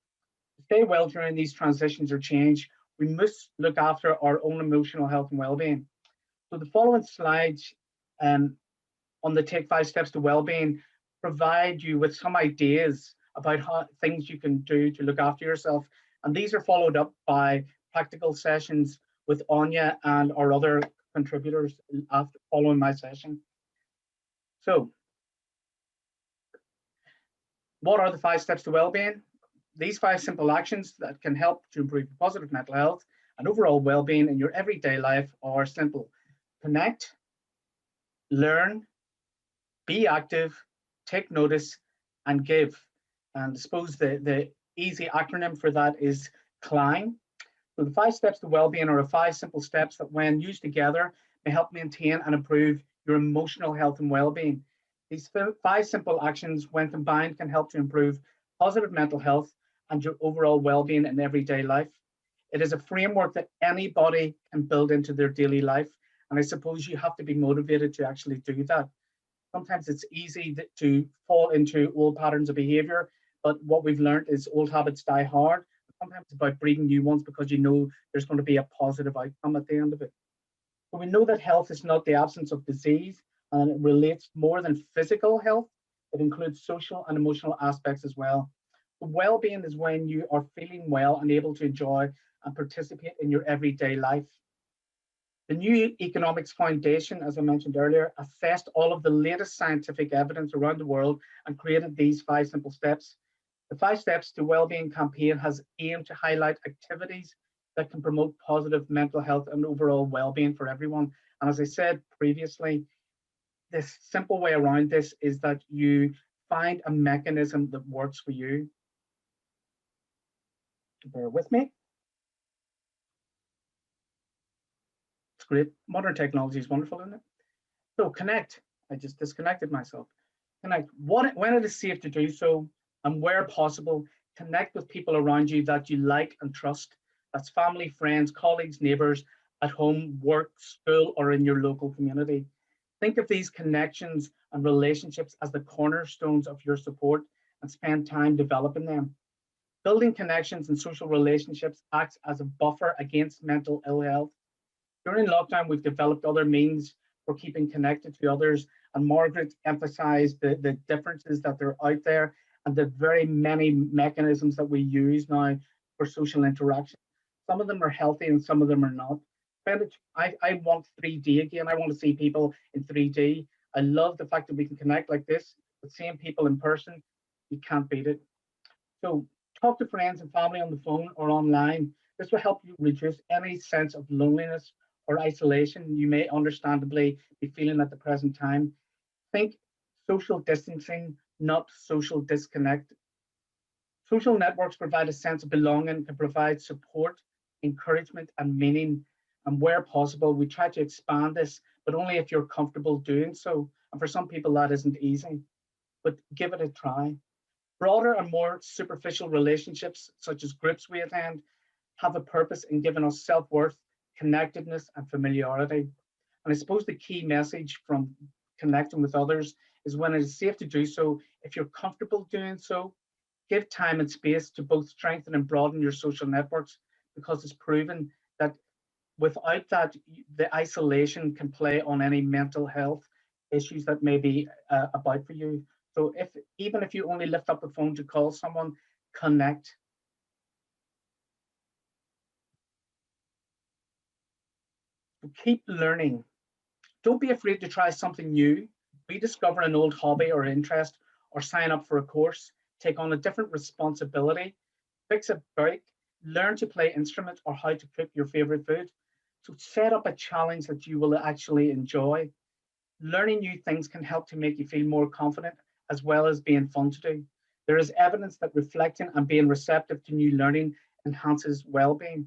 To stay well during these transitions or change, we must look after our own emotional health and well-being. So the following slides on the Take 5 Steps to Wellbeing provide you with some ideas about how things you can do to look after yourself. And these are followed up by practical sessions with Anya and our other contributors after following my session. So what are the 5 steps to well-being? These 5 simple actions that can help to improve positive mental health and overall well-being in your everyday life are simple. Connect, learn, be active, take notice, and give. And I suppose the easy acronym for that is CLIMB. So the 5 steps to well-being are 5 simple steps that, when used together, may help maintain and improve your emotional health and well-being. These 5 simple actions, when combined, can help to improve positive mental health and your overall well-being in everyday life. It is a framework that anybody can build into their daily life. And I suppose you have to be motivated to actually do that. Sometimes it's easy to fall into old patterns of behavior, but what we've learned is old habits die hard. Sometimes it's about breeding new ones because you know there's going to be a positive outcome at the end of it. But we know that health is not the absence of disease, and it relates more than physical health. It includes social and emotional aspects as well. Well-being is when you are feeling well and able to enjoy and participate in your everyday life. The New Economics Foundation, as I mentioned earlier, assessed all of the latest scientific evidence around the world and created these 5 simple steps. The 5 Steps to Wellbeing campaign has aimed to highlight activities that can promote positive mental health and overall well-being for everyone. And as I said previously, this simple way around this is that you find a mechanism that works for you. Bear with me. It's great. Modern technology is wonderful, isn't it? So connect. I just disconnected myself. Connect. When it is safe to do so, and where possible, connect with people around you that you like and trust. That's family, friends, colleagues, neighbors, at home, work, school, or in your local community. Think of these connections and relationships as the cornerstones of your support and spend time developing them. Building connections and social relationships acts as a buffer against mental ill health. During lockdown, we've developed other means for keeping connected to others, and Margaret emphasized the differences that are out there and the very many mechanisms that we use now for social interaction. Some of them are healthy and some of them are not. I want 3D again. I want to see people in 3D. I love the fact that we can connect like this, but seeing people in person, you can't beat it. So talk to friends and family on the phone or online. This will help you reduce any sense of loneliness or isolation you may understandably be feeling at the present time. Think social distancing, not social disconnect. Social networks provide a sense of belonging, can provide support, encouragement, and meaning. And where possible, we try to expand this, but only if you're comfortable doing so. And for some people, that isn't easy, but give it a try. Broader and more superficial relationships, such as groups we attend, have a purpose in giving us self-worth, connectedness, and familiarity. And I suppose the key message from connecting with others is when it is safe to do so, if you're comfortable doing so, give time and space to both strengthen and broaden your social networks, because it's proven that without that, the isolation can play on any mental health issues that may be about for you. So even if you only lift up the phone to call someone, connect. Keep learning. Don't be afraid to try something new. Rediscover an old hobby or interest, or sign up for a course. Take on a different responsibility. Fix a break. Learn to play instruments or how to cook your favorite food. So set up a challenge that you will actually enjoy. Learning new things can help to make you feel more confident, as well as being fun to do. There is evidence that reflecting and being receptive to new learning enhances well-being.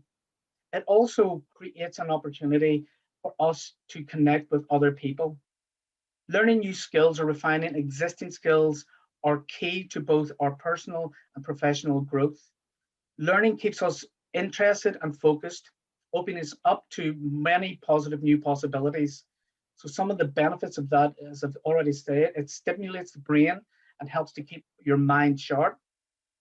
It also creates an opportunity for us to connect with other people. Learning new skills or refining existing skills are key to both our personal and professional growth. Learning keeps us interested and focused, opening us up to many positive new possibilities. So some of the benefits of that, as I've already said, it stimulates the brain and helps to keep your mind sharp.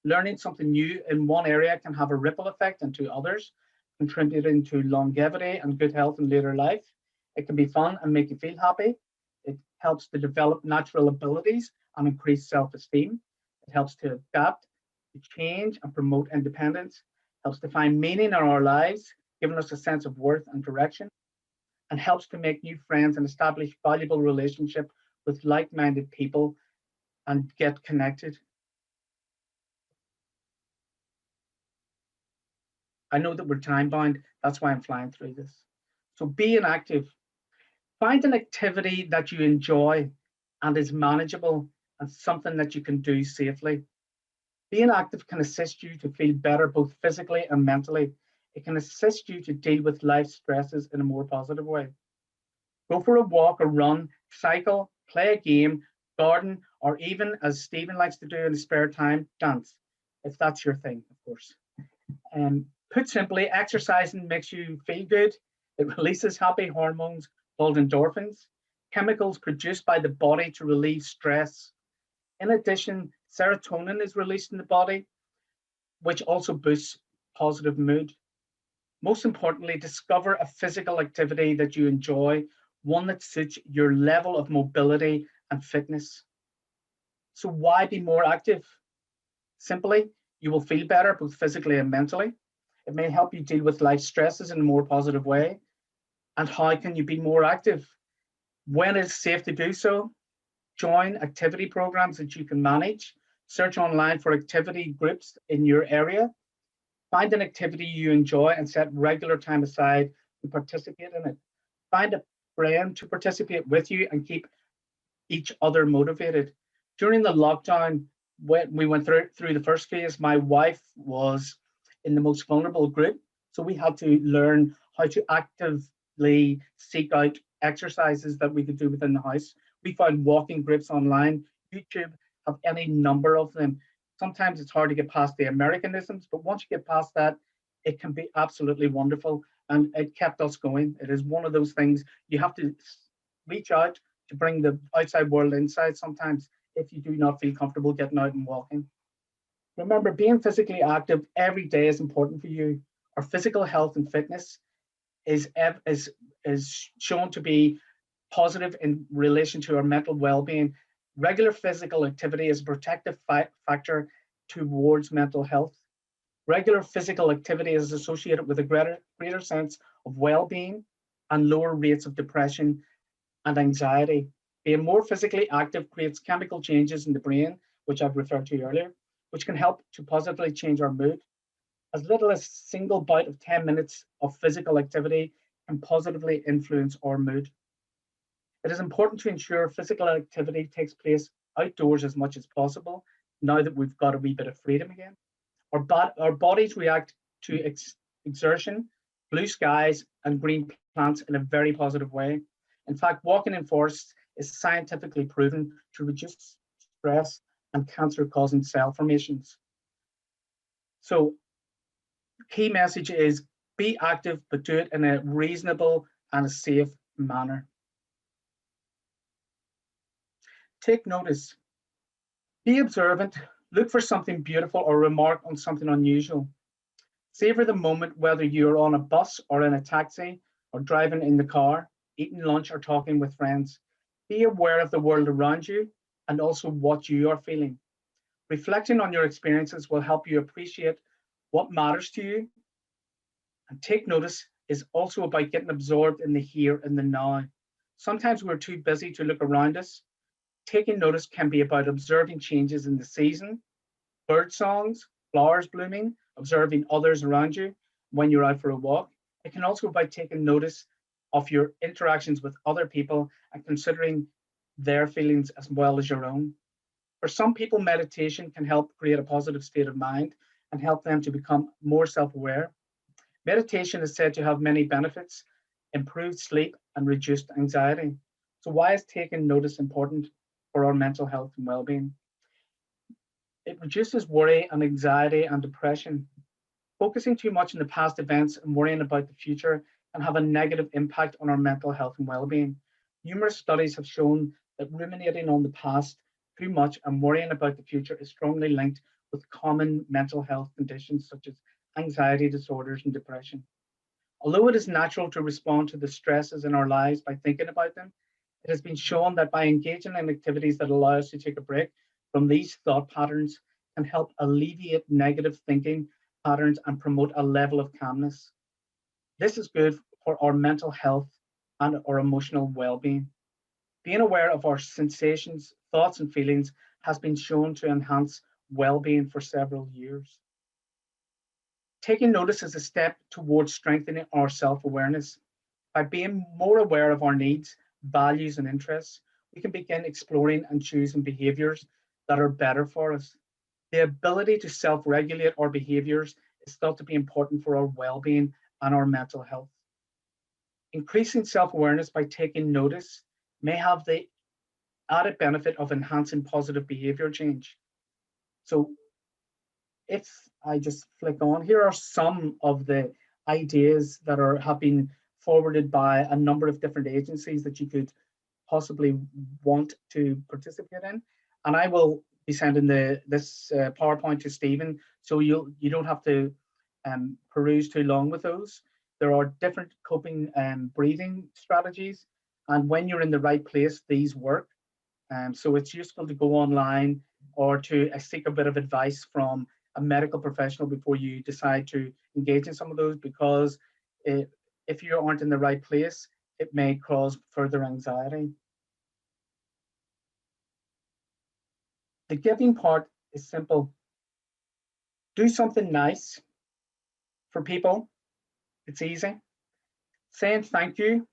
Learning something new in one area can have a ripple effect into others, contributing to longevity and good health in later life. It can be fun and make you feel happy. It helps to develop natural abilities and increase self-esteem. It helps to adapt, to change and promote independence. Helps to find meaning in our lives, giving us a sense of worth and direction, and helps to make new friends and establish valuable relationship with like-minded people and get connected. I know that we're time bound, that's why I'm flying through this. So being active, find an activity that you enjoy and is manageable and something that you can do safely. Being active can assist you to feel better both physically and mentally. It can assist you to deal with life stresses in a more positive way. Go for a walk or run, cycle, play a game, garden, or even, as Stephen likes to do in his spare time, dance, if that's your thing, of course. Put simply, exercising makes you feel good. It releases happy hormones called endorphins, chemicals produced by the body to relieve stress. In addition, serotonin is released in the body, which also boosts positive mood. Most importantly, discover a physical activity that you enjoy, one that suits your level of mobility and fitness. So why be more active? Simply, you will feel better both physically and mentally. It may help you deal with life stresses in a more positive way. And how can you be more active? When it's safe to do so, join activity programs that you can manage. Search online for activity groups in your area. Find an activity you enjoy and set regular time aside to participate in it. Find a friend to participate with you and keep each other motivated. During the lockdown, when we went through the first phase, my wife was in the most vulnerable group. So we had to learn how to actively seek out exercises that we could do within the house. We found walking groups online. YouTube have any number of them. Sometimes it's hard to get past the Americanisms, but once you get past that, it can be absolutely wonderful. And it kept us going. It is one of those things you have to reach out to bring the outside world inside sometimes if you do not feel comfortable getting out and walking. Remember, being physically active every day is important for you. Our physical health and fitness is shown to be positive in relation to our mental well-being. Regular physical activity is a protective factor towards mental health. Regular physical activity is associated with a greater sense of well-being and lower rates of depression and anxiety. Being more physically active creates chemical changes in the brain, which I've referred to earlier, which can help to positively change our mood. As little as a single bout of 10 minutes of physical activity can positively influence our mood. It is important to ensure physical activity takes place outdoors as much as possible now that we've got a wee bit of freedom again. Our bodies react to exertion, blue skies, and green plants in a very positive way. In fact, walking in forests is scientifically proven to reduce stress and cancer-causing cell formations. So, key message is be active, but do it in a reasonable and a safe manner. Take notice. Be observant. Look for something beautiful or remark on something unusual. Savor the moment, whether you're on a bus or in a taxi or driving in the car, eating lunch or talking with friends. Be aware of the world around you and also what you are feeling. Reflecting on your experiences will help you appreciate what matters to you. And take notice is also about getting absorbed in the here and the now. Sometimes we're too busy to look around us. Taking notice can be about observing changes in the season, bird songs, flowers blooming, observing others around you when you're out for a walk. It can also be about taking notice of your interactions with other people and considering their feelings as well as your own. For some people, meditation can help create a positive state of mind and help them to become more self-aware. Meditation is said to have many benefits, improved sleep and reduced anxiety. So why is taking notice important for our mental health and well-being? It reduces worry and anxiety and depression. Focusing too much on the past events and worrying about the future can have a negative impact on our mental health and well-being. Numerous studies have shown that ruminating on the past too much and worrying about the future is strongly linked with common mental health conditions such as anxiety disorders and depression. Although it is natural to respond to the stresses in our lives by thinking about them, it has been shown that by engaging in activities that allow us to take a break from these thought patterns can help alleviate negative thinking patterns and promote a level of calmness. This is good for our mental health and our emotional well-being. Being aware of our sensations, thoughts, and feelings has been shown to enhance well-being for several years. Taking notice is a step towards strengthening our self-awareness. By being more aware of our needs, values, and interests, we can begin exploring and choosing behaviors that are better for us. The ability to self-regulate our behaviors is thought to be important for our well-being and our mental health. Increasing self-awareness by taking notice may have the added benefit of enhancing positive behavior change. So if I just flick on, here are some of the ideas that have been forwarded by a number of different agencies that you could possibly want to participate in. And I will be sending this PowerPoint to Stephen, so you don't have to peruse too long with those. There are different coping and breathing strategies, and when you're in the right place, these work. So it's useful to go online or to seek a bit of advice from a medical professional before you decide to engage in some of those, because if you aren't in the right place, it may cause further anxiety. The giving part is simple. Do something nice for people. It's easy. Saying thank you,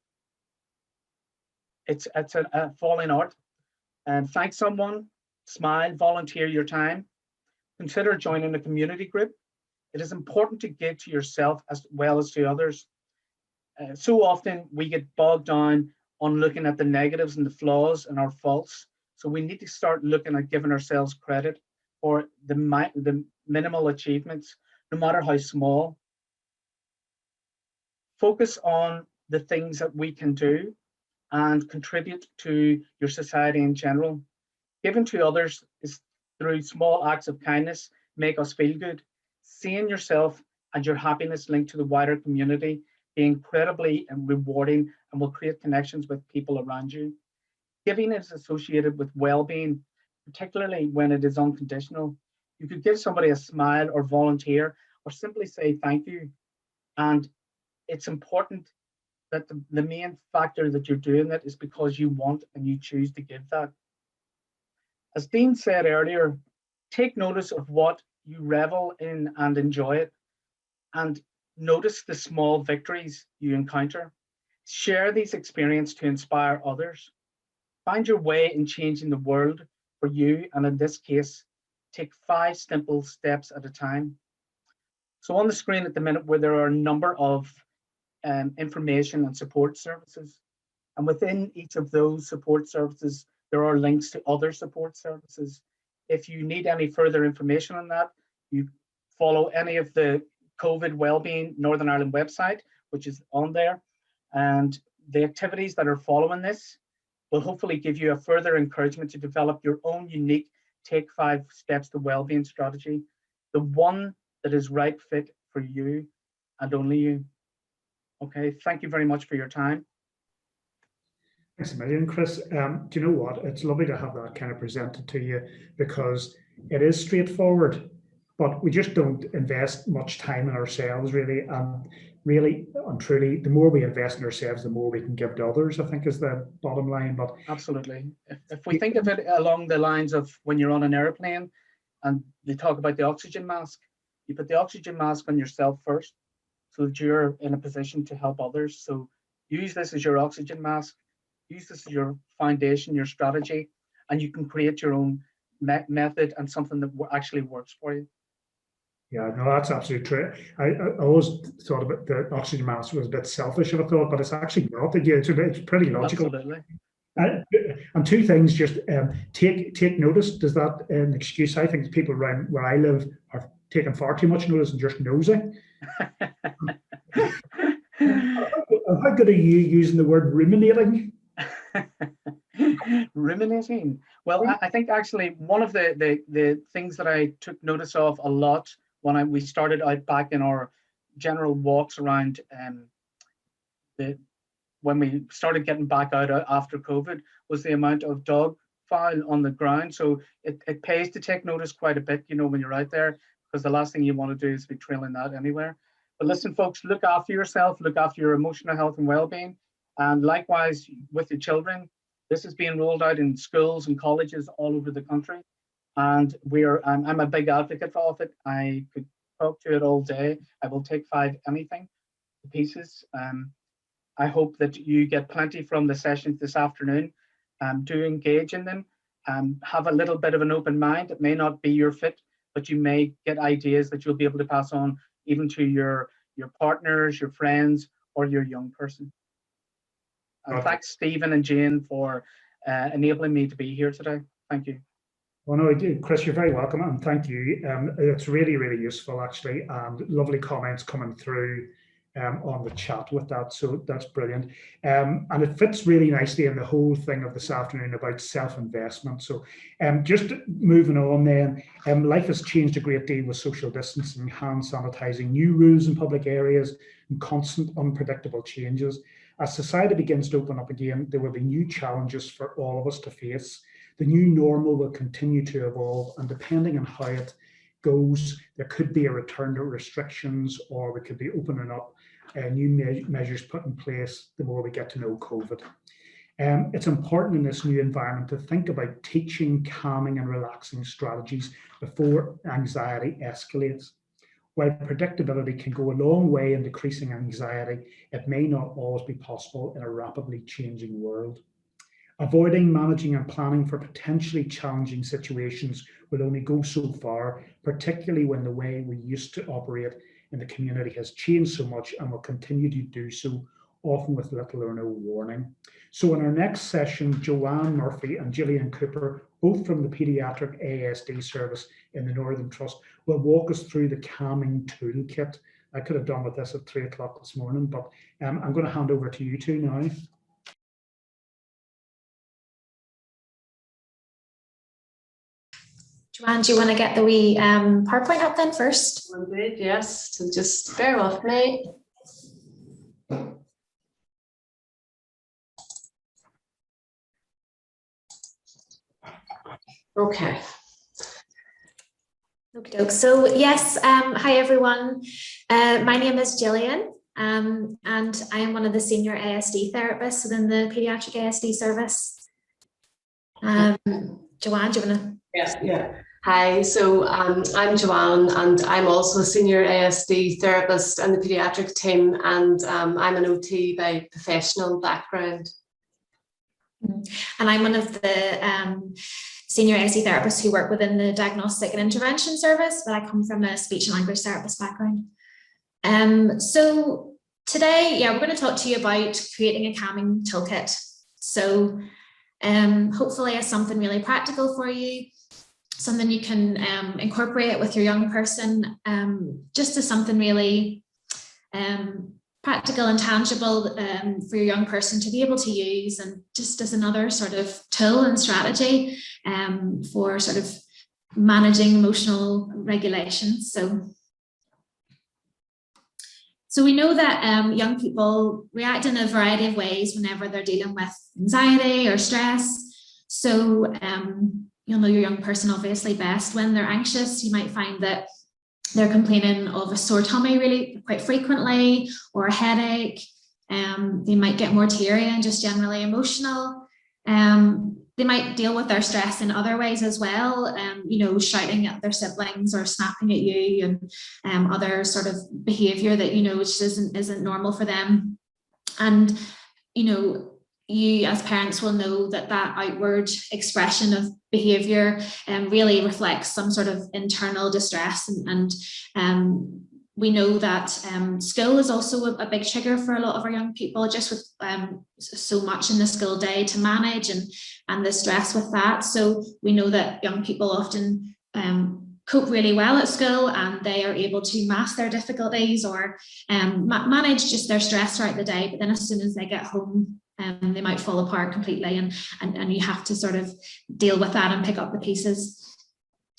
it's a falling art. And thank someone, smile, volunteer your time. Consider joining a community group. It is important to give to yourself as well as to others. So often we get bogged down on looking at the negatives and the flaws and our faults. So we need to start looking at giving ourselves credit for the minimal achievements, no matter how small. Focus on the things that we can do and contribute to your society in general. Giving to others is through small acts of kindness make us feel good. Seeing yourself and your happiness linked to the wider community be incredibly rewarding and will create connections with people around you. Giving is associated with well-being, particularly when it is unconditional. You could give somebody a smile or volunteer or simply say thank you. And it's important that the main factor that you're doing it is because you want and you choose to give that. As Dean said earlier, take notice of what you revel in and enjoy it, and notice the small victories you encounter. Share these experiences to inspire others. Find your way in changing the world for you, and in this case, take 5 simple steps at a time. So on the screen at the minute, where there are a number of information and support services, and within each of those support services, there are links to other support services. If you need any further information on that, you follow any of the COVID Wellbeing Northern Ireland website, which is on there. And the activities that are following this will hopefully give you a further encouragement to develop your own unique Take 5 Steps to Wellbeing strategy, the one that is right fit for you and only you. Okay, thank you very much for your time. Thanks a million, Chris. Do you know what? It's lovely to have that kind of presented to you, because it is straightforward, but we just don't invest much time in ourselves, really. And really and truly, the more we invest in ourselves, the more we can give to others, I think, is the bottom line. But absolutely, if we think of it along the lines of when you're on an airplane and they talk about the oxygen mask, you put the oxygen mask on yourself first so that you're in a position to help others. So use this as your oxygen mask. Use this as your foundation, your strategy, and you can create your own method and something that actually works for you. Yeah, no, that's absolutely true. I always thought about the oxygen mask was a bit selfish of a thought, but it's actually not. It's pretty logical. Absolutely. And 2 things, just take notice. Does that an excuse? I think people around where I live are taking far too much notice and just nosing. How good are you using the word ruminating? Ruminating. Well, I think actually one of the things that I took notice of a lot when we started out back in our general walks around when we started getting back out after COVID was the amount of dog fowl on the ground. So it pays to take notice quite a bit, when you're out there, because the last thing you want to do is be trailing that anywhere. But listen, folks, look after yourself, look after your emotional health and well-being. And likewise with the children, this is being rolled out in schools and colleges all over the country. And I'm a big advocate of it. I could talk to it all day. I will take 5 anything to pieces. I hope that you get plenty from the sessions this afternoon. Do engage in them. Have a little bit of an open mind. It may not be your fit, but you may get ideas that you'll be able to pass on even to your partners, your friends, or your young person. And thanks, Stephen and Jane, for enabling me to be here today. Thank you. Well, no, Chris, you're very welcome, and thank you. It's really, really useful, actually, and lovely comments coming through on the chat with that, so that's brilliant. And it fits really nicely in the whole thing of this afternoon about self-investment. So just moving on then, life has changed a great deal with social distancing, hand sanitizing, new rules in public areas, and constant unpredictable changes. As society begins to open up again, there will be new challenges for all of us to face. The new normal will continue to evolve, and depending on how it goes, there could be a return to restrictions, or we could be opening up new measures put in place the more we get to know COVID. It's important in this new environment to think about teaching, calming and relaxing strategies before anxiety escalates. While predictability can go a long way in decreasing anxiety, it may not always be possible in a rapidly changing world. Avoiding, managing and planning for potentially challenging situations will only go so far, particularly when the way we used to operate in the community has changed so much and will continue to do so, often with little or no warning. So in our next session, Joanne Murphy and Gillian Cooper, both from the Paediatric ASD service in the Northern Trust, will walk us through the calming toolkit. I could have done with this at 3 o'clock this morning, but I'm going to hand over to you two now. Joanne, do you want to get the wee PowerPoint up then first? Indeed, yes. So just bear with me. Okay. Okay, so yes, hi everyone. My name is Gillian, and I am one of the senior ASD therapists within the Paediatric ASD service. Joanne, do you want to? Yes, yeah. Hi, so I'm Joanne, and I'm also a senior ASD therapist in the paediatric team, and I'm an OT by professional background. And I'm one of the senior ASD therapists who work within the diagnostic and intervention service, but I come from a speech and language therapist background. So today, we're going to talk to you about creating a calming toolkit. So hopefully it's something really practical for you, something you can incorporate with your young person, just as something really practical and tangible for your young person to be able to use, and just as another sort of tool and strategy for sort of managing emotional regulation. So we know that young people react in a variety of ways whenever they're dealing with anxiety or stress. So you'll know your young person obviously best. When they're anxious, you might find that they're complaining of a sore tummy really quite frequently, or a headache. They might get more teary and just generally emotional. They might deal with their stress in other ways as well, shouting at their siblings or snapping at you, and other sort of behavior that, which isn't normal for them. And, you as parents will know that outward expression of behavior really reflects some sort of internal distress. And we know that school is also a big trigger for a lot of our young people, just with so much in the school day to manage, and the stress with that. So we know that young people often cope really well at school, and they are able to mask their difficulties or manage just their stress throughout the day. But then as soon as they get home, they might fall apart completely, and you have to sort of deal with that and pick up the pieces.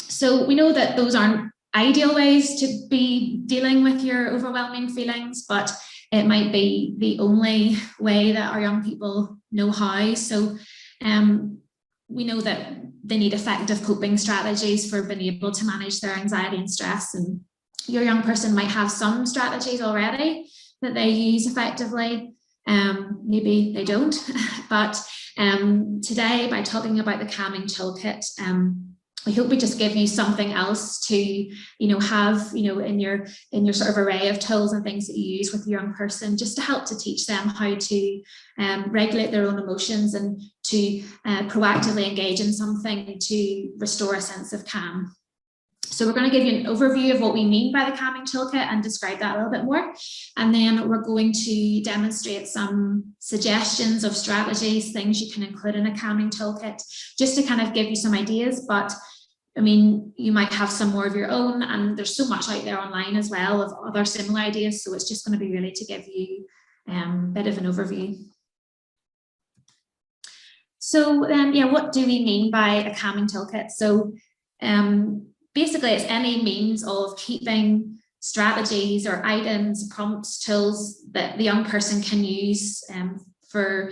So we know that those aren't ideal ways to be dealing with your overwhelming feelings, but it might be the only way that our young people know how. So we know that they need effective coping strategies for being able to manage their anxiety and stress. And your young person might have some strategies already that they use effectively. Maybe they don't, but today, by talking about the calming toolkit, we hope we just give you something else to, have, in your sort of array of tools and things that you use with your young person, just to help to teach them how to regulate their own emotions, and to proactively engage in something to restore a sense of calm. So we're going to give you an overview of what we mean by the calming toolkit and describe that a little bit more. And then we're going to demonstrate some suggestions of strategies, things you can include in a calming toolkit, just to kind of give you some ideas. But I mean, you might have some more of your own, and there's so much out there online as well of other similar ideas. So it's just going to be really to give you a bit of an overview. So then, yeah, what do we mean by a calming toolkit? So basically, it's any means of keeping strategies or items, prompts, tools that the young person can use for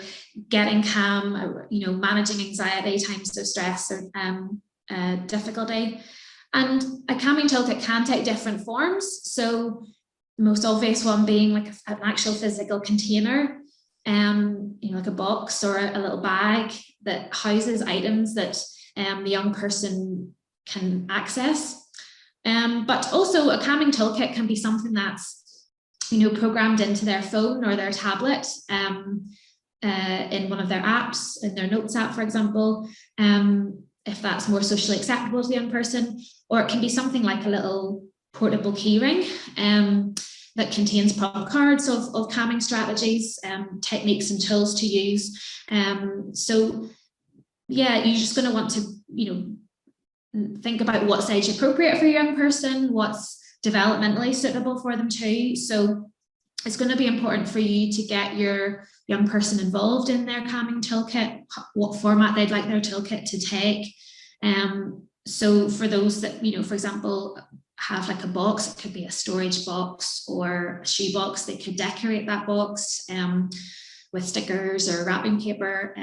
getting calm, you know, managing anxiety, times of stress or difficulty. And a calming toolkit can take different forms. So the most obvious one being like an actual physical container, you know, like a box or a little bag that houses items that the young person can access. But also a calming toolkit can be something that's, you know, programmed into their phone or their tablet in one of their apps, in their notes app, for example, if that's more socially acceptable to the young person. Or it can be something like a little portable key ring that contains prompt cards of calming strategies, techniques and tools to use. So yeah, you're just going to want to, you know, think about what's age appropriate for your young person, what's developmentally suitable for them too. So it's going to be important for you to get your young person involved in their calming toolkit, what format they'd like their toolkit to take. So for those that, you know, for example, have like a box, it could be a storage box or a shoe box, they could decorate that box with stickers or wrapping paper.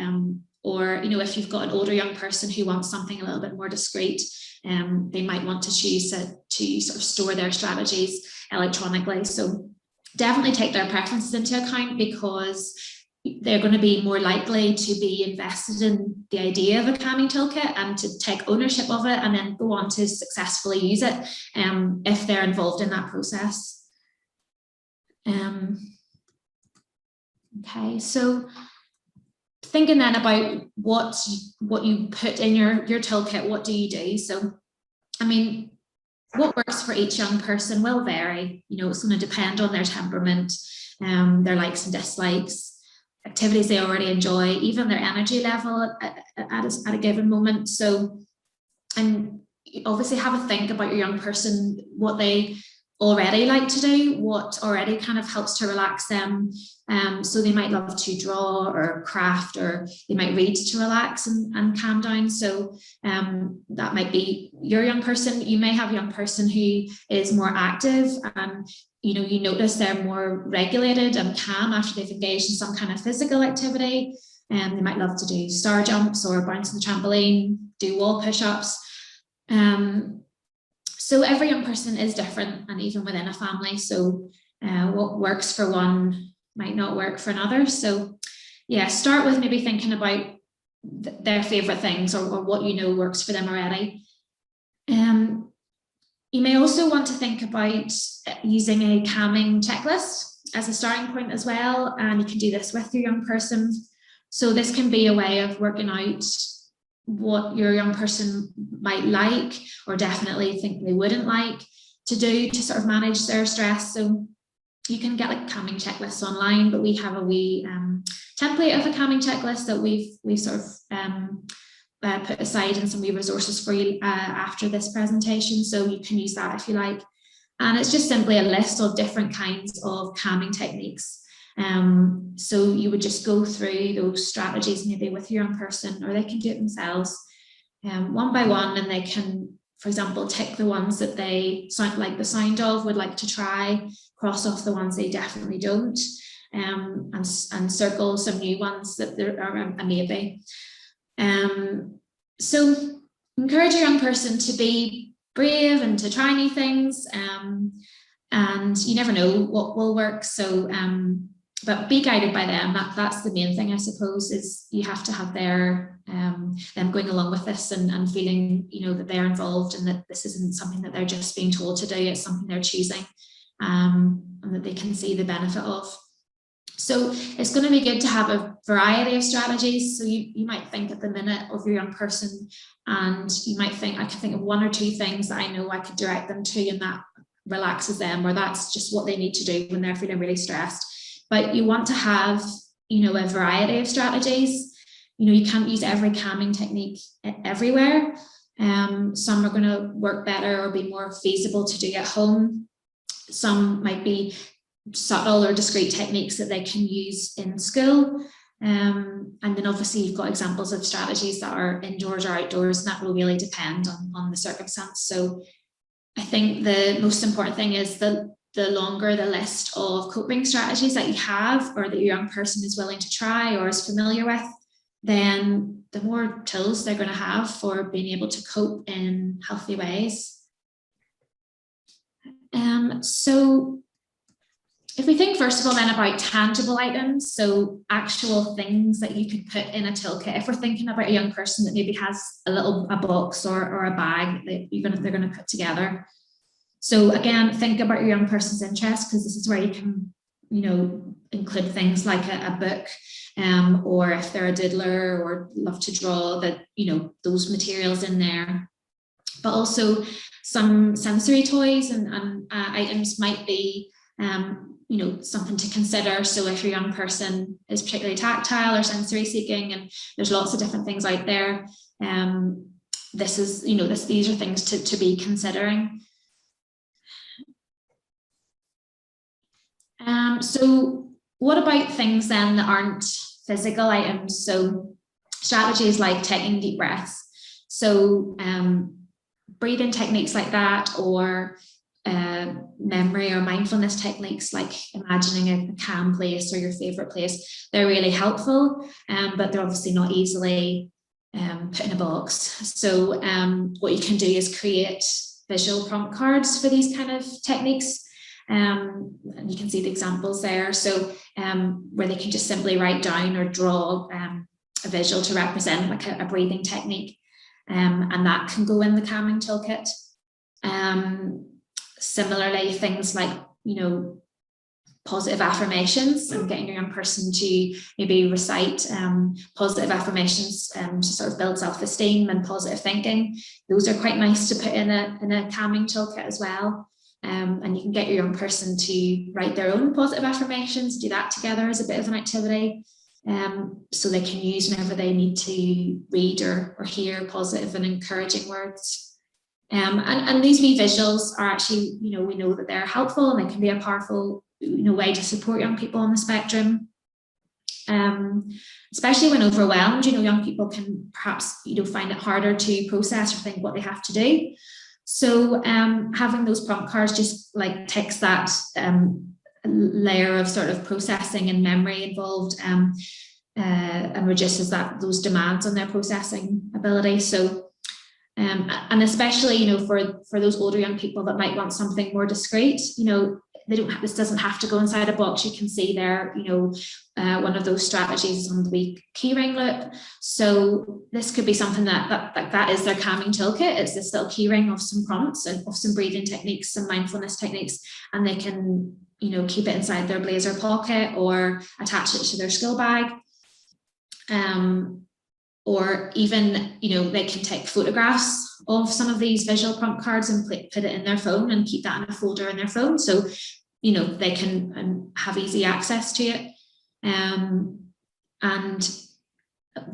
Or, you know, if you've got an older young person who wants something a little bit more discreet, they might want to choose to sort of store their strategies electronically. So definitely take their preferences into account, because they're going to be more likely to be invested in the idea of a calming toolkit and to take ownership of it and then go on to successfully use it if they're involved in that process. Okay, so thinking then about what you put in your toolkit, what do you do? So, I mean, what works for each young person will vary. You know, it's going to depend on their temperament, their likes and dislikes, activities they already enjoy, even their energy level at a given moment. So, and obviously have a think about your young person, what they already like to do, what already kind of helps to relax them. So they might love to draw or craft, or they might read to relax and calm down. So that might be your young person. You may have a young person who is more active, and you know, you notice they're more regulated and calm after they've engaged in some kind of physical activity. And they might love to do star jumps or bounce on the trampoline, do wall push-ups. So every young person is different, and even within a family. So what works for one might not work for another. So yeah, start with maybe thinking about their favorite things, or what you know works for them already. You may also want to think about using a calming checklist as a starting point as well. And you can do this with your young person. So this can be a way of working out what your young person might like, or definitely think they wouldn't like to do to sort of manage their stress. So you can get like calming checklists online, but we have a wee template of a calming checklist that we've sort of put aside in some wee resources for you after this presentation. So you can use that if you like. And it's just simply a list of different kinds of calming techniques. So you would just go through those strategies maybe with your young person, or they can do it themselves one by one, and they can, for example, tick the ones that they like the sound of, would like to try, cross off the ones they definitely don't, and circle some new ones that there are a maybe. So encourage your young person to be brave and to try new things, and you never know what will work. So but be guided by them. That's the main thing, I suppose, is you have to have their them going along with this and feeling, you know, that they're involved, and that this isn't something that they're just being told to do, it's something they're choosing, and that they can see the benefit of. So it's going to be good to have a variety of strategies. So you might think at the minute of your young person, and you might think, I can think of 1 or 2 things that I know I could direct them to, and that relaxes them, or that's just what they need to do when they're feeling really stressed. But you want to have, a variety of strategies. You can't use every calming technique everywhere. Some are going to work better or be more feasible to do at home. Some might be subtle or discrete techniques that they can use in school. And then obviously you've got examples of strategies that are indoors or outdoors, and that will really depend on the circumstance. So I think the most important thing is the longer the list of coping strategies that you have, or that your young person is willing to try or is familiar with, then the more tools they're going to have for being able to cope in healthy ways. So if we think first of all then about tangible items, so actual things that you could put in a toolkit, if we're thinking about a young person that maybe has a box or a bag that they're going to put together. So again, think about your young person's interest, because this is where you can, include things like a book, or if they're a diddler or love to draw, that, those materials in there. But also some sensory toys and items might be, something to consider. So if your young person is particularly tactile or sensory seeking, and there's lots of different things out there, these are things to be considering. So what about things then that aren't physical items? So strategies like taking deep breaths. So breathing techniques like that, or memory or mindfulness techniques like imagining a calm place or your favorite place, they're really helpful, but they're obviously not easily put in a box. So what you can do is create visual prompt cards for these kind of techniques. And you can see the examples there. So where they can just simply write down or draw a visual to represent like a breathing technique, and that can go in the calming toolkit. Similarly, things like, positive affirmations, and getting your young person to maybe recite positive affirmations to sort of build self-esteem and positive thinking. Those are quite nice to put in a calming toolkit as well. And you can get your young person to write their own positive affirmations, do that together as a bit of an activity, so they can use whenever they need to read or hear positive and encouraging words. And these wee visuals are actually, we know that they're helpful, and they can be a powerful, way to support young people on the spectrum. Especially when overwhelmed, young people can perhaps, find it harder to process or think what they have to do. So having those prompt cards just like takes that layer of sort of processing and memory involved, and reduces those demands on their processing ability. So and especially, for those older young people that might want something more discreet, this doesn't have to go inside a box. You can see there, one of those strategies on the wee keyring loop. So this could be something that is their calming toolkit. It's this little keyring of some prompts and of some breathing techniques, some mindfulness techniques, and they can, keep it inside their blazer pocket or attach it to their school bag. Or even, they can take photographs of some of these visual prompt cards and put it in their phone and keep that in a folder in their phone. So, they can have easy access to it. And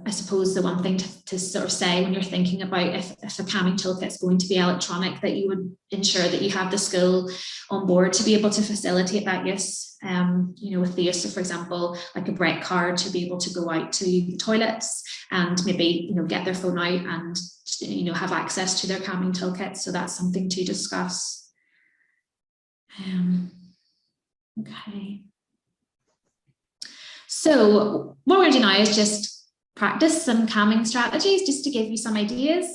I suppose the one thing to sort of say when you're thinking about if a calming toolkit is going to be electronic, that you would ensure that you have the school on board to be able to facilitate that use. With the use of, for example, like a break card to be able to go out to the toilets and maybe, get their phone out and, have access to their calming toolkit. So that's something to discuss. Okay. So what we're going to do now is just practice some calming strategies, just to give you some ideas,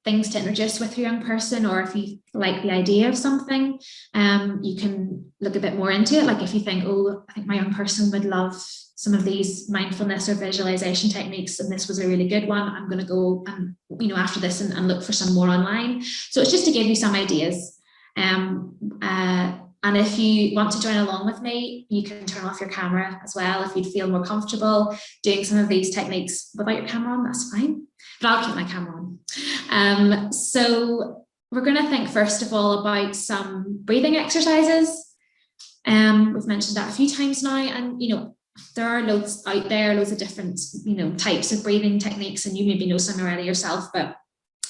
things to introduce with your young person, or if you like the idea of something, you can look a bit more into it. Like if you think, oh, I think my young person would love some of these mindfulness or visualization techniques, and this was a really good one, I'm going to go and, after this and look for some more online. So it's just to give you some ideas. And if you want to join along with me, you can turn off your camera as well. If you'd feel more comfortable doing some of these techniques without your camera on, that's fine. But I'll keep my camera on. So we're going to think first of all about some breathing exercises. We've mentioned that a few times now, and there are loads out there, loads of different types of breathing techniques, and you maybe know some already yourself, but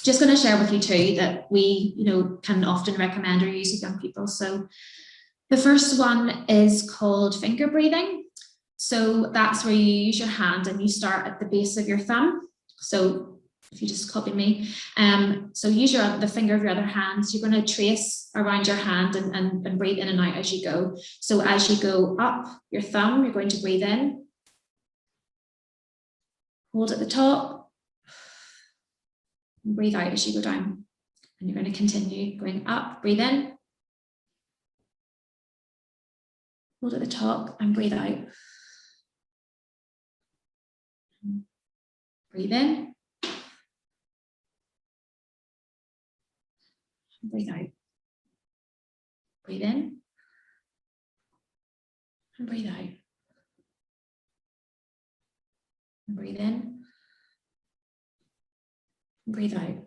just going to share with you two that we can often recommend or use with young people. So the first one is called finger breathing. So that's where you use your hand and you start at the base of your thumb. So if you just copy me, so use the finger of your other hand. So you're going to trace around your hand and breathe in and out as you go. So as you go up your thumb, you're going to breathe in, hold at the top, and breathe out as you go down. And you're going to continue going up, breathe in, hold at the top and breathe out. Breathe in. Breathe out. Breathe in. And breathe out. And breathe in. And breathe out.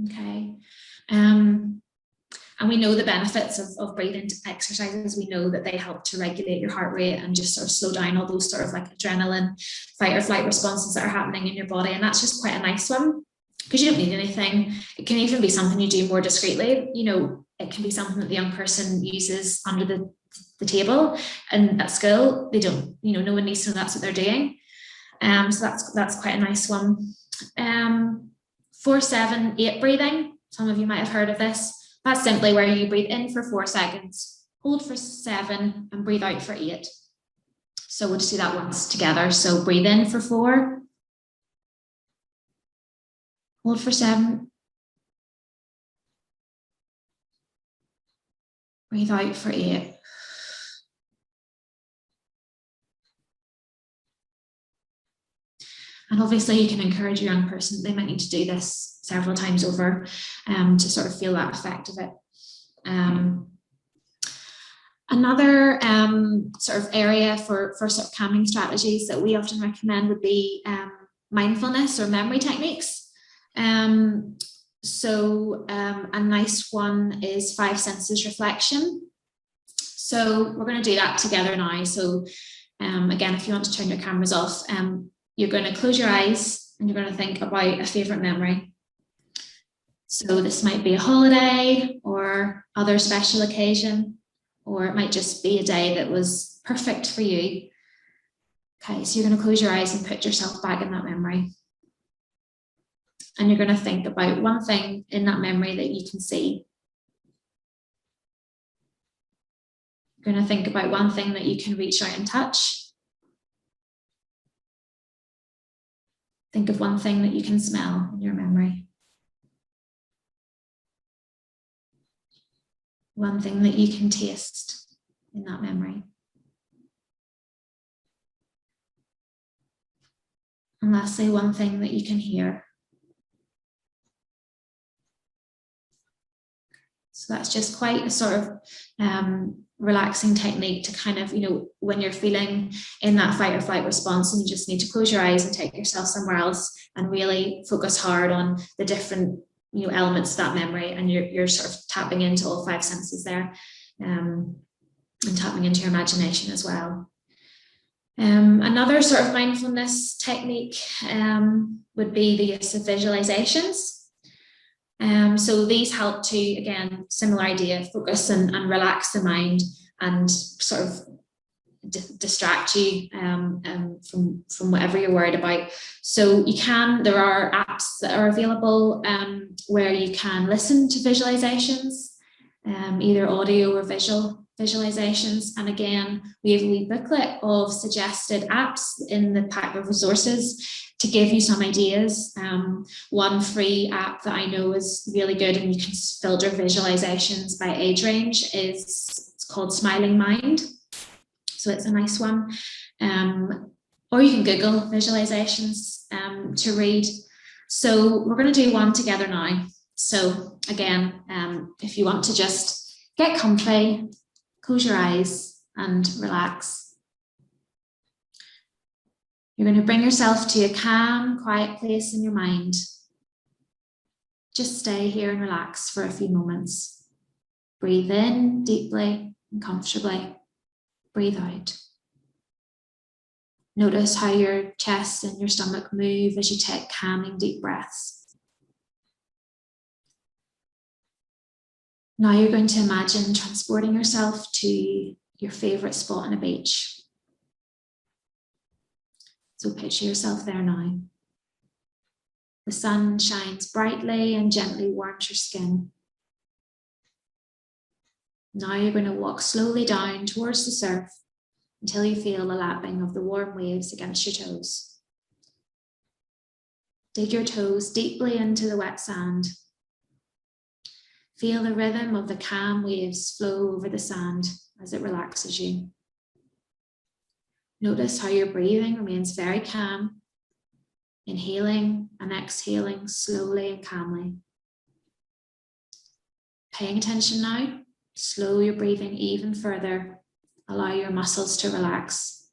Okay. And we know the benefits of breathing exercises. We know that they help to regulate your heart rate and just sort of slow down all those sort of like adrenaline, fight or flight responses that are happening in your body. And that's just quite a nice one because you don't need anything. It can even be something you do more discreetly. It can be something that the young person uses under the table, and at school they don't, no one needs to know that's what they're doing. So that's quite a nice one. 4-7-8 breathing. Some of you might have heard of this. That's simply where you breathe in for 4 seconds, hold for 7, and breathe out for 8. So we'll just do that once together. So breathe in for 4, hold for 7, breathe out for 8. And obviously you can encourage your young person, they might need to do this several times over to sort of feel that effect of it. Another sort of area for sort of calming strategies that we often recommend would be mindfulness or memory techniques. So a nice one is 5 senses reflection. So we're going to do that together now. So again, if you want to turn your cameras off, you're going to close your eyes and you're going to think about a favorite memory. So this might be a holiday or other special occasion, or it might just be a day that was perfect for you. Okay, so you're going to close your eyes and put yourself back in that memory. And you're going to think about one thing in that memory that you can see. You're going to think about one thing that you can reach out and touch. Think of one thing that you can smell in your memory. One thing that you can taste in that memory. And lastly, one thing that you can hear. So that's just quite a sort of relaxing technique to kind of, when you're feeling in that fight or flight response and you just need to close your eyes and take yourself somewhere else and really focus hard on the different elements of that memory, and you're sort of tapping into all 5 senses there, and tapping into your imagination as well. Another sort of mindfulness technique would be the use of visualizations. So these help to, again, similar idea, focus and relax the mind and sort of distract you from whatever you're worried about. So there are apps that are available where you can listen to visualizations, either audio or visual visualizations. And again, we have a wee booklet of suggested apps in the pack of resources to give you some ideas. One free app that I know is really good and you can filter visualizations by age range it's called Smiling Mind. So it's a nice one. Or you can Google visualizations to read. So we're going to do one together now. So again, if you want to just Get comfy, close your eyes and relax. You're going to bring yourself to a calm, quiet place in your mind. Just stay here and relax for a few moments. Breathe in deeply and comfortably. Breathe out. Notice how your chest and your stomach move as you take calming deep breaths. Now you're going to imagine transporting yourself to your favourite spot on a beach. So picture yourself there now. The sun shines brightly and gently warms your skin. Now you're going to walk slowly down towards the surf until you feel the lapping of the warm waves against your toes. Dig your toes deeply into the wet sand. Feel the rhythm of the calm waves flow over the sand as it relaxes you. Notice how your breathing remains very calm, inhaling and exhaling slowly and calmly. Paying attention now, slow your breathing even further. Allow your muscles to relax.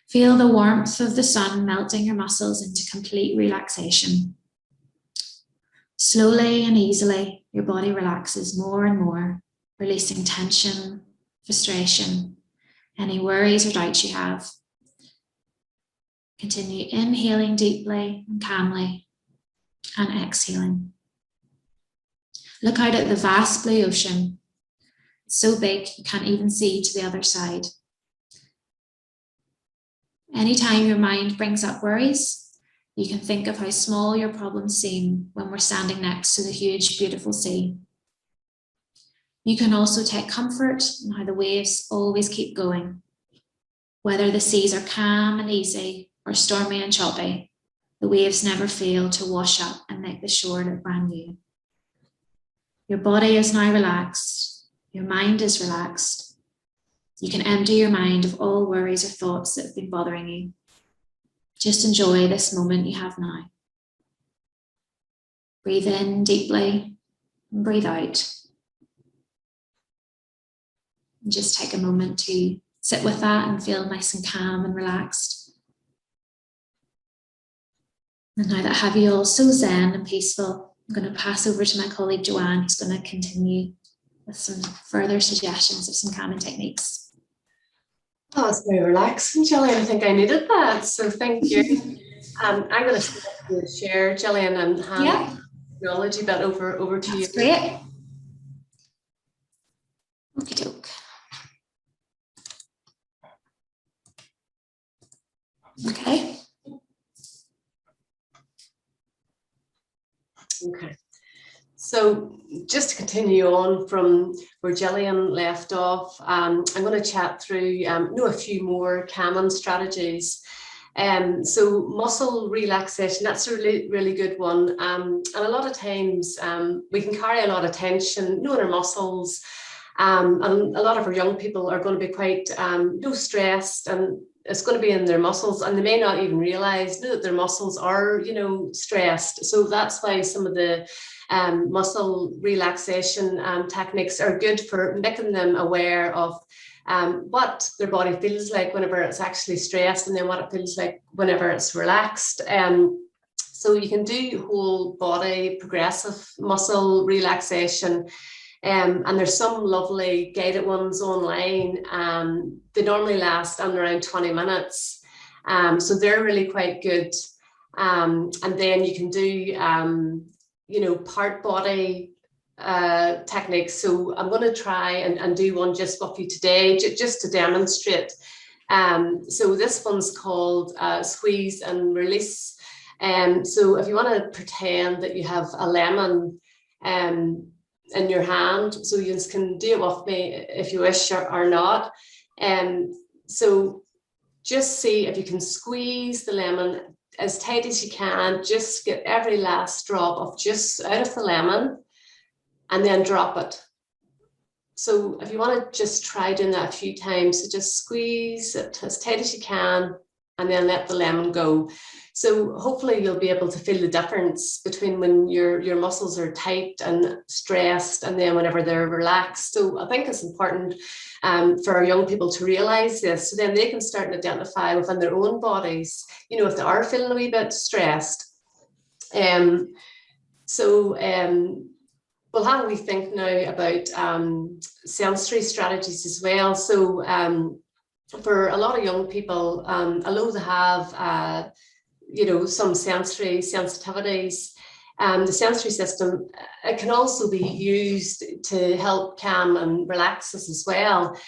Feel the warmth of the sun melting your muscles into complete relaxation. Slowly and easily, your body relaxes more and more, releasing tension, frustration, any worries or doubts you have. Continue inhaling deeply and calmly and exhaling. Look out at the vast blue ocean. It's so big you can't even see to the other side. Anytime your mind brings up worries, you can think of how small your problems seem when we're standing next to the huge, beautiful sea. You can also take comfort in how the waves always keep going. Whether the seas are calm and easy or stormy and choppy, the waves never fail to wash up and make the shore look brand new. Your body is now relaxed. Your mind is relaxed. You can empty your mind of all worries or thoughts that have been bothering you. Just enjoy this moment you have now. Breathe in deeply and breathe out. And just take a moment to sit with that and feel nice and calm and relaxed. And now that I have you all so zen and peaceful, I'm going to pass over to my colleague Joanne, who's going to continue with some further suggestions of some calming techniques. Oh, it's very relaxing, Gillian. I think I needed that, so thank you. I'm going to share, Gillian, and hand the technology bit over to you. That's great. Okie doke. Okay. Okay. So just to continue on from where Gillian left off, I'm going to chat through a few more calming strategies. So muscle relaxation, that's a really, really good one. And a lot of times we can carry a lot of tension, in our muscles. And a lot of our young people are going to be quite stressed, and it's going to be in their muscles, and they may not even realize that their muscles are, stressed. So that's why some of the muscle relaxation techniques are good for making them aware of what their body feels like whenever it's actually stressed, and then what it feels like whenever it's relaxed. So you can do whole body progressive muscle relaxation. And there's some lovely guided ones online. They normally last around 20 minutes. So they're really quite good. And then you can do, part body techniques. So I'm going to try and do one just with you today, just to demonstrate. So this one's called squeeze and release. So if you want to pretend that you have a lemon in your hand, so you can do it with me if you wish or not. So just see if you can squeeze the lemon as tight as you can, just get every last drop of juice out of the lemon and then drop it. So if you want to just try doing that a few times, so just squeeze it as tight as you can and then let the lemon go. So hopefully you'll be able to feel the difference between when your muscles are tight and stressed and then whenever they're relaxed. So I think it's important for our young people to realise this, so then they can start to identify within their own bodies, you know, if they are feeling a wee bit stressed. We'll have a wee think now about sensory strategies as well. So for a lot of young people, although they have you know, some sensory sensitivities, the sensory system, it can also be used to help calm and relax us as well.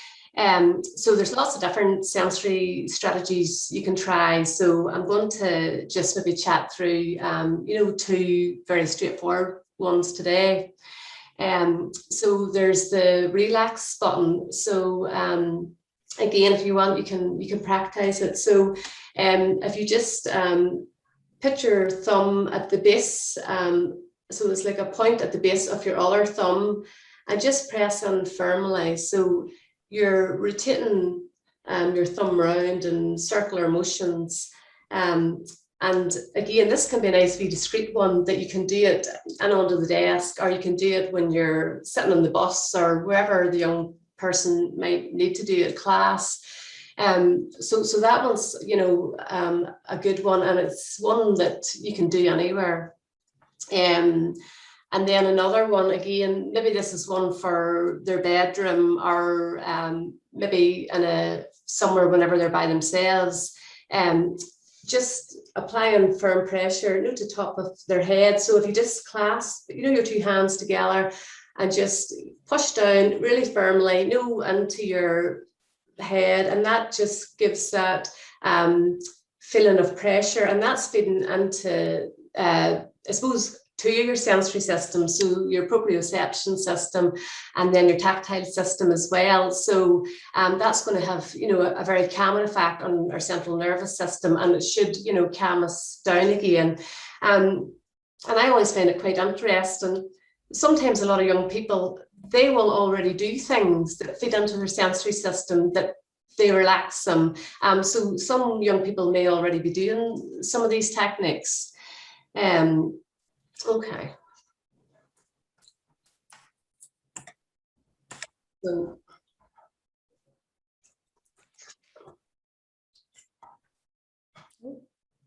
So there's lots of different sensory strategies you can try. So I'm going to just maybe chat through, you know, 2 very straightforward ones today. So there's the relax button. So again, if you want, you can practice it. So if you just put your thumb at the base, so it's like a point at the base of your other thumb, and just press in firmly. So you're rotating your thumb round in circular motions. And again, this can be a nice wee discreet one that you can do it and under the desk, or you can do it when you're sitting on the bus or wherever the young person might need to do it, class. So that one's, you know, a good one, and it's one that you can do anywhere. And then another one, again, maybe this is one for their bedroom, or maybe in somewhere whenever they're by themselves. Just applying firm pressure, you know, to top of their head. So if you just clasp, you know, your 2 hands together and just push down really firmly, you know, into your head, and that just gives that feeling of pressure, and that's feeding into, I suppose, 2 of your sensory systems, so your proprioception system and then your tactile system as well. So that's going to have, you know, a very calming effect on our central nervous system, and it should, you know, calm us down again. And I always find it quite interesting. Sometimes a lot of young people, they will already do things that feed into their sensory system that they relax them. So some young people may already be doing some of these techniques. Okay. So,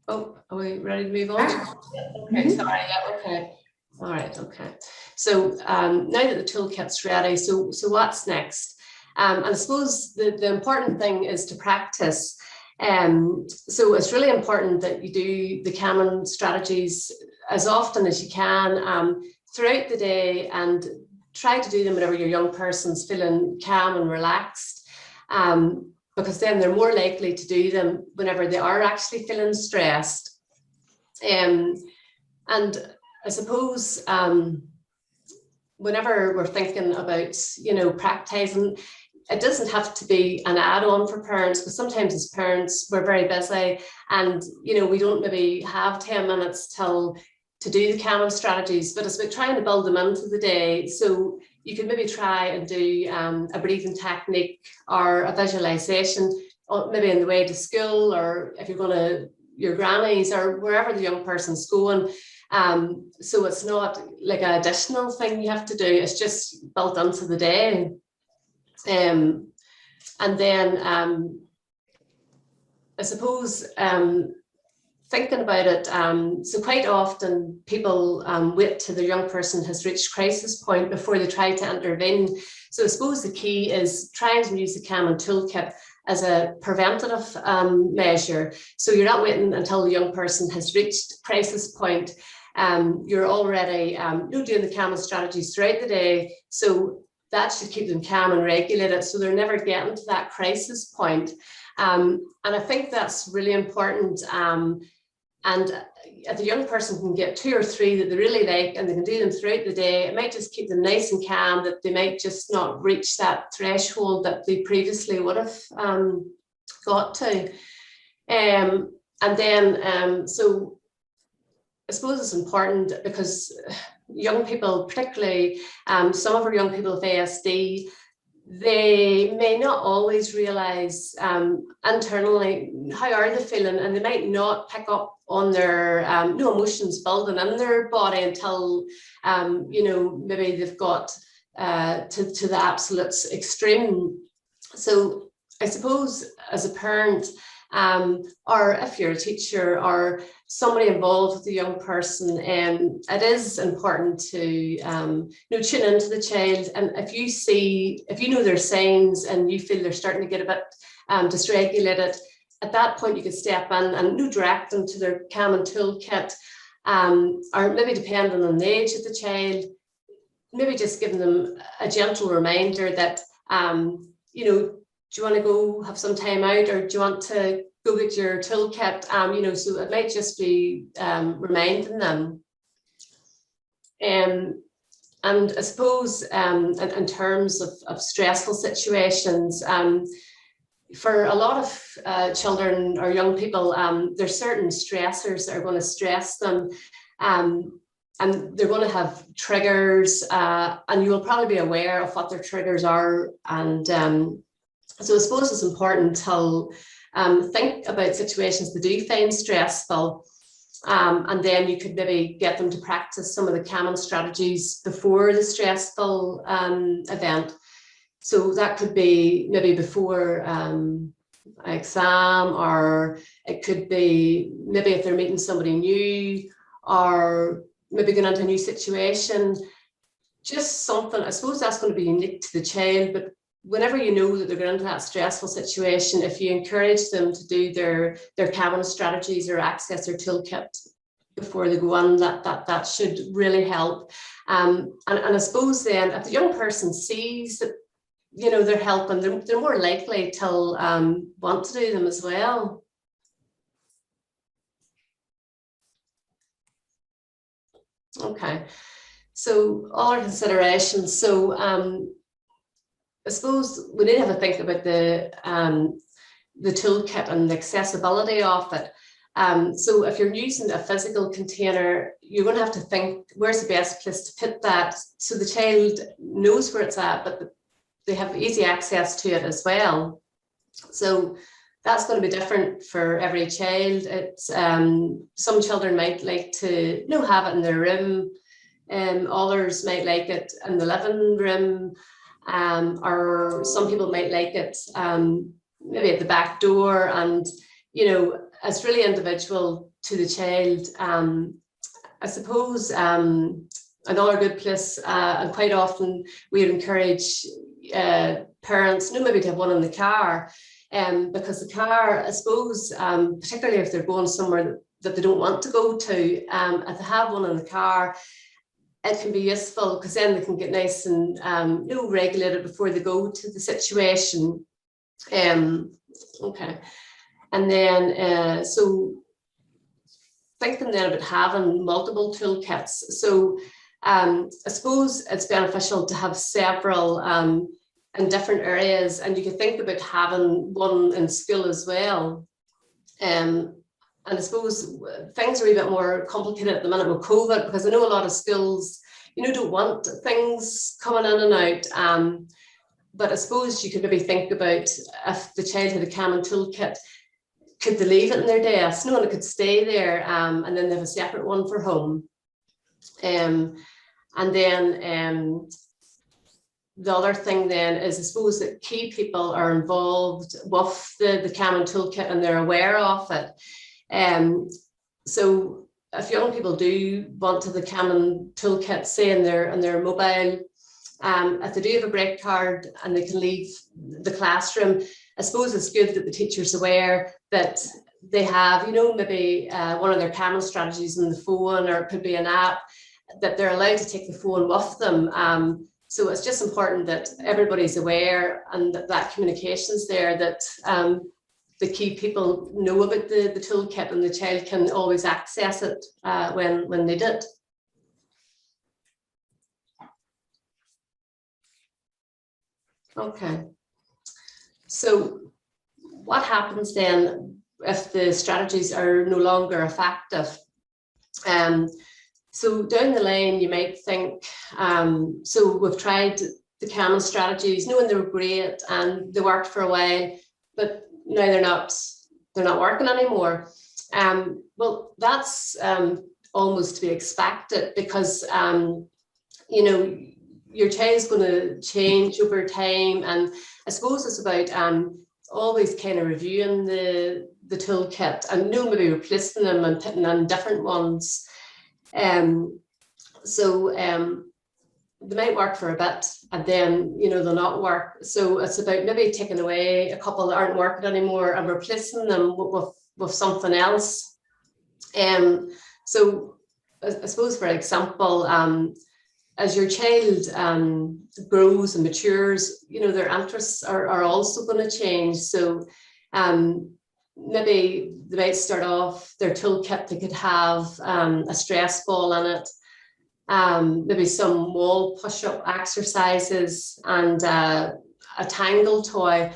oh, are we ready to move on? Okay, sorry, yeah, okay. All right, okay. So now that the toolkit's ready, so what's next? And I suppose the important thing is to practice. So it's really important that you do the calming strategies as often as you can throughout the day, and try to do them whenever your young person's feeling calm and relaxed, because then they're more likely to do them whenever they are actually feeling stressed. And I suppose whenever we're thinking about, you know, practicing, it doesn't have to be an add-on for parents, because sometimes as parents we're very busy, and you know, we don't maybe have 10 minutes to do the calming strategies, but it's about trying to build them into the day. So you could maybe try and do a breathing technique or a visualization, maybe on the way to school, or if you're going to your granny's or wherever the young person's going. So it's not like an additional thing you have to do, it's just built into the day. And then I suppose thinking about it, so quite often people wait till the young person has reached crisis point before they try to intervene. So I suppose the key is trying to use the calming toolkit as a preventative measure. So you're not waiting until the young person has reached crisis point. You're already doing the calming strategies throughout the day. So that should keep them calm and regulated, so they're never getting to that crisis point. And I think that's really important. And if the young person can get 2 or 3 that they really like, and they can do them throughout the day, it might just keep them nice and calm, that they might just not reach that threshold that they previously would have got to. And then, so I suppose it's important because young people, particularly some of our young people with ASD, they may not always realise internally how are they feeling, and they might not pick up on their no emotions building in their body until you know, maybe they've got to the absolute extreme. So I suppose as a parent, or if you're a teacher or somebody involved with a young person, it is important to you know, tune into the child. And if you know their signs and you feel they're starting to get a bit dysregulated, at that point you could step in and direct them to their calming toolkit, or maybe depending on the age of the child, maybe just giving them a gentle reminder that you know, do you want to go have some time out, or do you want to go get your toolkit? You know, so it might just be reminding them. And I suppose in terms of stressful situations, for a lot of children or young people, there's certain stressors that are going to stress them. And they're going to have triggers, and you will probably be aware of what their triggers are. And so I suppose it's important to think about situations they do find stressful, and then you could maybe get them to practice some of the calming strategies before the stressful event. So that could be maybe before an exam, or it could be maybe if they're meeting somebody new, or maybe going into a new situation. Just something, I suppose that's going to be unique to the child, but whenever you know that they're going into that stressful situation, if you encourage them to do their calming strategies or access their toolkit before they go on, that should really help. And I suppose then if the young person sees that, you know, they're helping, they're more likely to want to do them as well. Okay, so all our considerations. So I suppose we need to have a think about the toolkit and the accessibility of it. So if you're using a physical container, you're going to have to think, where's the best place to put that so the child knows where it's at, but they have easy access to it as well. So that's going to be different for every child. It's some children might like to have it in their room, others might like it in the living room, or some people might like it maybe at the back door. And you know, it's really individual to the child. I suppose another good place, and quite often we would encourage parents, maybe to have one in the car, because the car, I suppose, particularly if they're going somewhere that they don't want to go to, if they have one in the car, it can be useful because then they can get nice and regulated before they go to the situation. Okay, and then so thinking then about having multiple toolkits. So I suppose it's beneficial to have several in different areas, and you can think about having one in school as well. And I suppose things are a bit more complicated at the minute with COVID, because I know a lot of schools, don't want things coming in and out. But I suppose you could maybe think about if the child had a calming toolkit, could they leave it in their desk? No one could stay there, and then they have a separate one for home. And then the other thing then is, I suppose, that key people are involved with the calming toolkit and they're aware of it. So if young people do want to the calming toolkit, say in their mobile, if they do have a break card and they can leave the classroom, I suppose it's good that the teacher's aware that they have, maybe one of their calming strategies in the phone, or it could be an app, that they're allowed to take the phone with them. So it's just important that everybody's aware and that communication's there, that the key people know about the toolkit and the child can always access it when they did. Okay, so what happens then if the strategies are no longer effective? So down the line, you might think, so we've tried the common strategies, knowing they were great and they worked for a while, but now they're not working anymore. Well, that's almost to be expected, because you know, your child's going to change over time, and I suppose it's about always kind of reviewing the toolkit and maybe replacing them and putting in different ones. They might work for a bit and then, you know, they'll not work. So it's about maybe taking away a couple that aren't working anymore and replacing them with something else. So I suppose, for example, as your child grows and matures, you know, their interests are also going to change. So maybe they might start off their toolkit, they could have a stress ball in it, maybe some wall push-up exercises and a tangle toy.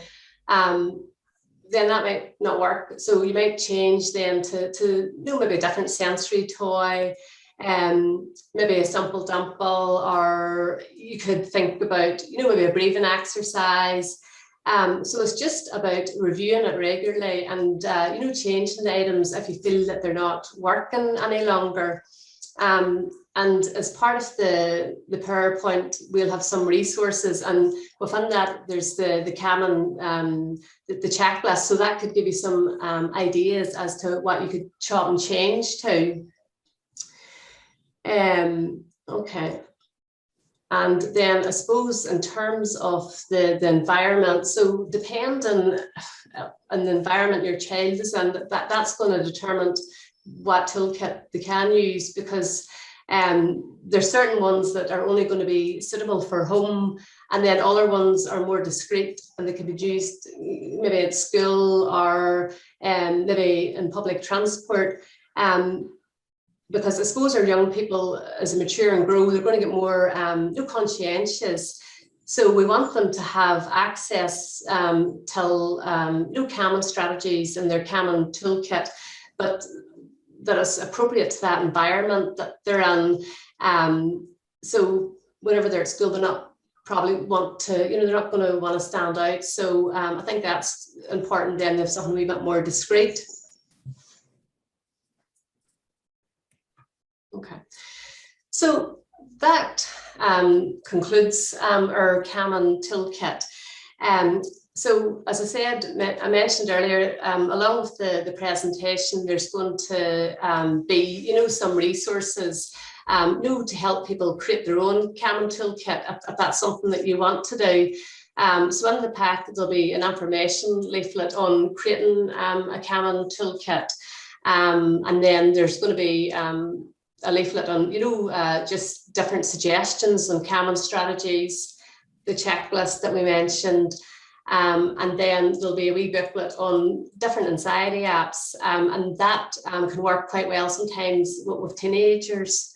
Then that might not work. So you might change then to you know, maybe a different sensory toy, maybe a simple dimple, or you could think about, you know, maybe a breathing exercise. So it's just about reviewing it regularly and, you know, changing the items if you feel that they're not working any longer. And as part of the PowerPoint, we'll have some resources, and within that, there's the common, the checklist. So that could give you some ideas as to what you could chop and change to. Okay. And then I suppose in terms of the environment, so depending on the environment your child is in, that's going to determine what toolkit they can use, because there's certain ones that are only going to be suitable for home, and then other ones are more discreet and they can be used maybe at school or maybe in public transport. Because I suppose our young people, as they mature and grow, they're going to get more conscientious. So we want them to have access to common strategies in their common toolkit, but that is appropriate to that environment that they're in. So whenever they're at school, they're not probably want to, you know, they're not going to want to stand out. So I think that's important then, if something a wee bit more discreet. Okay, so that concludes our common toolkit. So as I said, I mentioned earlier, along with the presentation, there's going to be, you know, some resources, you know, to help people create their own common toolkit if that's something that you want to do. So in the pack, there'll be an information leaflet on creating a common toolkit, and then there's going to be a leaflet on, you know, just different suggestions and common strategies, the checklist that we mentioned, and then there'll be a wee booklet on different anxiety apps, and that can work quite well sometimes with teenagers.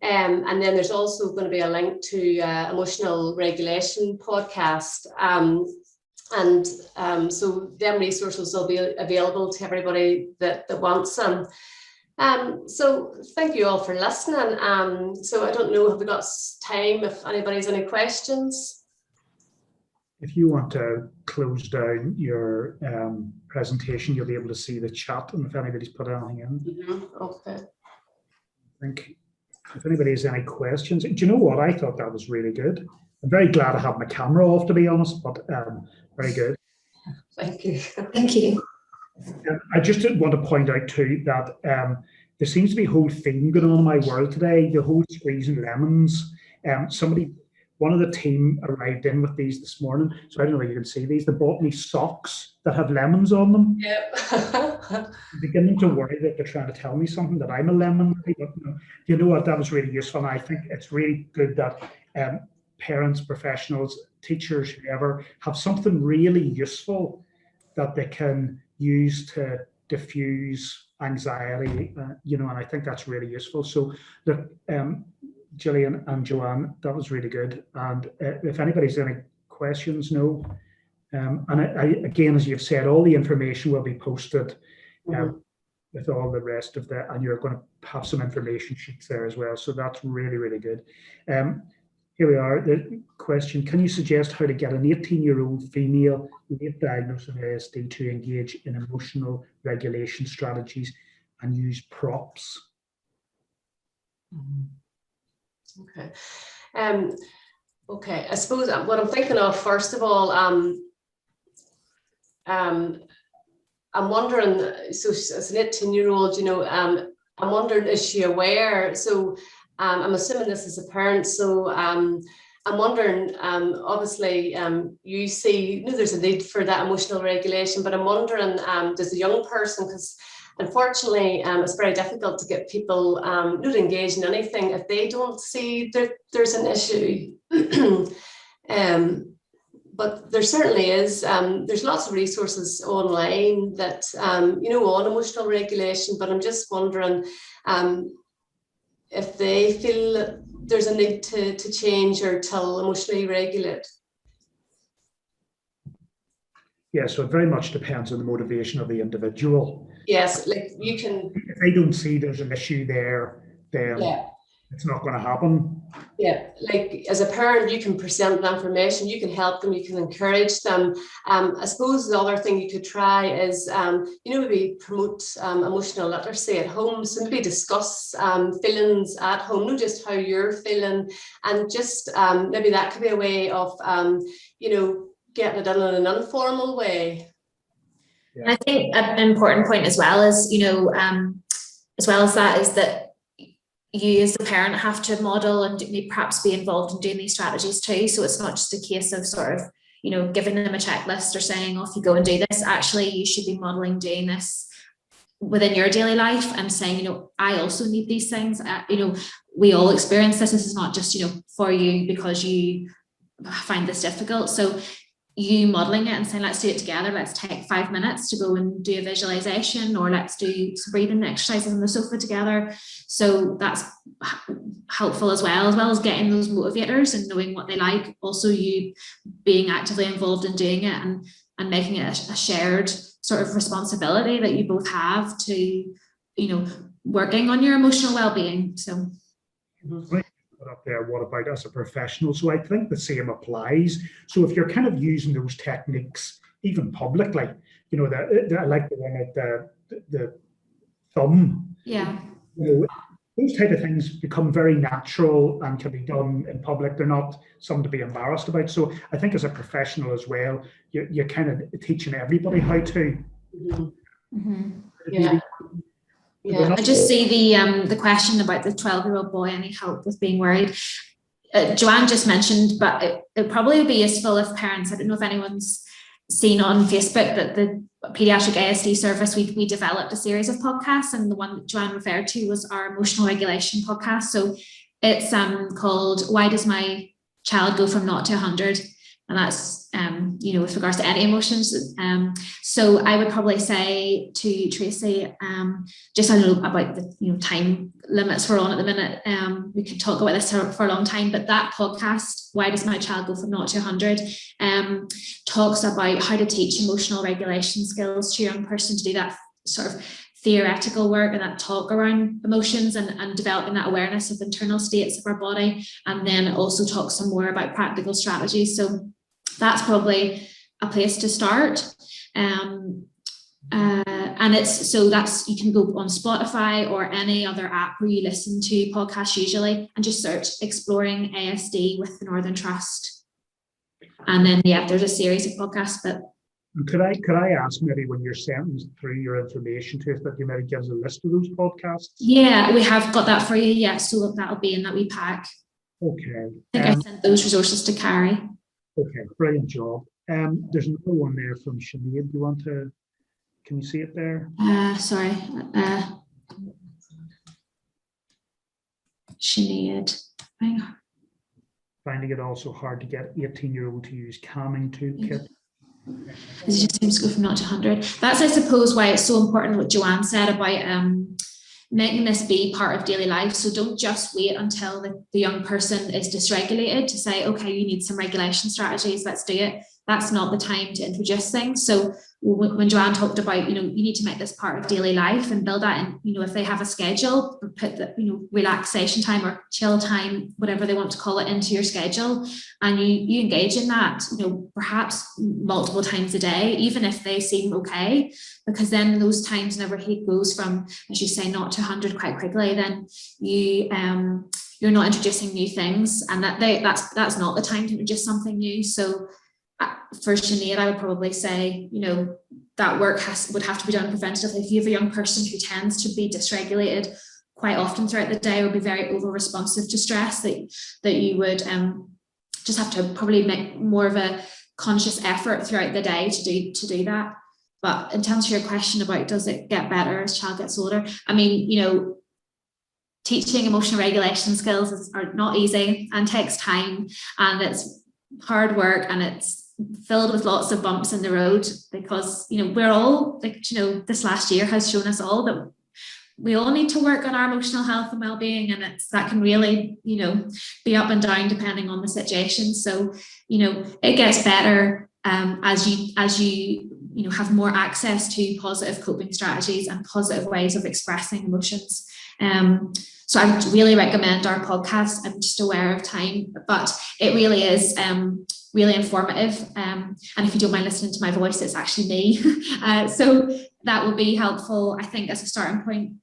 And then there's also going to be a link to emotional regulation podcast, so them resources will be available to everybody that wants them. So thank you all for listening. So I don't know, have we got time if anybody's any questions? If you want to close down your presentation, you'll be able to see the chat, and if anybody's put anything in. Okay. I think if anybody has any questions, do you know what? I thought that was really good. I'm very glad I have my camera off, to be honest, but very good. Thank you. Thank you. I just want to point out too that there seems to be a whole theme going on in my world today, the whole squeezing lemons. One of the team arrived in with these this morning, so I don't know if you can see these. They bought me socks that have lemons on them. Yep. I'm beginning to worry that they're trying to tell me something, that I'm a lemon. But, you know what, that was really useful, and I think it's really good that parents, professionals, teachers, whoever, have something really useful that they can use to diffuse anxiety, you know, and I think that's really useful. So look, Gillian and Joanne, that was really good. And if anybody's any questions, no. And I, again, as you've said, all the information will be posted with all the rest of that, and you're going to have some information sheets there as well. So that's really, really good. Here we are. The question: can you suggest how to get an 18-year-old female late diagnosed with ASD to engage in emotional regulation strategies and use props? Okay. Okay. I suppose what I'm thinking of, first of all, I'm wondering, so as an 18-year-old, you know, I'm wondering, is she aware? So I'm assuming this is a parent. So I'm wondering, obviously, you see, you know, there's a need for that emotional regulation, but I'm wondering, does a young person, because unfortunately, it's very difficult to get people not engaged in anything if they don't see that there's an issue. But there certainly is, there's lots of resources online that, you know, on emotional regulation, but I'm just wondering if they feel that there's a need to change or to emotionally regulate. Yeah, so it very much depends on the motivation of the individual. Yes, like you can... If they don't see there's an issue there, then it's not going to happen. Yeah, like as a parent, you can present the information, you can help them, you can encourage them. I suppose the other thing you could try is, you know, maybe promote emotional literacy at home. So maybe discuss feelings at home, not just how you're feeling, and just maybe that could be a way of, you know, getting it done in an informal way. I think an important point as well is, you know, as well as that, is that you as a parent have to model and perhaps be involved in doing these strategies too. So it's not just a case of sort of, you know, giving them a checklist or saying, off you go and do this. Actually, you should be modeling doing this within your daily life and saying, you know, I also need these things. You know, we all experience this. This is not just, you know, for you because you find this difficult. So you modeling it and saying, let's do it together. Let's take 5 minutes to go and do a visualization, or let's do some breathing exercises on the sofa together. So that's helpful as well as getting those motivators and knowing what they like. Also, you being actively involved in doing it and making it a shared sort of responsibility that you both have to, you know, working on your emotional well-being. So. Up there, what about as a professional? So I think the same applies. So if you're kind of using those techniques even publicly, you know, I like the one at the thumb. Yeah. You know, those type of things become very natural and can be done in public. They're not something to be embarrassed about. So I think as a professional as well, you're kind of teaching everybody how to. Mm-hmm. Yeah. Yeah, I just see the question about the 12-year-old boy, any help with being worried. Joanne just mentioned, but it probably would be useful if parents, I don't know if anyone's seen on Facebook that the Pediatric ASD Service, we developed a series of podcasts, and the one that Joanne referred to was our emotional regulation podcast. So it's called Why Does My Child Go From 0 to 100? And that's, you know, with regards to any emotions. So I would probably say to Tracy, just I know about the, you know, time limits we're on at the minute. We could talk about this for a long time, but that podcast, Why Does My Child Go From 0 to 100, talks about how to teach emotional regulation skills to a young person, to do that sort of theoretical work and that talk around emotions and developing that awareness of internal states of our body, and then also talk some more about practical strategies. So that's probably a place to start. And it's, so that's, you can go on Spotify or any other app where you listen to podcasts usually, and just search Exploring ASD with the Northern Trust. And then, yeah, there's a series of podcasts. But could I ask, maybe when you're sending through your information to us, that you maybe give us a list of those podcasts? Yeah, we have got that for you. Yeah, so that'll be in that wee pack. Okay. I think I sent those resources to Carrie. Okay, brilliant job. There's another one there from Sinead. Do you want to, can you see it there? Sorry. Sinead. Hang on. Finding it also hard to get 18-year-old to use calming toolkit. It just seems to go from 0 to 100. That's, I suppose, why it's so important what Joanne said about making this be part of daily life. So don't just wait until the young person is dysregulated to say, okay, you need some regulation strategies, let's do it. that's not the time to introduce things. So when Joanne talked about, you need to make this part of daily life and build that in, if they have a schedule, put the, relaxation time or chill time, whatever they want to call it, into your schedule, and you engage in that, perhaps multiple times a day, even if they seem okay, because then those times, whenever he goes from, as you say, 0 to 100 quite quickly, then you're not introducing new things, and that's not the time to introduce something new. So for Sinead, I would probably say, that work would have to be done preventatively. If you have a young person who tends to be dysregulated quite often throughout the day, or be very over responsive to stress, that you would just have to probably make more of a conscious effort throughout the day to do that. But in terms of your question about does it get better as child gets older, I mean, teaching emotional regulation skills are not easy and takes time, and it's hard work, and it's filled with lots of bumps in the road, because we're all this last year has shown us all that we all need to work on our emotional health and well-being, and that can really be up and down depending on the situation. So it gets better as you have more access to positive coping strategies and positive ways of expressing emotions. So I would really recommend our podcast. I'm just aware of time, but it really is really informative. And if you don't mind listening to my voice, it's actually me. So that will be helpful, I think, as a starting point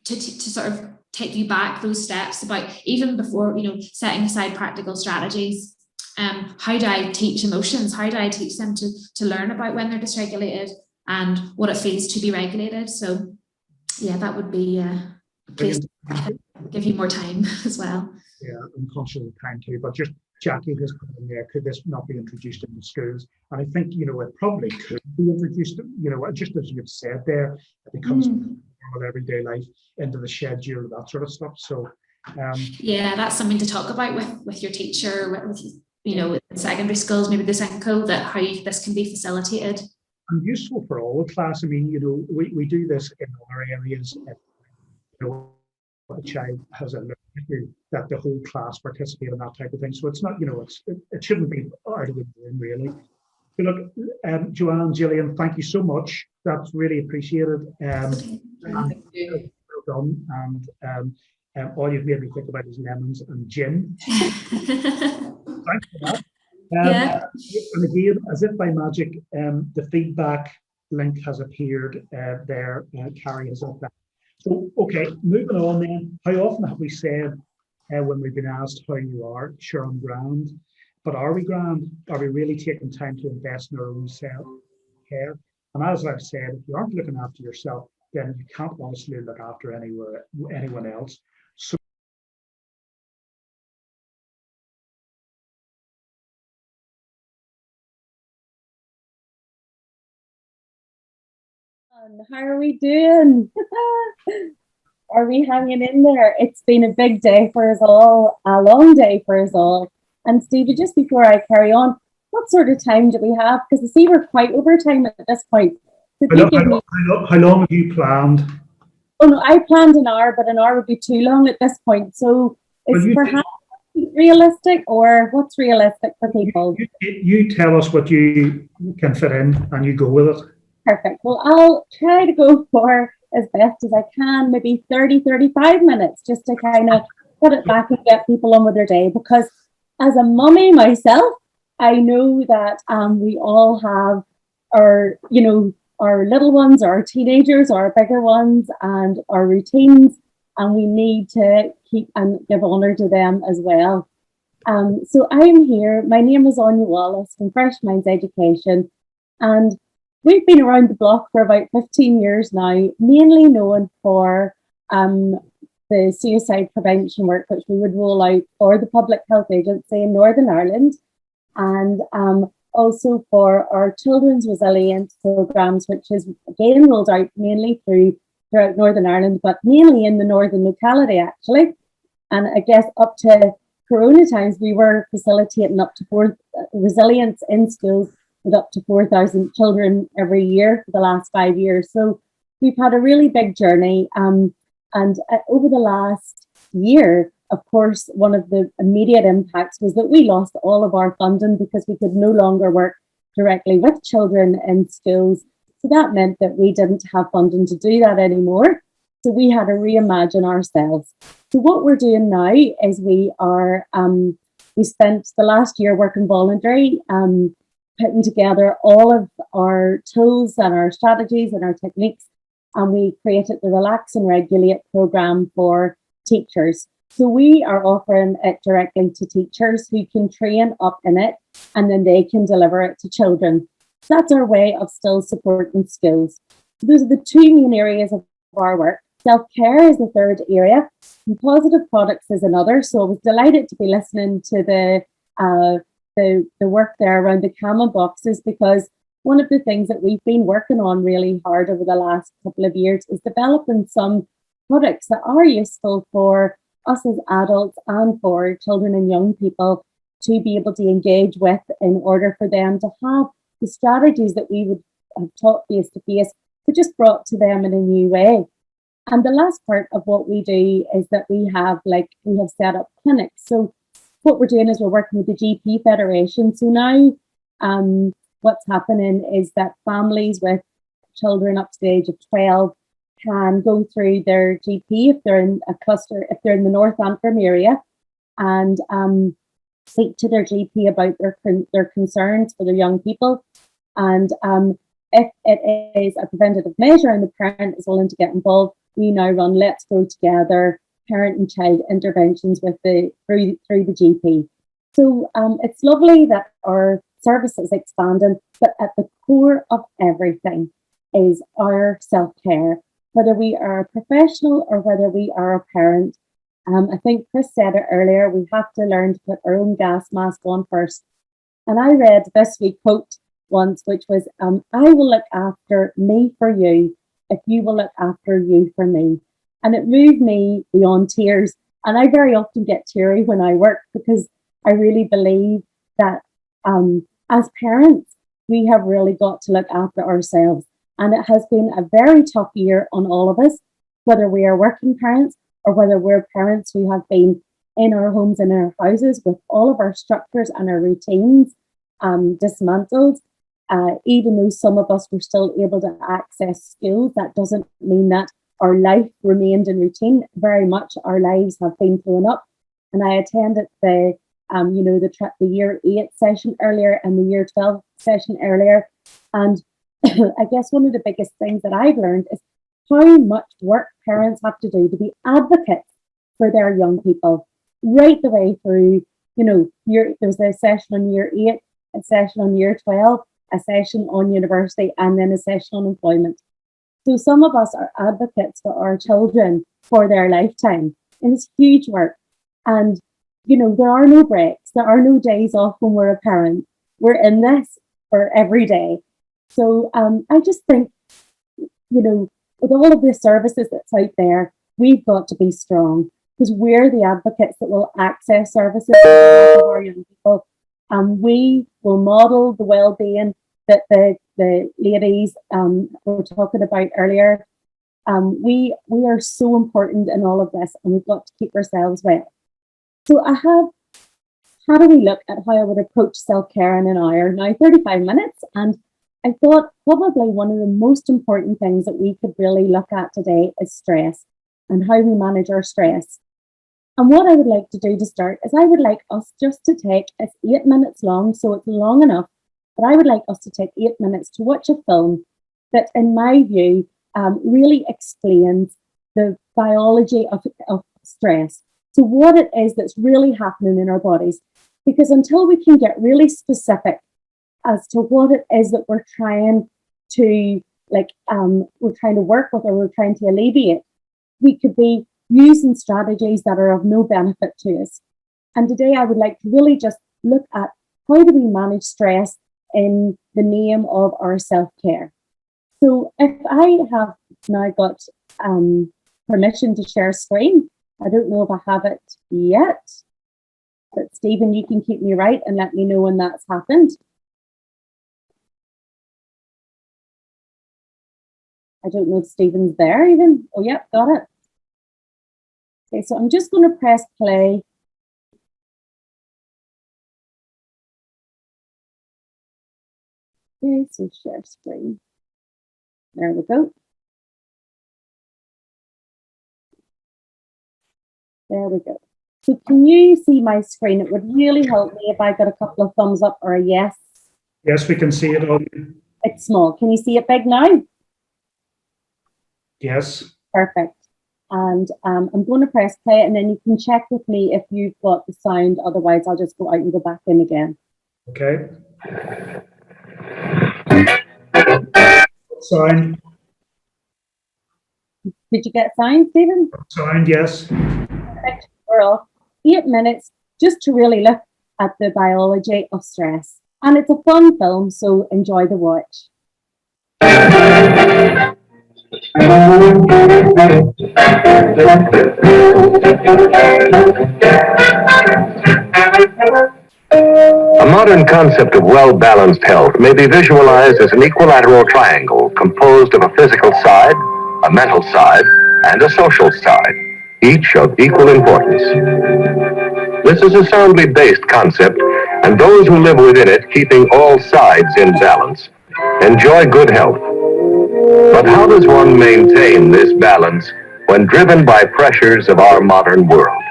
to sort of take you back those steps about, even before, setting aside practical strategies. How do I teach emotions? How do I teach them to learn about when they're dysregulated and what it feels to be regulated? So yeah, that would be please give you more time as well. Yeah, I'm conscious of time too, but just Jackie has come in there. Could this not be introduced in the schools? And I think, it probably could be introduced, just as you've said there, it becomes normal everyday life into the schedule, that sort of stuff. So yeah, that's something to talk about with your teacher, with secondary schools, maybe the SENCO, that how this can be facilitated. And useful for all the class. I mean, we do this in other areas. A child has a learning issue, that the whole class participate in that type of thing. So it's not, it shouldn't be out of the room, really. So look, Joanne, Gillian, thank you so much. That's really appreciated. Thank you. Well done. And all you've made me think about is lemons and gin. Thanks for that. And again, as if by magic, the feedback link has appeared there. Carrie has up that. So, okay, moving on then. How often have we said when we've been asked how you are? Sure, I'm grand. But are we grand? Are we really taking time to invest in our own self-care? And as I've said, if you aren't looking after yourself, then you can't honestly look after anyone else. So how are we doing? Are we hanging in there? It's been a big day for us all, a long day for us all. And Stevie, just before I carry on, what sort of time do we have? Because I see we're quite over time at this point. How long have you planned? Oh no, I planned an hour, but an hour would be too long at this point. So is perhaps realistic, or what's realistic for people? You tell us what you can fit in and you go with it. Perfect. Well, I'll try to go for as best as I can, maybe 30, 35 minutes, just to kind of put it back and get people on with their day. Because as a mummy myself, I know that we all have our, our little ones, our teenagers, our bigger ones, and our routines, and we need to keep and give honour to them as well. So I'm here. My name is Anya Wallace from Fresh Minds Education, and we've been around the block for about 15 years now, mainly known for the suicide prevention work, which we would roll out for the Public Health Agency in Northern Ireland, and also for our children's resilience programs, which is again rolled out mainly throughout Northern Ireland, but mainly in the northern locality actually. And I guess up to Corona times, we were facilitating up to 4 resilience in schools with up to 4,000 children every year for the last 5 years. So we've had a really big journey. And over the last year, of course, one of the immediate impacts was that we lost all of our funding because we could no longer work directly with children in schools. So that meant that we didn't have funding to do that anymore. So we had to reimagine ourselves. So what we're doing now is we spent the last year working voluntary, putting together all of our tools and our strategies and our techniques, and we created the Relax and Regulate program for teachers. So we are offering it directly to teachers who can train up in it, and then they can deliver it to children. So that's our way of still supporting schools. So those are the two main areas of our work. Self-care is the third area, and positive products is another. So I was delighted to be listening to the work there around the Camel boxes, because one of the things that we've been working on really hard over the last couple of years is developing some products that are useful for us as adults and for children and young people to be able to engage with, in order for them to have the strategies that we would have taught face to face, but just brought to them in a new way. And the last part of what we do is that we have set up clinics. So what we're doing is we're working with the GP Federation. So now what's happening is that families with children up to the age of 12 can go through their GP if they're in a cluster, if they're in the North Antrim area, and speak to their GP about their concerns for their young people. And if it is a preventative measure and the parent is willing to get involved, we now run Let's Grow Together parent and child interventions with through the GP. So it's lovely that our service is expanding, but at the core of everything is our self-care, whether we are a professional or whether we are a parent. I think Chris said it earlier, we have to learn to put our own gas mask on first. And I read this week quote once, which was, I will look after me for you if you will look after you for me. And it moved me beyond tears. And I very often get teary when I work, because I really believe that as parents, we have really got to look after ourselves. And it has been a very tough year on all of us, whether we are working parents or whether we're parents who have been in our homes and in our houses with all of our structures and our routines dismantled. Even though some of us were still able to access schools, that doesn't mean that our life remained in routine. Very much our lives have been thrown up. And I attended the year 8 session earlier and the year 12 session earlier. And I guess one of the biggest things that I've learned is how much work parents have to do to be advocates for their young people, right the way through, there's a session on year 8, a session on year 12, a session on university, and then a session on employment. So some of us are advocates for our children for their lifetime, and it's huge work. And, there are no breaks, there are no days off when we're a parent. We're in this for every day. So I just think, with all of the services that's out there, we've got to be strong, because we're the advocates that will access services for our young people. We will model the well-being that the ladies were talking about earlier. We are so important in all of this, and we've got to keep ourselves well. So how do we look at how I would approach self-care in an hour? Now, 35 minutes, and I thought probably one of the most important things that we could really look at today is stress and how we manage our stress. And what I would like to do to start is I would like us just to take, it's 8 minutes long, so it's long enough, but I would like us to take 8 minutes to watch a film that, in my view, really explains the biology of stress. So what it is that's really happening in our bodies. Because until we can get really specific as to what it is that we're trying to work with or we're trying to alleviate, we could be using strategies that are of no benefit to us. And today I would like to really just look at how do we manage stress in the name of our self-care. So if I have now got permission to share screen, I don't know if I have it yet, but Stephen, you can keep me right and let me know when that's happened. I don't know if Stephen's there even. Oh, yeah, got it. Okay, so I'm just going to press play. Okay, so share screen. There we go. There we go. So can you see my screen? It would really help me if I got a couple of thumbs up or a yes. Yes, we can see it on. It's small. Can you see it big now? Yes. Perfect. And I'm going to press play, and then you can check with me if you've got the sound. Otherwise, I'll just go out and go back in again. Okay. Sound. Did you get sound, Stephen? Sound, yes. Perfect. We're off. 8 minutes just to really look at the biology of stress. And it's a fun film, so enjoy the watch. A modern concept of well-balanced health may be visualized as an equilateral triangle composed of a physical side, a mental side, and a social side, each of equal importance. This is a soundly based concept, and those who live within it, keeping all sides in balance, enjoy good health. But how does one maintain this balance when driven by pressures of our modern world?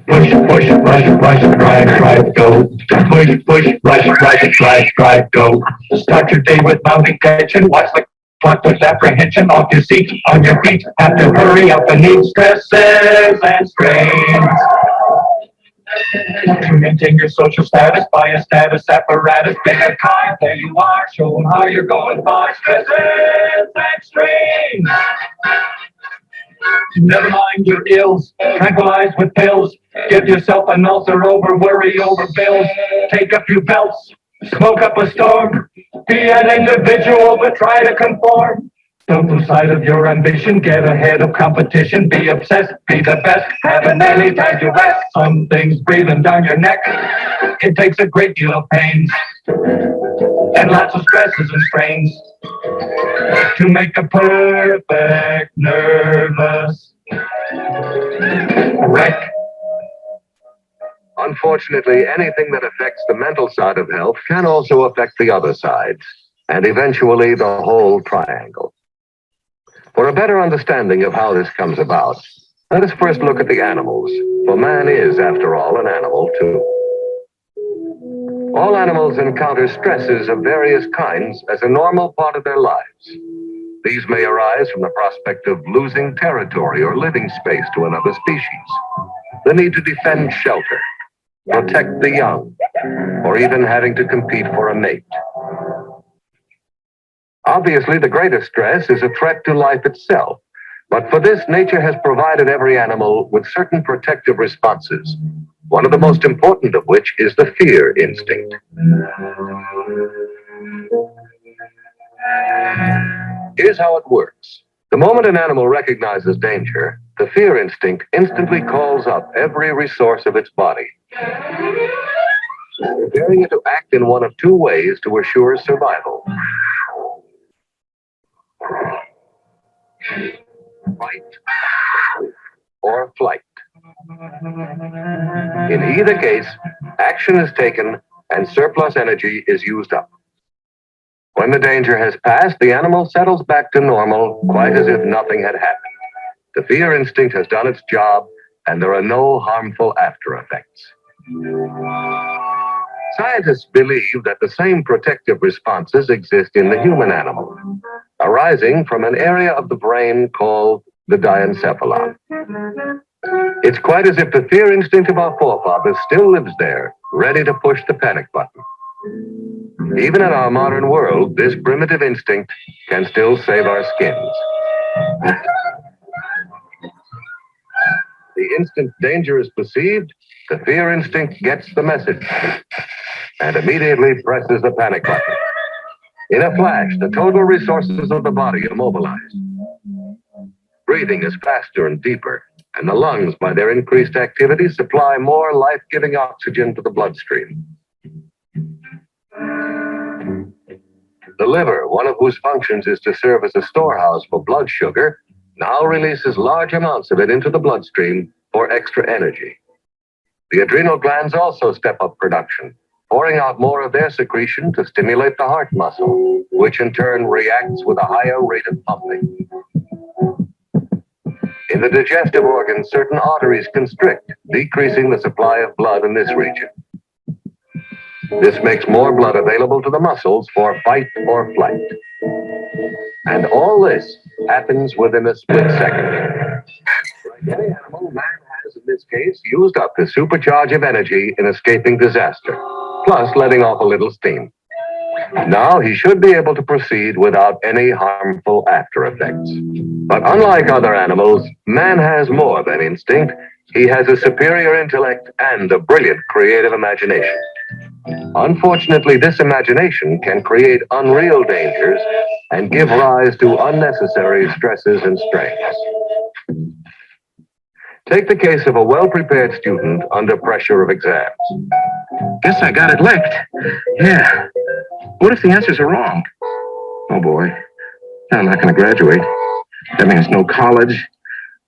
Push, push, rush, rush, drive, go. Push, push, rush, rush, drive, go. Start your day with mounting tension. Watch the clock with apprehension. Off your seat, on your feet. Have to hurry up and need stresses and strains. To maintain your social status, buy a status apparatus. Pick a card, there you are. Show them how you're going by. Stresses and strains. Never mind your ills, tranquilize with pills. Give yourself an ulcer over worry over bills. Take a few belts, smoke up a storm. Be an individual, but try to conform. Don't lose sight of your ambition, get ahead of competition. Be obsessed, be the best, haven't any time to rest. Some things breathing down your neck, it takes a great deal of pains and lots of stresses and strains to make a perfect nervous wreck. Unfortunately, anything that affects the mental side of health can also affect the other sides, and eventually the whole triangle. For a better understanding of how this comes about, let us first look at the animals, for man is, after all, an animal too. All animals encounter stresses of various kinds as a normal part of their lives. These may arise from the prospect of losing territory or living space to another species, the need to defend shelter, protect the young, or even having to compete for a mate. Obviously, the greatest stress is a threat to life itself, but for this, nature has provided every animal with certain protective responses, one of the most important of which is the fear instinct. Here's how it works. The moment an animal recognizes danger, the fear instinct instantly calls up every resource of its body, preparing it to act in one of two ways to assure survival. Fight or flight. In either case, action is taken and surplus energy is used up. When the danger has passed, the animal settles back to normal, quite as if nothing had happened. The fear instinct has done its job, and there are no harmful after effects. Scientists believe that the same protective responses exist in the human animal, arising from an area of the brain called the diencephalon. It's quite as if the fear instinct of our forefathers still lives there, ready to push the panic button. Even in our modern world, this primitive instinct can still save our skins. The instant danger is perceived, the fear instinct gets the message and immediately presses the panic button. In a flash, the total resources of the body are mobilized. Breathing is faster and deeper, and the lungs, by their increased activity, supply more life-giving oxygen to the bloodstream. The liver, one of whose functions is to serve as a storehouse for blood sugar, now releases large amounts of it into the bloodstream for extra energy. The adrenal glands also step up production, pouring out more of their secretion to stimulate the heart muscle, which in turn reacts with a higher rate of pumping. In the digestive organs, certain arteries constrict, decreasing the supply of blood in this region. This makes more blood available to the muscles for fight or flight. And all this happens within a split second. Like any animal, man has, in this case, used up his supercharge of energy in escaping disaster, plus letting off a little steam. Now he should be able to proceed without any harmful after effects. But unlike other animals, man has more than instinct. He has a superior intellect and a brilliant creative imagination. Unfortunately, this imagination can create unreal dangers and give rise to unnecessary stresses and strains. Take the case of a well-prepared student under pressure of exams. Guess I got it licked. Yeah. What if the answers are wrong? Oh boy. I'm not going to graduate. That means no college.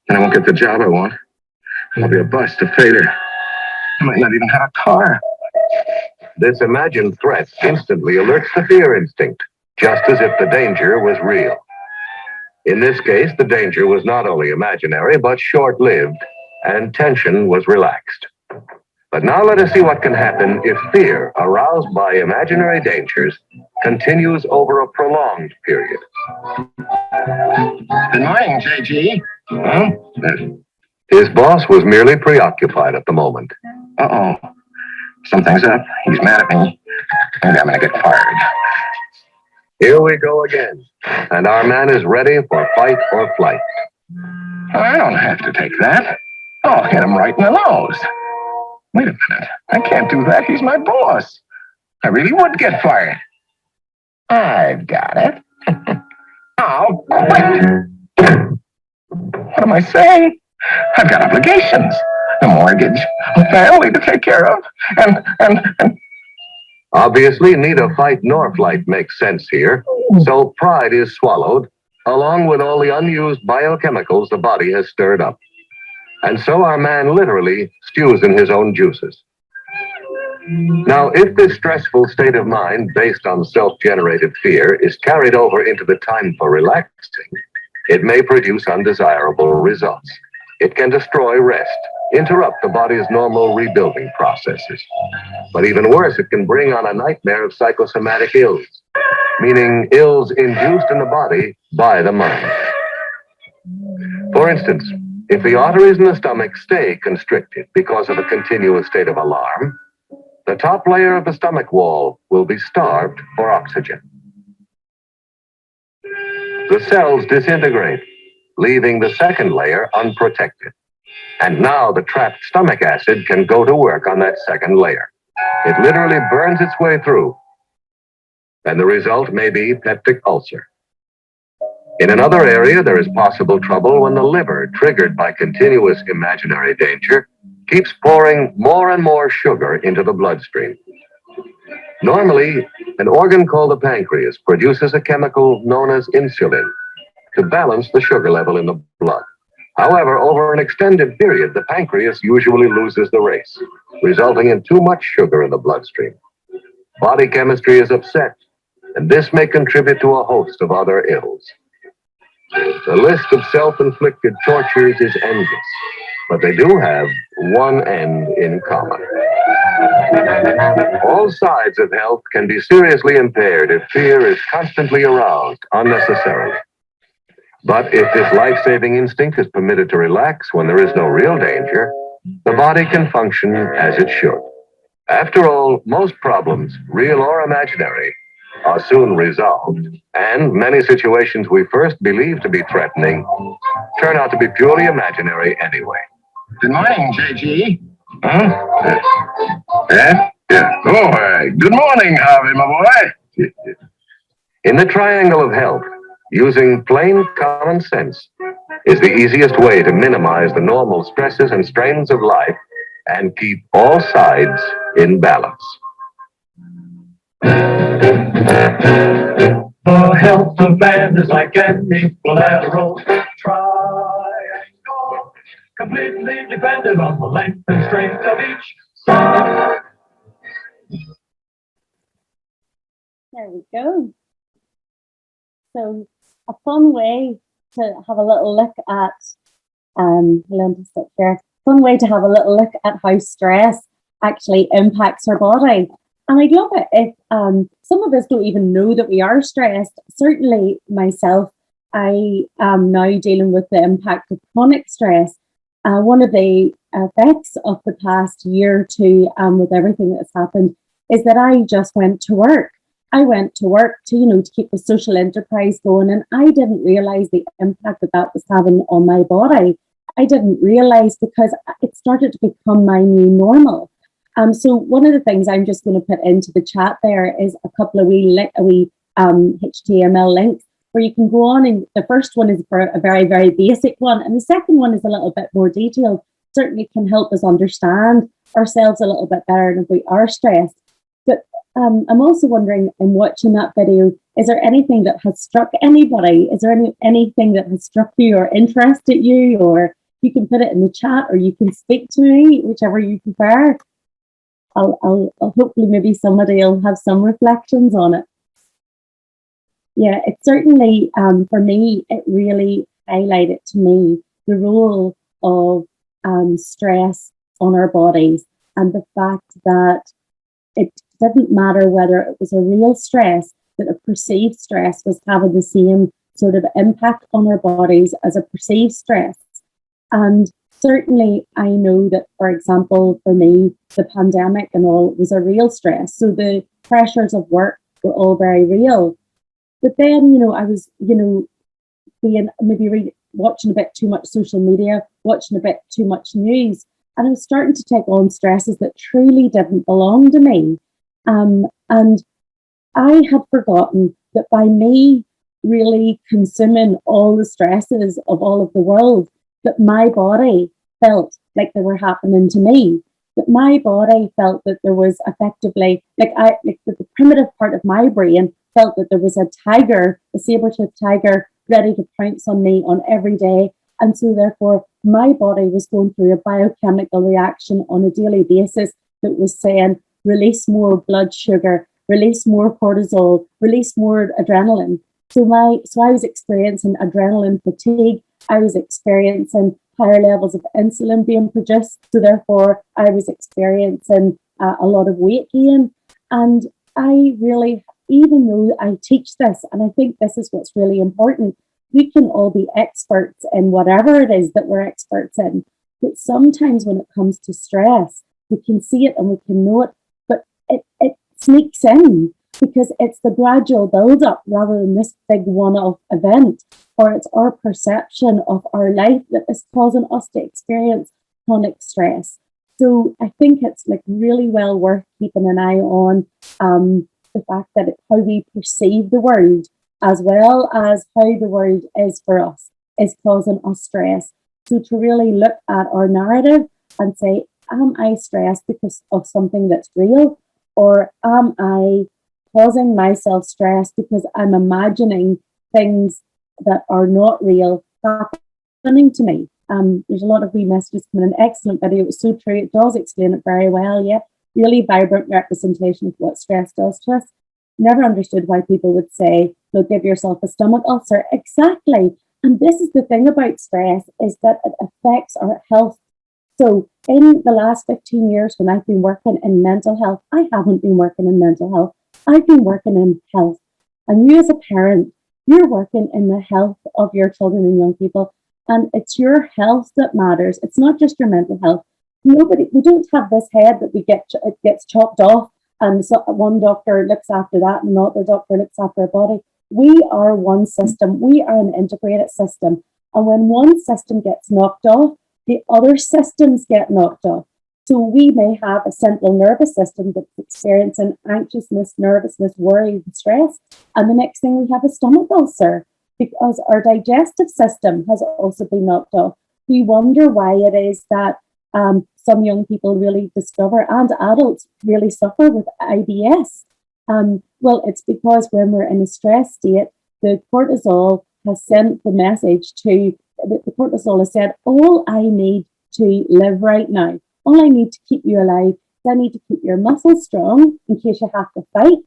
And I won't get the job I want. I'll be a bust, a failure. I might not even have a car. This imagined threat instantly alerts the fear instinct, just as if the danger was real. In this case, the danger was not only imaginary, but short-lived, and tension was relaxed. But now let us see what can happen if fear, aroused by imaginary dangers, continues over a prolonged period. Good morning, JG. Huh? His boss was merely preoccupied at the moment. Uh-oh. Something's up. He's mad at me. Maybe I'm going to get fired. Here we go again. And our man is ready for fight or flight. I don't have to take that. I'll hit him right in the nose. Wait a minute. I can't do that. He's my boss. I really would get fired. I've got it. I'll quit. What am I saying? I've got obligations. A mortgage, a family to take care of, and... Obviously, neither fight nor flight makes sense here, so pride is swallowed, along with all the unused biochemicals the body has stirred up. And so our man literally stews in his own juices. Now, if this stressful state of mind, based on self-generated fear, is carried over into the time for relaxing, it may produce undesirable results. It can destroy rest, interrupt the body's normal rebuilding processes. But even worse, it can bring on a nightmare of psychosomatic ills, meaning ills induced in the body by the mind. For instance, if the arteries in the stomach stay constricted because of a continuous state of alarm, the top layer of the stomach wall will be starved for oxygen. The cells disintegrate, leaving the second layer unprotected. And now the trapped stomach acid can go to work on that second layer. It literally burns its way through. And the result may be peptic ulcer. In another area, there is possible trouble when the liver, triggered by continuous imaginary danger, keeps pouring more and more sugar into the bloodstream. Normally, an organ called the pancreas produces a chemical known as insulin to balance the sugar level in the blood. However, over an extended period, the pancreas usually loses the race, resulting in too much sugar in the bloodstream. Body chemistry is upset, and this may contribute to a host of other ills. The list of self-inflicted tortures is endless, but they do have one end in common. All sides of health can be seriously impaired if fear is constantly aroused unnecessarily. But if this life-saving instinct is permitted to relax when there is no real danger, the body can function as it should. After all, most problems, real or imaginary, are soon resolved, and many situations we first believed to be threatening turn out to be purely imaginary anyway. Good morning, JG. Huh? Yeah? Yeah. Oh, good morning, Harvey, my boy. In the triangle of health, using plain common sense is the easiest way to minimize the normal stresses and strains of life and keep all sides in balance. The health of man is like an equilateral triangle, completely dependent on the length and strength of each side. There we go. So a fun way to have a little look at, fun way to have a little look at how stress actually impacts our body. And I'd love it if some of us don't even know that we are stressed. Certainly myself, I am now dealing with the impact of chronic stress. One of the effects of the past year or two with everything that's happened is that I just went to work. I went to work to keep the social enterprise going, and I didn't realize the impact that was having on my body. I didn't realize because it started to become my new normal. So one of the things I'm just going to put into the chat there is a couple of wee HTML links where you can go on, and the first one is for a very, very basic one, and the second one is a little bit more detailed. Certainly can help us understand ourselves a little bit better if we are stressed. But I'm also wondering, in watching that video, is there anything that has struck anybody? Is there anything that has struck you or interested you? Or you can put it in the chat, or you can speak to me, whichever you prefer. I'll hopefully maybe somebody will have some reflections on it. Yeah, it certainly, for me, it really highlighted to me the role of stress on our bodies, and the fact that it didn't matter whether it was a real stress, that a perceived stress was having the same sort of impact on our bodies as a perceived stress. And certainly I know that, for example, for me, the pandemic and all was a real stress. So the pressures of work were all very real. But then, I was, being maybe watching a bit too much social media, watching a bit too much news, and I was starting to take on stresses that truly didn't belong to me. And I had forgotten that by me really consuming all the stresses of all of the world, that my body felt like they were happening to me. That my body felt that there was effectively, the primitive part of my brain felt that there was a tiger, a saber-toothed tiger, ready to pounce on me on every day. And so therefore, my body was going through a biochemical reaction on a daily basis that was saying, release more blood sugar, release more cortisol, release more adrenaline. So I was experiencing adrenaline fatigue. I was experiencing higher levels of insulin being produced. So therefore, I was experiencing a lot of weight gain. And I really, even though I teach this, and I think this is what's really important, we can all be experts in whatever it is that we're experts in. But sometimes when it comes to stress, we can see it and we can know it, but it sneaks in because it's the gradual build-up rather than this big one-off event, or it's our perception of our life that is causing us to experience chronic stress. So I think it's really well worth keeping an eye on the fact that how we perceive the world, as well as how the world is for us, is causing us stress. So to really look at our narrative and say, am I stressed because of something that's real? Or am I causing myself stress because I'm imagining things that are not real happening to me? There's a lot of wee messages coming in. Excellent video. It was so true. It does explain it very well. Yeah, really vibrant representation of what stress does to us. Never understood why people would say, look, give yourself a stomach ulcer. Exactly. And this is the thing about stress, is that it affects our health. So in the last 15 years when I've been working in mental health, I haven't been working in mental health. I've been working in health. And you as a parent, you're working in the health of your children and young people. And it's your health that matters. It's not just your mental health. We don't have this head that it gets chopped off, and so one doctor looks after that and another doctor looks after our body. We are one system. We are an integrated system. And when one system gets knocked off, the other systems get knocked off. So we may have a central nervous system that's experiencing anxiousness, nervousness, worry, and stress. And the next thing we have a stomach ulcer because our digestive system has also been knocked off. We wonder why it is that some young people really discover, and adults really suffer with IBS. Well, it's because when we're in a stress state, the cortisol has sent the message to, the cortisol has said, all I need to live right now, all I need to keep you alive, is I need to keep your muscles strong in case you have to fight.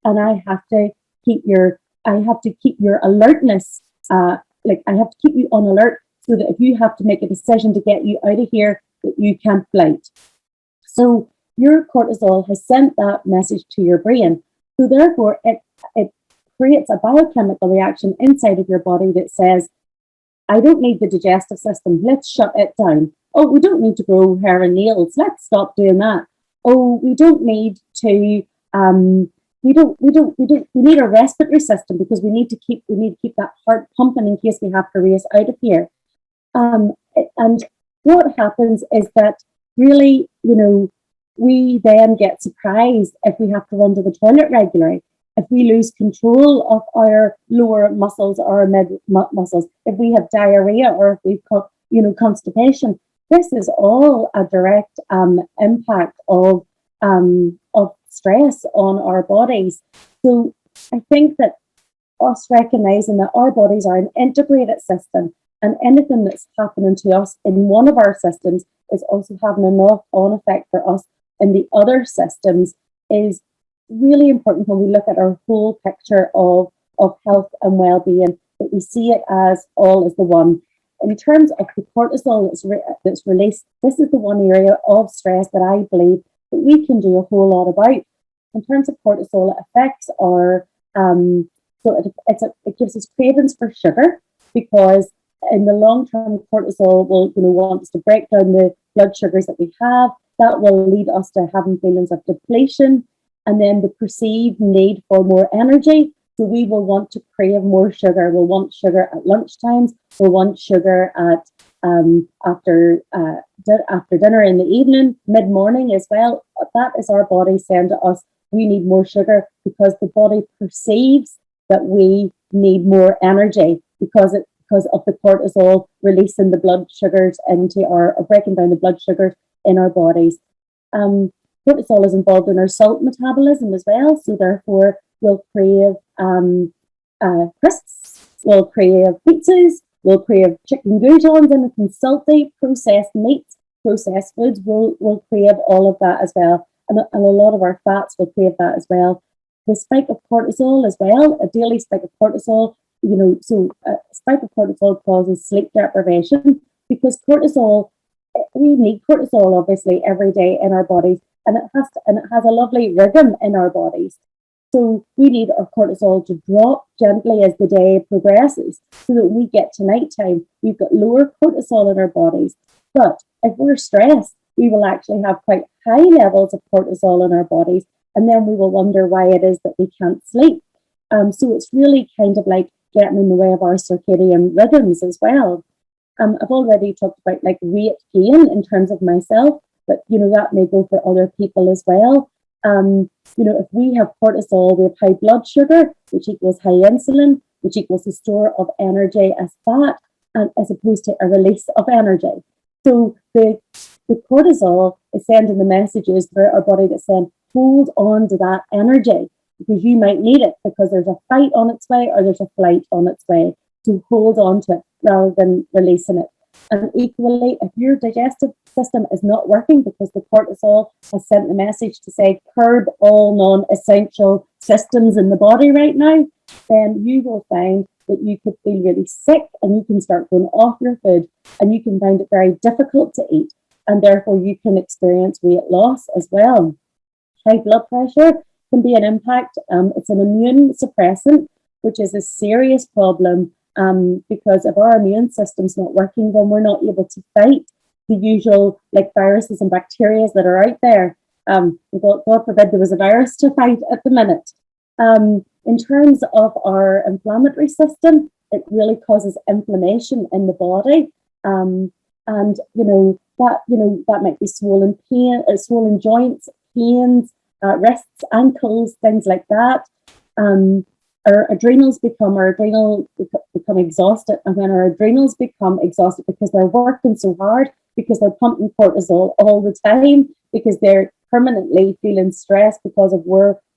and I have to keep your alertness, like I have to keep you on alert so that if you have to make a decision to get you out of here, that you can't flight. So your cortisol has sent that message to your brain. So therefore, it creates a biochemical reaction inside of your body that says, I don't need the digestive system. Let's shut it down. Oh, we don't need to grow hair and nails. Let's stop doing that. Oh, we don't need to. We need a respiratory system because we need to keep that heart pumping in case we have to race out of here. And what happens is that really, we then get surprised if we have to run to the toilet regularly, if we lose control of our lower muscles or our mid muscles, if we have diarrhea or if we've got, constipation. This is all a direct impact of stress on our bodies. So I think that us recognizing that our bodies are an integrated system, and anything that's happening to us in one of our systems is also having a knock-on effect for us in the other systems, is really important when we look at our whole picture of health and well-being, that we see it as all as the one. In terms of the cortisol that's released, this is the one area of stress that I believe that we can do a whole lot about. In terms of cortisol, it affects our, it gives us cravings for sugar, because in the long term, cortisol will want us to break down the blood sugars that we have. That will lead us to having feelings of depletion, and then the perceived need for more energy. So we will want to crave more sugar. We'll want sugar at lunchtimes. We'll want sugar at after dinner in the evening, mid-morning as well. That is our body saying to us, we need more sugar, because the body perceives that we need more energy because of the cortisol releasing the blood sugars into or breaking down the blood sugars in our bodies. Cortisol is involved in our salt metabolism as well, so therefore we'll crave crisps, we'll crave pizzas, we'll crave chicken goujons, anything salty, processed meats, processed foods. We'll crave all of that as well, and a lot of our fats will crave that as well. The spike of cortisol as well, a daily spike of cortisol, a spike of cortisol causes sleep deprivation, because cortisol, we need cortisol obviously every day in our bodies, and it has a lovely rhythm in our bodies. So we need our cortisol to drop gently as the day progresses, so that when we get to nighttime, we've got lower cortisol in our bodies. But if we're stressed, we will actually have quite high levels of cortisol in our bodies, and then we will wonder why it is that we can't sleep. So it's really kind of like getting in the way of our circadian rhythms as well. I've already talked about like weight gain in terms of myself, but that may go for other people as well. If we have cortisol, we have high blood sugar, which equals high insulin, which equals the store of energy as fat, and as opposed to a release of energy. So the cortisol is sending the messages through our body that's saying, hold on to that energy, because you might need it, because there's a fight on its way or there's a flight on its way. So hold on to it rather than releasing it. And equally, if your digestive system is not working because the cortisol has sent the message to say curb all non-essential systems in the body right now, then you will find that you could feel really sick, and you can start going off your food, and you can find it very difficult to eat, and therefore you can experience weight loss as well. High blood pressure can be an impact. It's an immune suppressant, which is a serious problem, because if our immune system's not working, then we're not able to fight the usual like viruses and bacteria that are out there. God forbid there was a virus to fight at the minute. In terms of our inflammatory system, it really causes inflammation in the body, and that might be swollen joints, pains, wrists, ankles, things like that. Our adrenals become exhausted, and when our adrenals become exhausted because they're working so hard, because they're pumping cortisol all the time, because they're permanently feeling stressed because of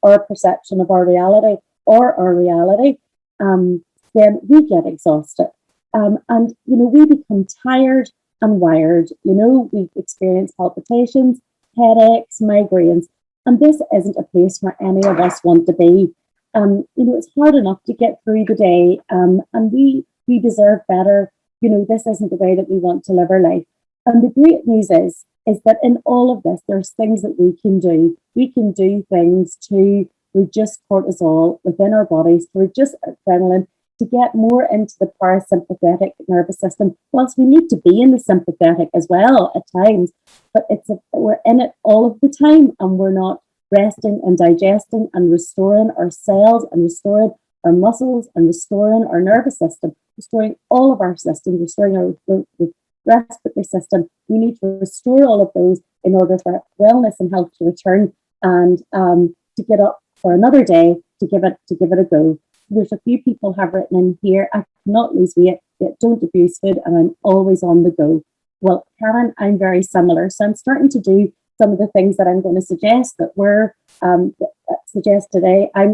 our perception of our reality, then we get exhausted, and we become tired and wired. We experience palpitations, headaches, migraines. And this isn't a place where any of us want to be. It's hard enough to get through the day, and we deserve better. This isn't the way that we want to live our life. And the great news is that in all of this, there's things that we can do. We can do things to reduce cortisol within our bodies, to reduce adrenaline, to get more into the parasympathetic nervous system. Whilst we need to be in the sympathetic as well at times, but we're in it all of the time, and we're not resting and digesting and restoring our cells and restoring our muscles and restoring our nervous system, restoring all of our systems, restoring our respiratory system. We need to restore all of those in order for wellness and health to return, and to get up for another day to give it a go. There's a few people have written in here, I cannot lose weight, yet don't abuse food, and I'm always on the go. Well, Karen, I'm very similar. So I'm starting to do some of the things that I'm going to suggest that we're suggest today. I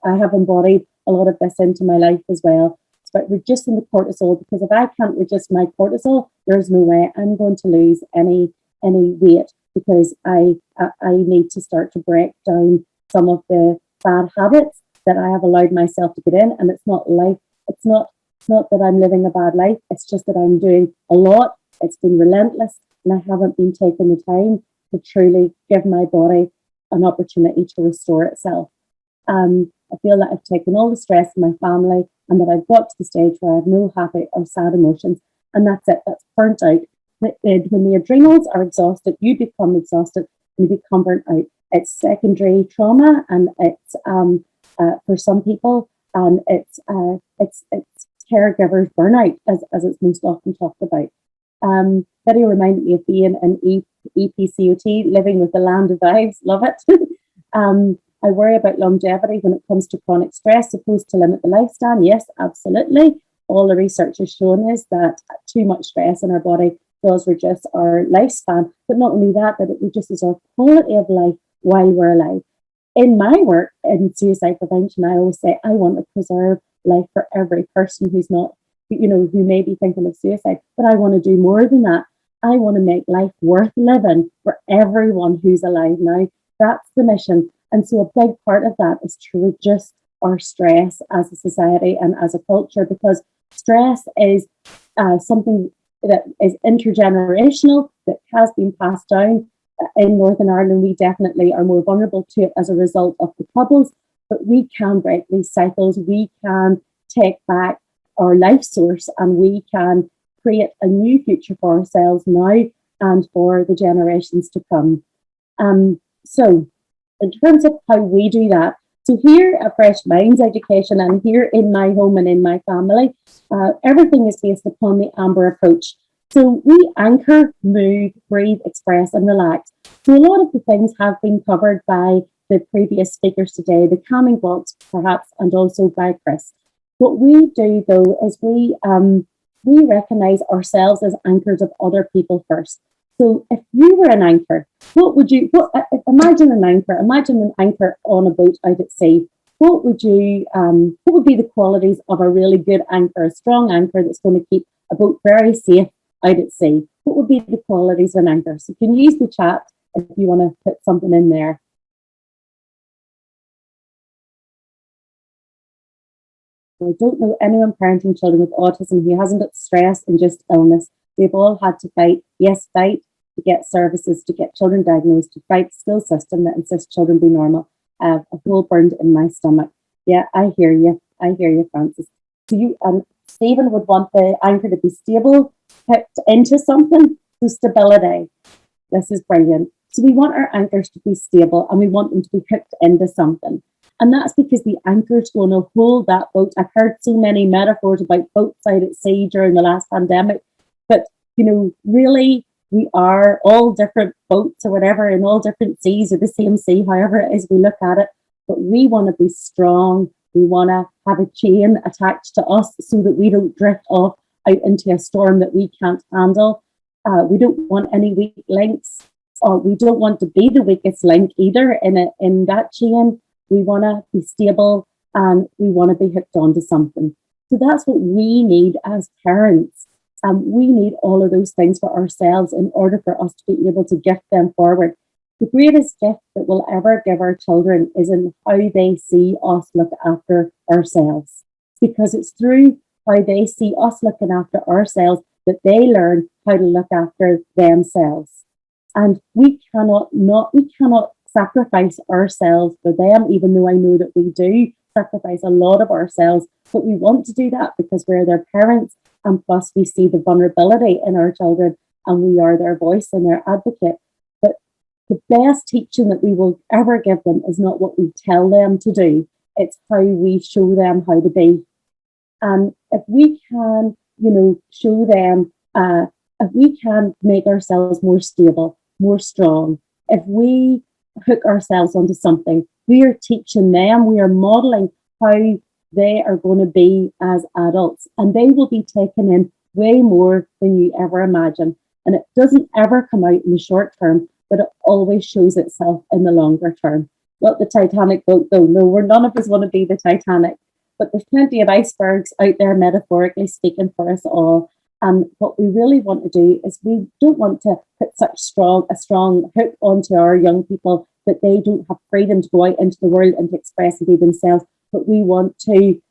have embodied a lot of this into my life as well. It's about reducing the cortisol, because if I can't reduce my cortisol, there's no way I'm going to lose any weight, because I need to start to break down some of the bad habits that I have allowed myself to get in. And it's not that I'm living a bad life. It's just that I'm doing a lot. It's been relentless, and I haven't been taking the time to truly give my body an opportunity to restore itself. I feel that I've taken all the stress in my family, and that I've got to the stage where I have no happy or sad emotions, and that's it. That's burnt out. When the adrenals are exhausted, you become exhausted and you become burnt out. It's secondary trauma, and it's for some people, it's caregivers burnout, as it's most often talked about. Betty reminded me of being an EPCOT, living with the land of vibes. Love it. I worry about longevity when it comes to chronic stress, supposed to limit the lifespan. Yes, absolutely. All the research has shown is that too much stress in our body does reduce our lifespan, but not only that, but it reduces our quality of life while we're alive. In my work in suicide prevention, I always say I want to preserve life for every person who's not, who may be thinking of suicide, but I want to do more than that. I want to make life worth living for everyone who's alive now. That's the mission. And so a big part of that is to reduce our stress as a society and as a culture, because stress is something that is intergenerational, that has been passed down. In Northern Ireland, we definitely are more vulnerable to it as a result of the troubles, but we can break these cycles. We can take back our life source, and we can create a new future for ourselves now and for the generations to come. So in terms of how we do that, so here at Fresh Minds Education, and here in my home and in my family, everything is based upon the Amber approach. So we anchor, move, breathe, express, and relax. So a lot of the things have been covered by the previous speakers today, the calming blocks perhaps, and also by Chris. What we do though is we recognize ourselves as anchors of other people first. So if you were an anchor, imagine an anchor on a boat out at sea. What would be the qualities of a really good anchor, a strong anchor that's going to keep a boat very safe out at sea? What would be the qualities of an anchor? So you can use the chat if you want to put something in there. I don't know anyone parenting children with autism who hasn't got stress and just illness. We've all had to fight to get services, to get children diagnosed, to fight the school system that insists children be normal. A hole burned in my stomach. Yeah, I hear you, Francis. So Stephen would want the anchor to be stable, hooked into something. So stability. This is brilliant. So we want our anchors to be stable, and we want them to be hooked into something. And that's because the anchor's going to hold that boat. I've heard so many metaphors about boats out at sea during the last pandemic, but really we are all different boats or whatever in all different seas, or the same sea, however it is we look at it. But we want to be strong. We want to have a chain attached to us so that we don't drift off out into a storm that we can't handle. We don't want any weak links, or we don't want to be the weakest link either in that chain. We want to be stable, and we want to be hooked onto something. So that's what we need as parents. We need all of those things for ourselves in order for us to be able to gift them forward. the greatest gift that we'll ever give our children is in how they see us look after ourselves, because it's through how they see us looking after ourselves that they learn how to look after themselves. And we cannot sacrifice ourselves for them, even though I know that we do sacrifice a lot of ourselves, but we want to do that because we're their parents, and plus we see the vulnerability in our children and we are their voice and their advocate. But the best teaching that we will ever give them is not what we tell them to do, it's how we show them how to be. And if we can, show them, if we can make ourselves more stable, more strong, if we hook ourselves onto something, we are teaching them, we are modeling how they are going to be as adults, and they will be taken in way more than you ever imagine. And it doesn't ever come out in the short term, but it always shows itself in the longer term. Not the Titanic boat, though. No, none of us want to be the Titanic, but there's plenty of icebergs out there, metaphorically speaking, for us all. And what we really want to do is we don't want to put a strong hook onto our young people that they don't have freedom to go out into the world and to express and be themselves, but we want to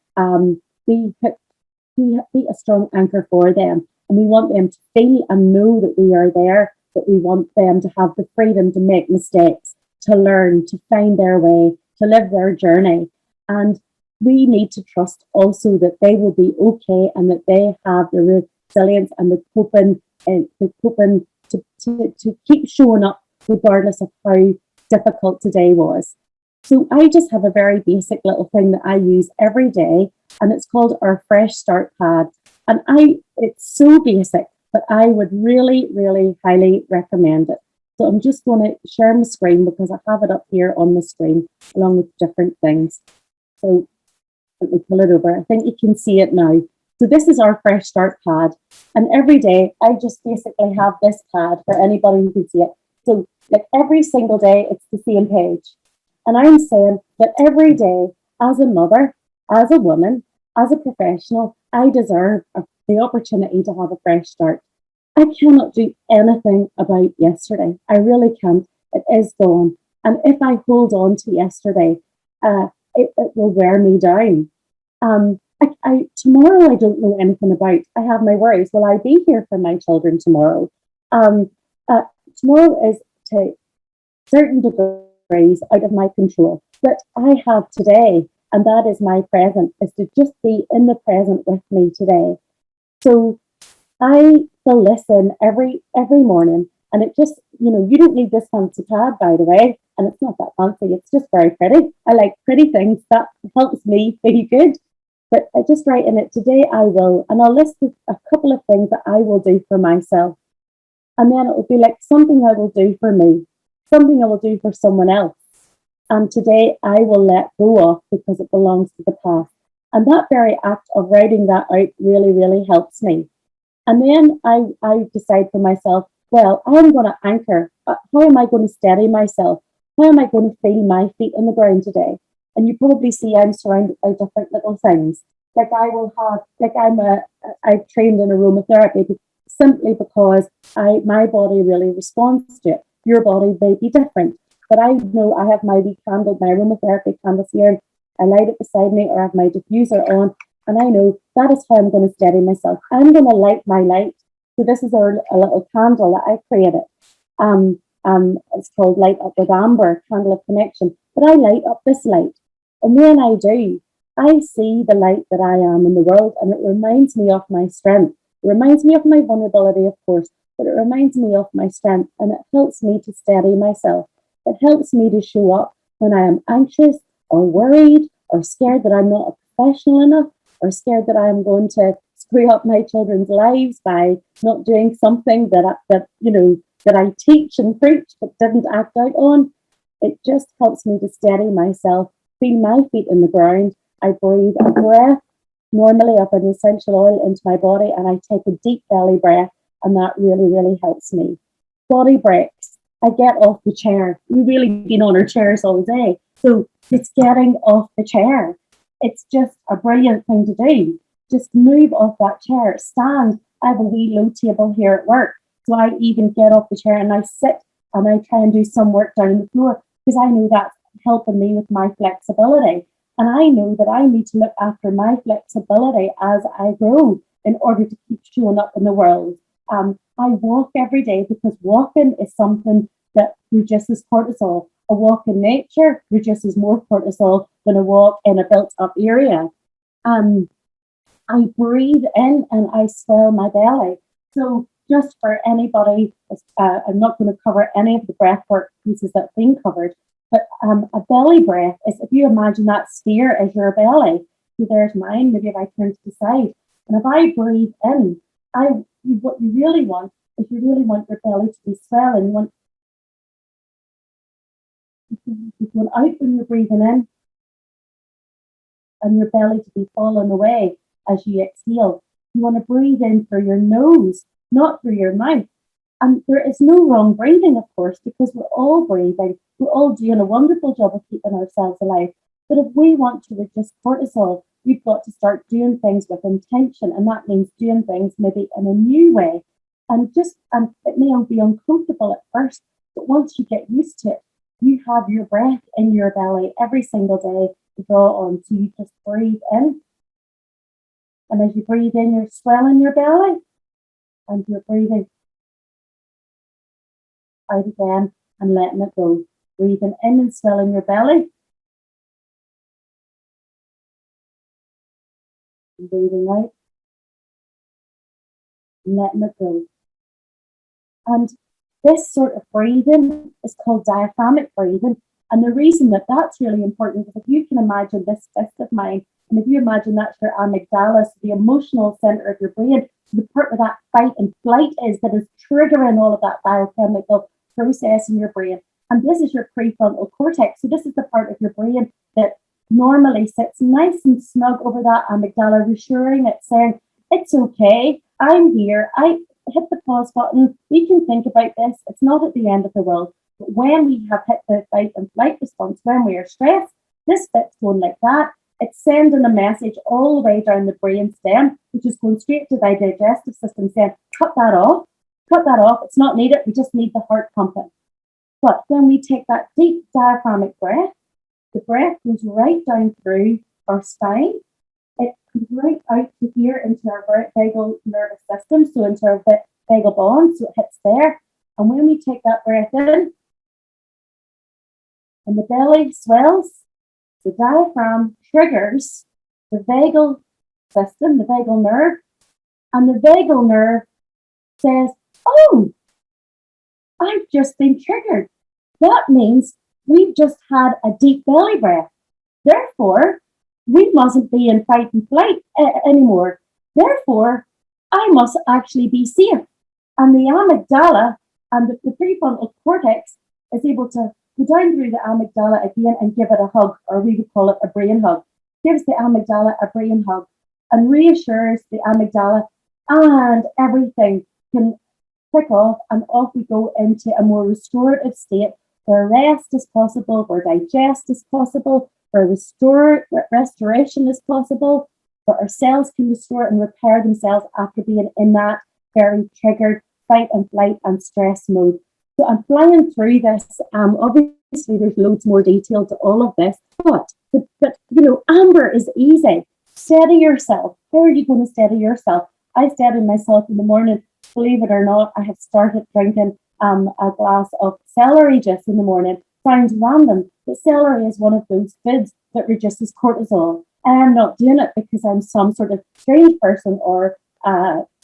be a strong anchor for them. And we want them to feel and know that we are there, but we want them to have the freedom to make mistakes, to learn, to find their way, to live their journey. And we need to trust also that they will be okay and that they have the resilience and the coping to keep showing up regardless of how difficult today was. So I just have a very basic little thing that I use every day, and it's called our Fresh Start Pad. And it's so basic, but I would really, really highly recommend it. So I'm just going to share my screen because I have it up here on the screen along with different things. So let me pull it over. I think you can see it now. So this is our Fresh Start Pad. And every day I just basically have this pad for anybody who can see it. So like every single day, it's the same page. And I'm saying that every day, as a mother, as a woman, as a professional, I deserve the opportunity to have a fresh start. I cannot do anything about yesterday. I really can't. It is gone. And if I hold on to yesterday, it will wear me down. Tomorrow, I don't know anything about. I have my worries. Will I be here for my children tomorrow? Tomorrow is to certain degrees out of my control. But I have today, and that is my present, is to just be in the present with me today. So I will listen every morning, and it just, you don't need this fancy pad, by the way, and it's not that fancy, it's just very pretty. I like pretty things, that helps me feel good. But I just write in it, today I will, and I'll list a couple of things that I will do for myself. And then it will be like something I will do for me, something I will do for someone else. And today I will let go of because it belongs to the past. And that very act of writing that out really, really helps me. And then I decide for myself, well, I'm going to anchor. How am I going to steady myself? How am I going to feel my feet on the ground today? And you probably see I'm surrounded by different little things. Like I've trained in aromatherapy simply because my body really responds to it. Your body may be different. But I know I have my wee candle, my aromatherapy candles here. I light it beside me or I have my diffuser on. And I know that is how I'm going to steady myself. I'm going to light my light. So this is a little candle that I created. It's called Light Up with Amber, Candle of Connection. But I light up this light. And when I do, I see the light that I am in the world, and it reminds me of my strength. It reminds me of my vulnerability, of course, but it reminds me of my strength, and it helps me to steady myself. It helps me to show up when I am anxious or worried or scared that I'm not a professional enough or scared that I'm going to screw up my children's lives by not doing something that I teach and preach but didn't act out on. It just helps me to steady myself, feel my feet in the ground. I breathe a breath normally of an essential oil into my body, and I take a deep belly breath, and that really, really helps me. Body breaks. I get off the chair. We've really been on our chairs all day. So it's getting off the chair. It's just a brilliant thing to do. Just move off that chair. Stand. I have a wee low table here at work. So I even get off the chair and I sit and I try and do some work down on the floor because I know that's helping me with my flexibility. And I know that I need to look after my flexibility as I grow in order to keep showing up in the world. I walk every day because walking is something that reduces cortisol. A walk in nature reduces more cortisol than a walk in a built-up area. I breathe in and I swell my belly. So just for anybody, I'm not going to cover any of the breathwork pieces that have been covered, but a belly breath is, if you imagine that sphere as your belly, so there's mine, maybe if I turn to the side, and if I breathe in, what you really want is you really want your belly to be swelling. You want you're going out when you're breathing in, and your belly to be falling away as you exhale. You want to breathe in through your nose, not through your mouth. And there is no wrong breathing, of course, because we're all breathing. We're all doing a wonderful job of keeping ourselves alive. But if we want to reduce cortisol, we've got to start doing things with intention. And that means doing things maybe in a new way. And it may be uncomfortable at first, but once you get used to it, you have your breath in your belly every single day to draw on. So you just breathe in. And as you breathe in, you're swelling your belly. And you're breathing out again and letting it go. Breathing in and swelling your belly. And breathing out and letting it go. And this sort of breathing is called diaphragmic breathing. And the reason that that's really important is if you can imagine this fist of mine, and if you imagine that's your amygdala, so the emotional center of your brain, so the part where that fight and flight is that is triggering all of that biochemical process in your brain. And this is your prefrontal cortex. So this is the part of your brain that normally sits nice and snug over that amygdala, reassuring it, saying, it's okay, I'm here, I hit the pause button, we can think about this, it's not at the end of the world. But when we have hit the fight and flight response, when we are stressed, this bit's going like that. It's sending a message all the way down the brain stem, which is going straight to the digestive system saying, cut that off, it's not needed, we just need the heart pumping. But when we take that deep diaphragmic breath, the breath goes right down through our spine. It comes right out to here into our vagal nervous system, so into our vagal bone, so it hits there. And when we take that breath in, and the belly swells, the diaphragm triggers the vagal system, the vagal nerve, and the vagal nerve says, oh, I've just been triggered. That means we've just had a deep belly breath. Therefore, we mustn't be in fight and flight anymore. Therefore, I must actually be safe. And the amygdala and the prefrontal cortex is able to go down through the amygdala again and give it a hug, or we would call it a brain hug. Gives the amygdala a brain hug and reassures the amygdala, and everything can click off, and off we go into a more restorative state where rest is possible, where digest is possible, where restoration is possible, where our cells can restore and repair themselves after being in that very triggered fight and flight and stress mode. So I'm flying through this. Obviously, there's loads more detail to all of this, but you know, amber is easy. Steady yourself. How are you going to steady yourself? I steady myself in the morning. Believe it or not, I have started drinking a glass of celery juice in the morning. Sounds random, but celery is one of those foods that reduces cortisol. And I'm not doing it because I'm some sort of strange person or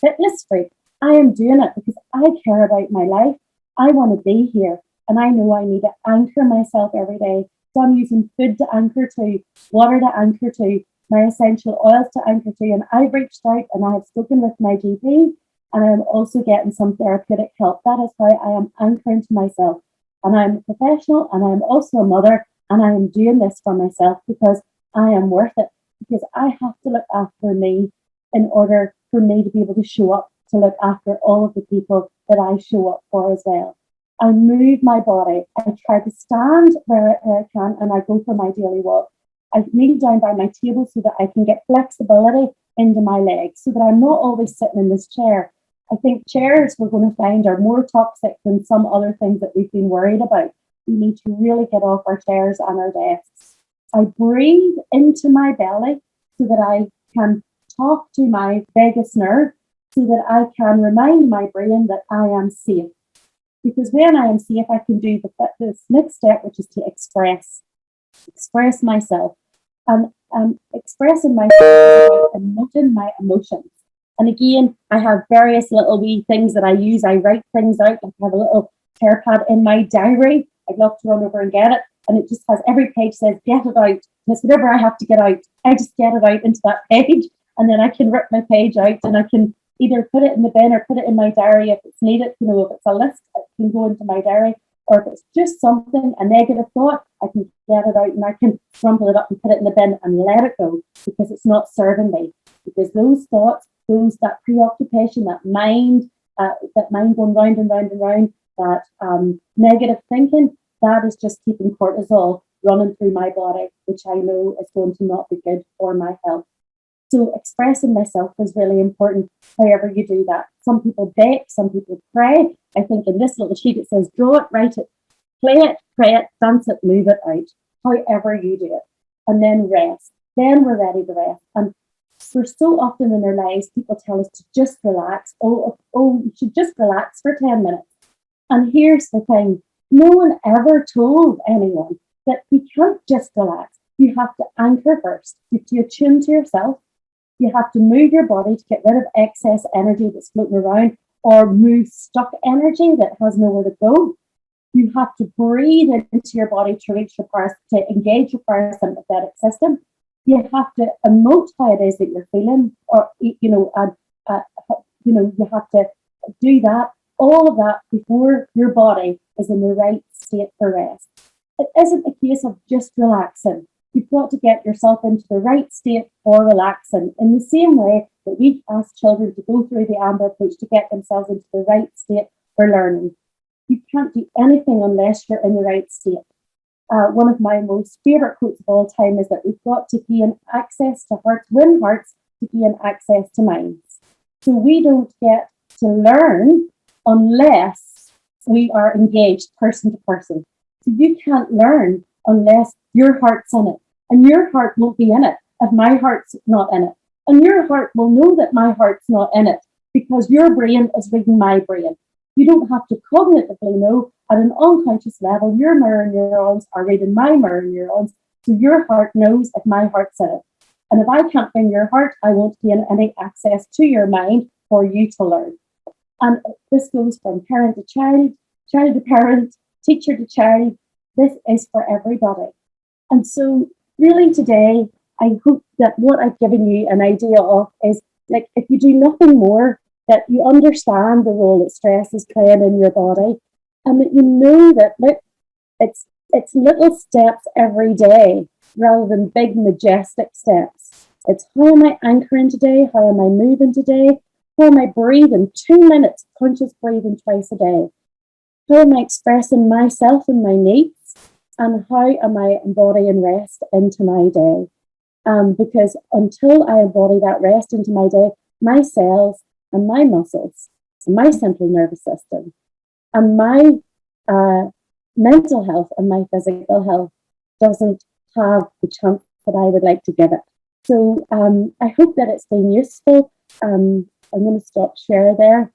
fitness freak. I am doing it because I care about my life. I want to be here, and I know I need to anchor myself every day. So I'm using food to anchor to, water to anchor to, my essential oils to anchor to, and I've reached out and I have spoken with my GP, and I'm also getting some therapeutic help. That is how I am anchoring to myself. And I'm a professional, and I'm also a mother, and I am doing this for myself because I am worth it, because I have to look after me in order for me to be able to show up to look after all of the people that I show up for as well. I move my body. I try to stand where I can, and I go for my daily walk. I kneel down by my table so that I can get flexibility into my legs, so that I'm not always sitting in this chair. I think chairs we're going to find are more toxic than some other things that we've been worried about. We need to really get off our chairs and our desks. I breathe into my belly so that I can talk to my vagus nerve, so that I can remind my brain that I am safe. Because when I am safe, I can do this next step, which is to express myself. And expressing myself is about emoting my emotions. And again, I have various little wee things that I use. I write things out. I have a little care pad in my diary. I'd love to run over and get it. And it just has, every page says, get it out. And it's whatever I have to get out. I just get it out into that page. And then I can rip my page out and I can either put it in the bin or put it in my diary if it's needed. You know, if it's a list, it can go into my diary. Or if it's just something, a negative thought, I can get it out and I can crumple it up and put it in the bin and let it go, because it's not serving me. Because those thoughts, that preoccupation, that mind going round and round and round, that negative thinking, that is just keeping cortisol running through my body, which I know is going to not be good for my health. So expressing myself is really important, however you do that. Some people bake, some people pray. I think in this little sheet it says, draw it, write it, play it, pray it, dance it, move it out, however you do it. And then rest. Then we're ready to rest. And we're so often in our lives, people tell us to just relax. Oh, you should just relax for 10 minutes. And here's the thing. No one ever told anyone that you can't just relax. You have to anchor first. You have to attune to yourself. You have to move your body to get rid of excess energy that's floating around, or move stuck energy that has nowhere to go. You have to breathe into your body to reach your to engage your parasympathetic system. You have to emote how it is that you're feeling, or you have to do that, all of that before your body is in the right state for rest. It isn't a case of just relaxing. You've got to get yourself into the right state for relaxing, in the same way that we ask children to go through the Amber approach to get themselves into the right state for learning. You can't do anything unless you're in the right state. One of my most favourite quotes of all time is that we've got to gain access to hearts, win hearts to gain access to minds. So we don't get to learn unless we are engaged person to person. So you can't learn unless your heart's in it. And your heart won't be in it if my heart's not in it. And your heart will know that my heart's not in it because your brain is reading my brain. You don't have to cognitively know. At an unconscious level, your mirror neurons are reading my mirror neurons. So your heart knows if my heart's in it. And if I can't bring your heart, I won't gain any access to your mind for you to learn. And this goes from parent to child to parent, teacher to child. This is for everybody. And so really today, I hope that what I've given you an idea of is, like, if you do nothing more, that you understand the role that stress is playing in your body, and that you know that, look, it's little steps every day rather than big majestic steps. It's how am I anchoring today? How am I moving today? How am I breathing 2 minutes, conscious breathing twice a day? How am I expressing myself and my needs? And how am I embodying rest into my day? Because until I embody that rest into my day, my cells and my muscles and my central nervous system and my mental health and my physical health doesn't have the chance that I would like to give it. So I hope that it's been useful. I'm going to stop share there.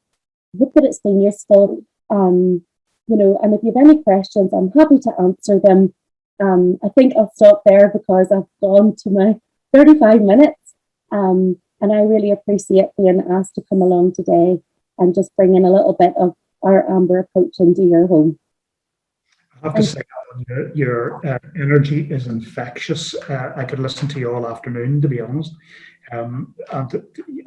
I hope that it's been useful. And if you have any questions, I'm happy to answer them. I think I'll stop there because I've gone to my 35 minutes. And I really appreciate being asked to come along today and just bring in a little bit of our Amber approach into your home. I have to say, your energy is infectious. I could listen to you all afternoon, to be honest. And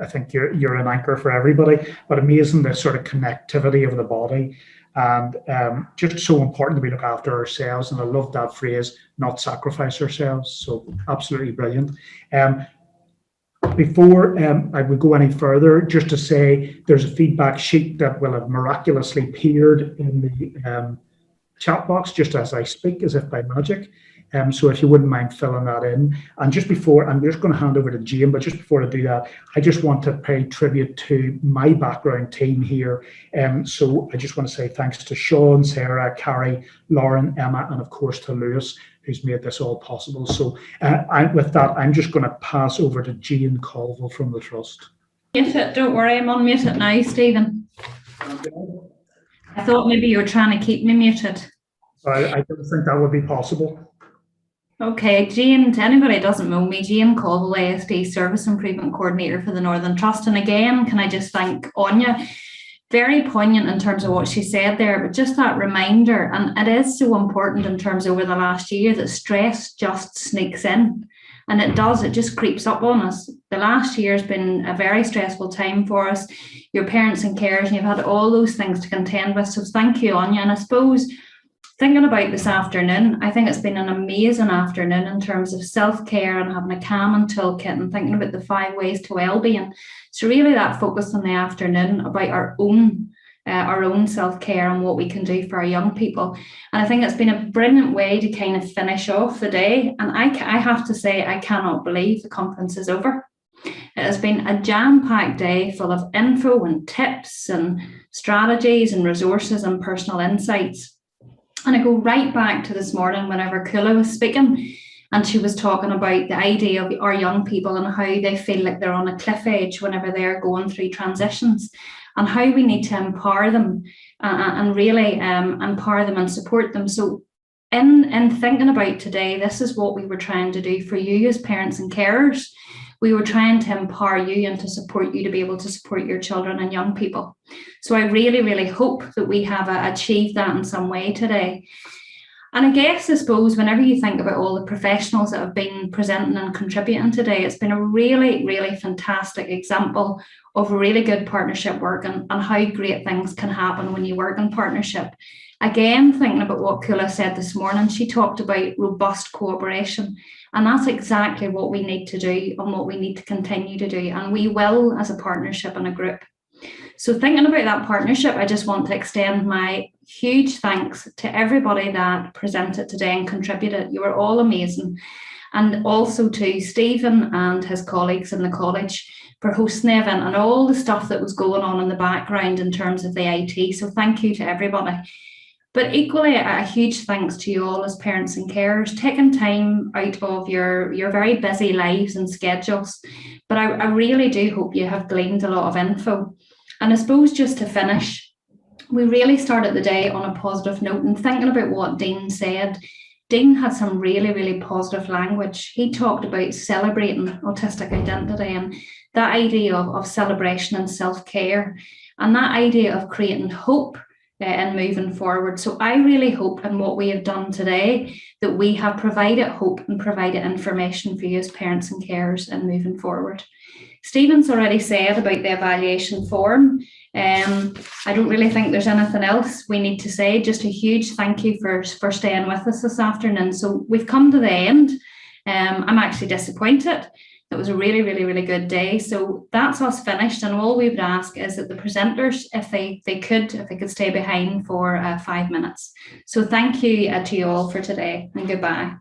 I think you're an anchor for everybody, but amazing the sort of connectivity of the body. And just so important that we look after ourselves. And I love that phrase, not sacrifice ourselves. So absolutely brilliant. Before I would go any further, just to say there's a feedback sheet that will have miraculously appeared in the chat box just as I speak, as if by magic. So if you wouldn't mind filling that in. And just before, I'm just going to hand over to Jane, but just before I do that, I just want to pay tribute to my background team here. So I just want to say thanks to Sean, Sarah, Carrie, Lauren, Emma, and of course to Lewis, who's made this all possible. So with that, I'm just going to pass over to Jane Colville from the Trust. Mute it, don't worry, I'm on mute it now, Stephen. I thought maybe you were trying to keep me muted. I don't think that would be possible. Okay, Jane, to anybody who doesn't know me, Jane Colville, ASD Service Improvement Coordinator for the Northern Trust. And again, can I just thank Anya? Very poignant in terms of what she said there, but just that reminder, and it is so important in terms over the last year that stress just sneaks in. And it does, it just creeps up on us. The last year has been a very stressful time for us. Your parents and carers, and you've had all those things to contend with. So thank you, Anya. And I suppose thinking about this afternoon, I think it's been an amazing afternoon in terms of self-care and having a calming toolkit and thinking about the 5 ways to well-being. So really that focus on the afternoon about our own self-care and what we can do for our young people. And I think it's been a brilliant way to kind of finish off the day. And I have to say, I cannot believe the conference is over. It has been a jam-packed day full of info and tips and strategies and resources and personal insights. And I go right back to this morning whenever Kula was speaking and she was talking about the idea of our young people and how they feel like they're on a cliff edge whenever they're going through transitions and how we need to empower them and really empower them and support them. So in thinking about today, this is what we were trying to do for you as parents and carers. We were trying to empower you and to support you to be able to support your children and young people. So I really, really hope that we have achieved that in some way today. And I suppose, whenever you think about all the professionals that have been presenting and contributing today, it's been a really, really fantastic example of really good partnership work and how great things can happen when you work in partnership. Again, thinking about what Kula said this morning, she talked about robust cooperation. And that's exactly what we need to do and what we need to continue to do. And we will as a partnership and a group. So thinking about that partnership, I just want to extend my huge thanks to everybody that presented today and contributed. You were all amazing. And also to Stephen and his colleagues in the college for hosting the event and all the stuff that was going on in the background in terms of the IT. So thank you to everybody. But equally, a huge thanks to you all as parents and carers, taking time out of your very busy lives and schedules. But I really do hope you have gleaned a lot of info. And I suppose just to finish, we really started the day on a positive note and thinking about what Dean said. Dean had some really, really positive language. He talked about celebrating autistic identity and that idea of celebration and self-care and that idea of creating hope and moving forward. So I really hope in what we have done today that we have provided hope and provided information for you as parents and carers and moving forward. Stephen's already said about the evaluation form. I don't really think there's anything else we need to say. Just a huge thank you for staying with us this afternoon. So we've come to the end. I'm actually disappointed. It was a really, really, really good day. So that's us finished. And all we would ask is that the presenters, if they could stay behind for 5 minutes. So thank you to you all for today and goodbye.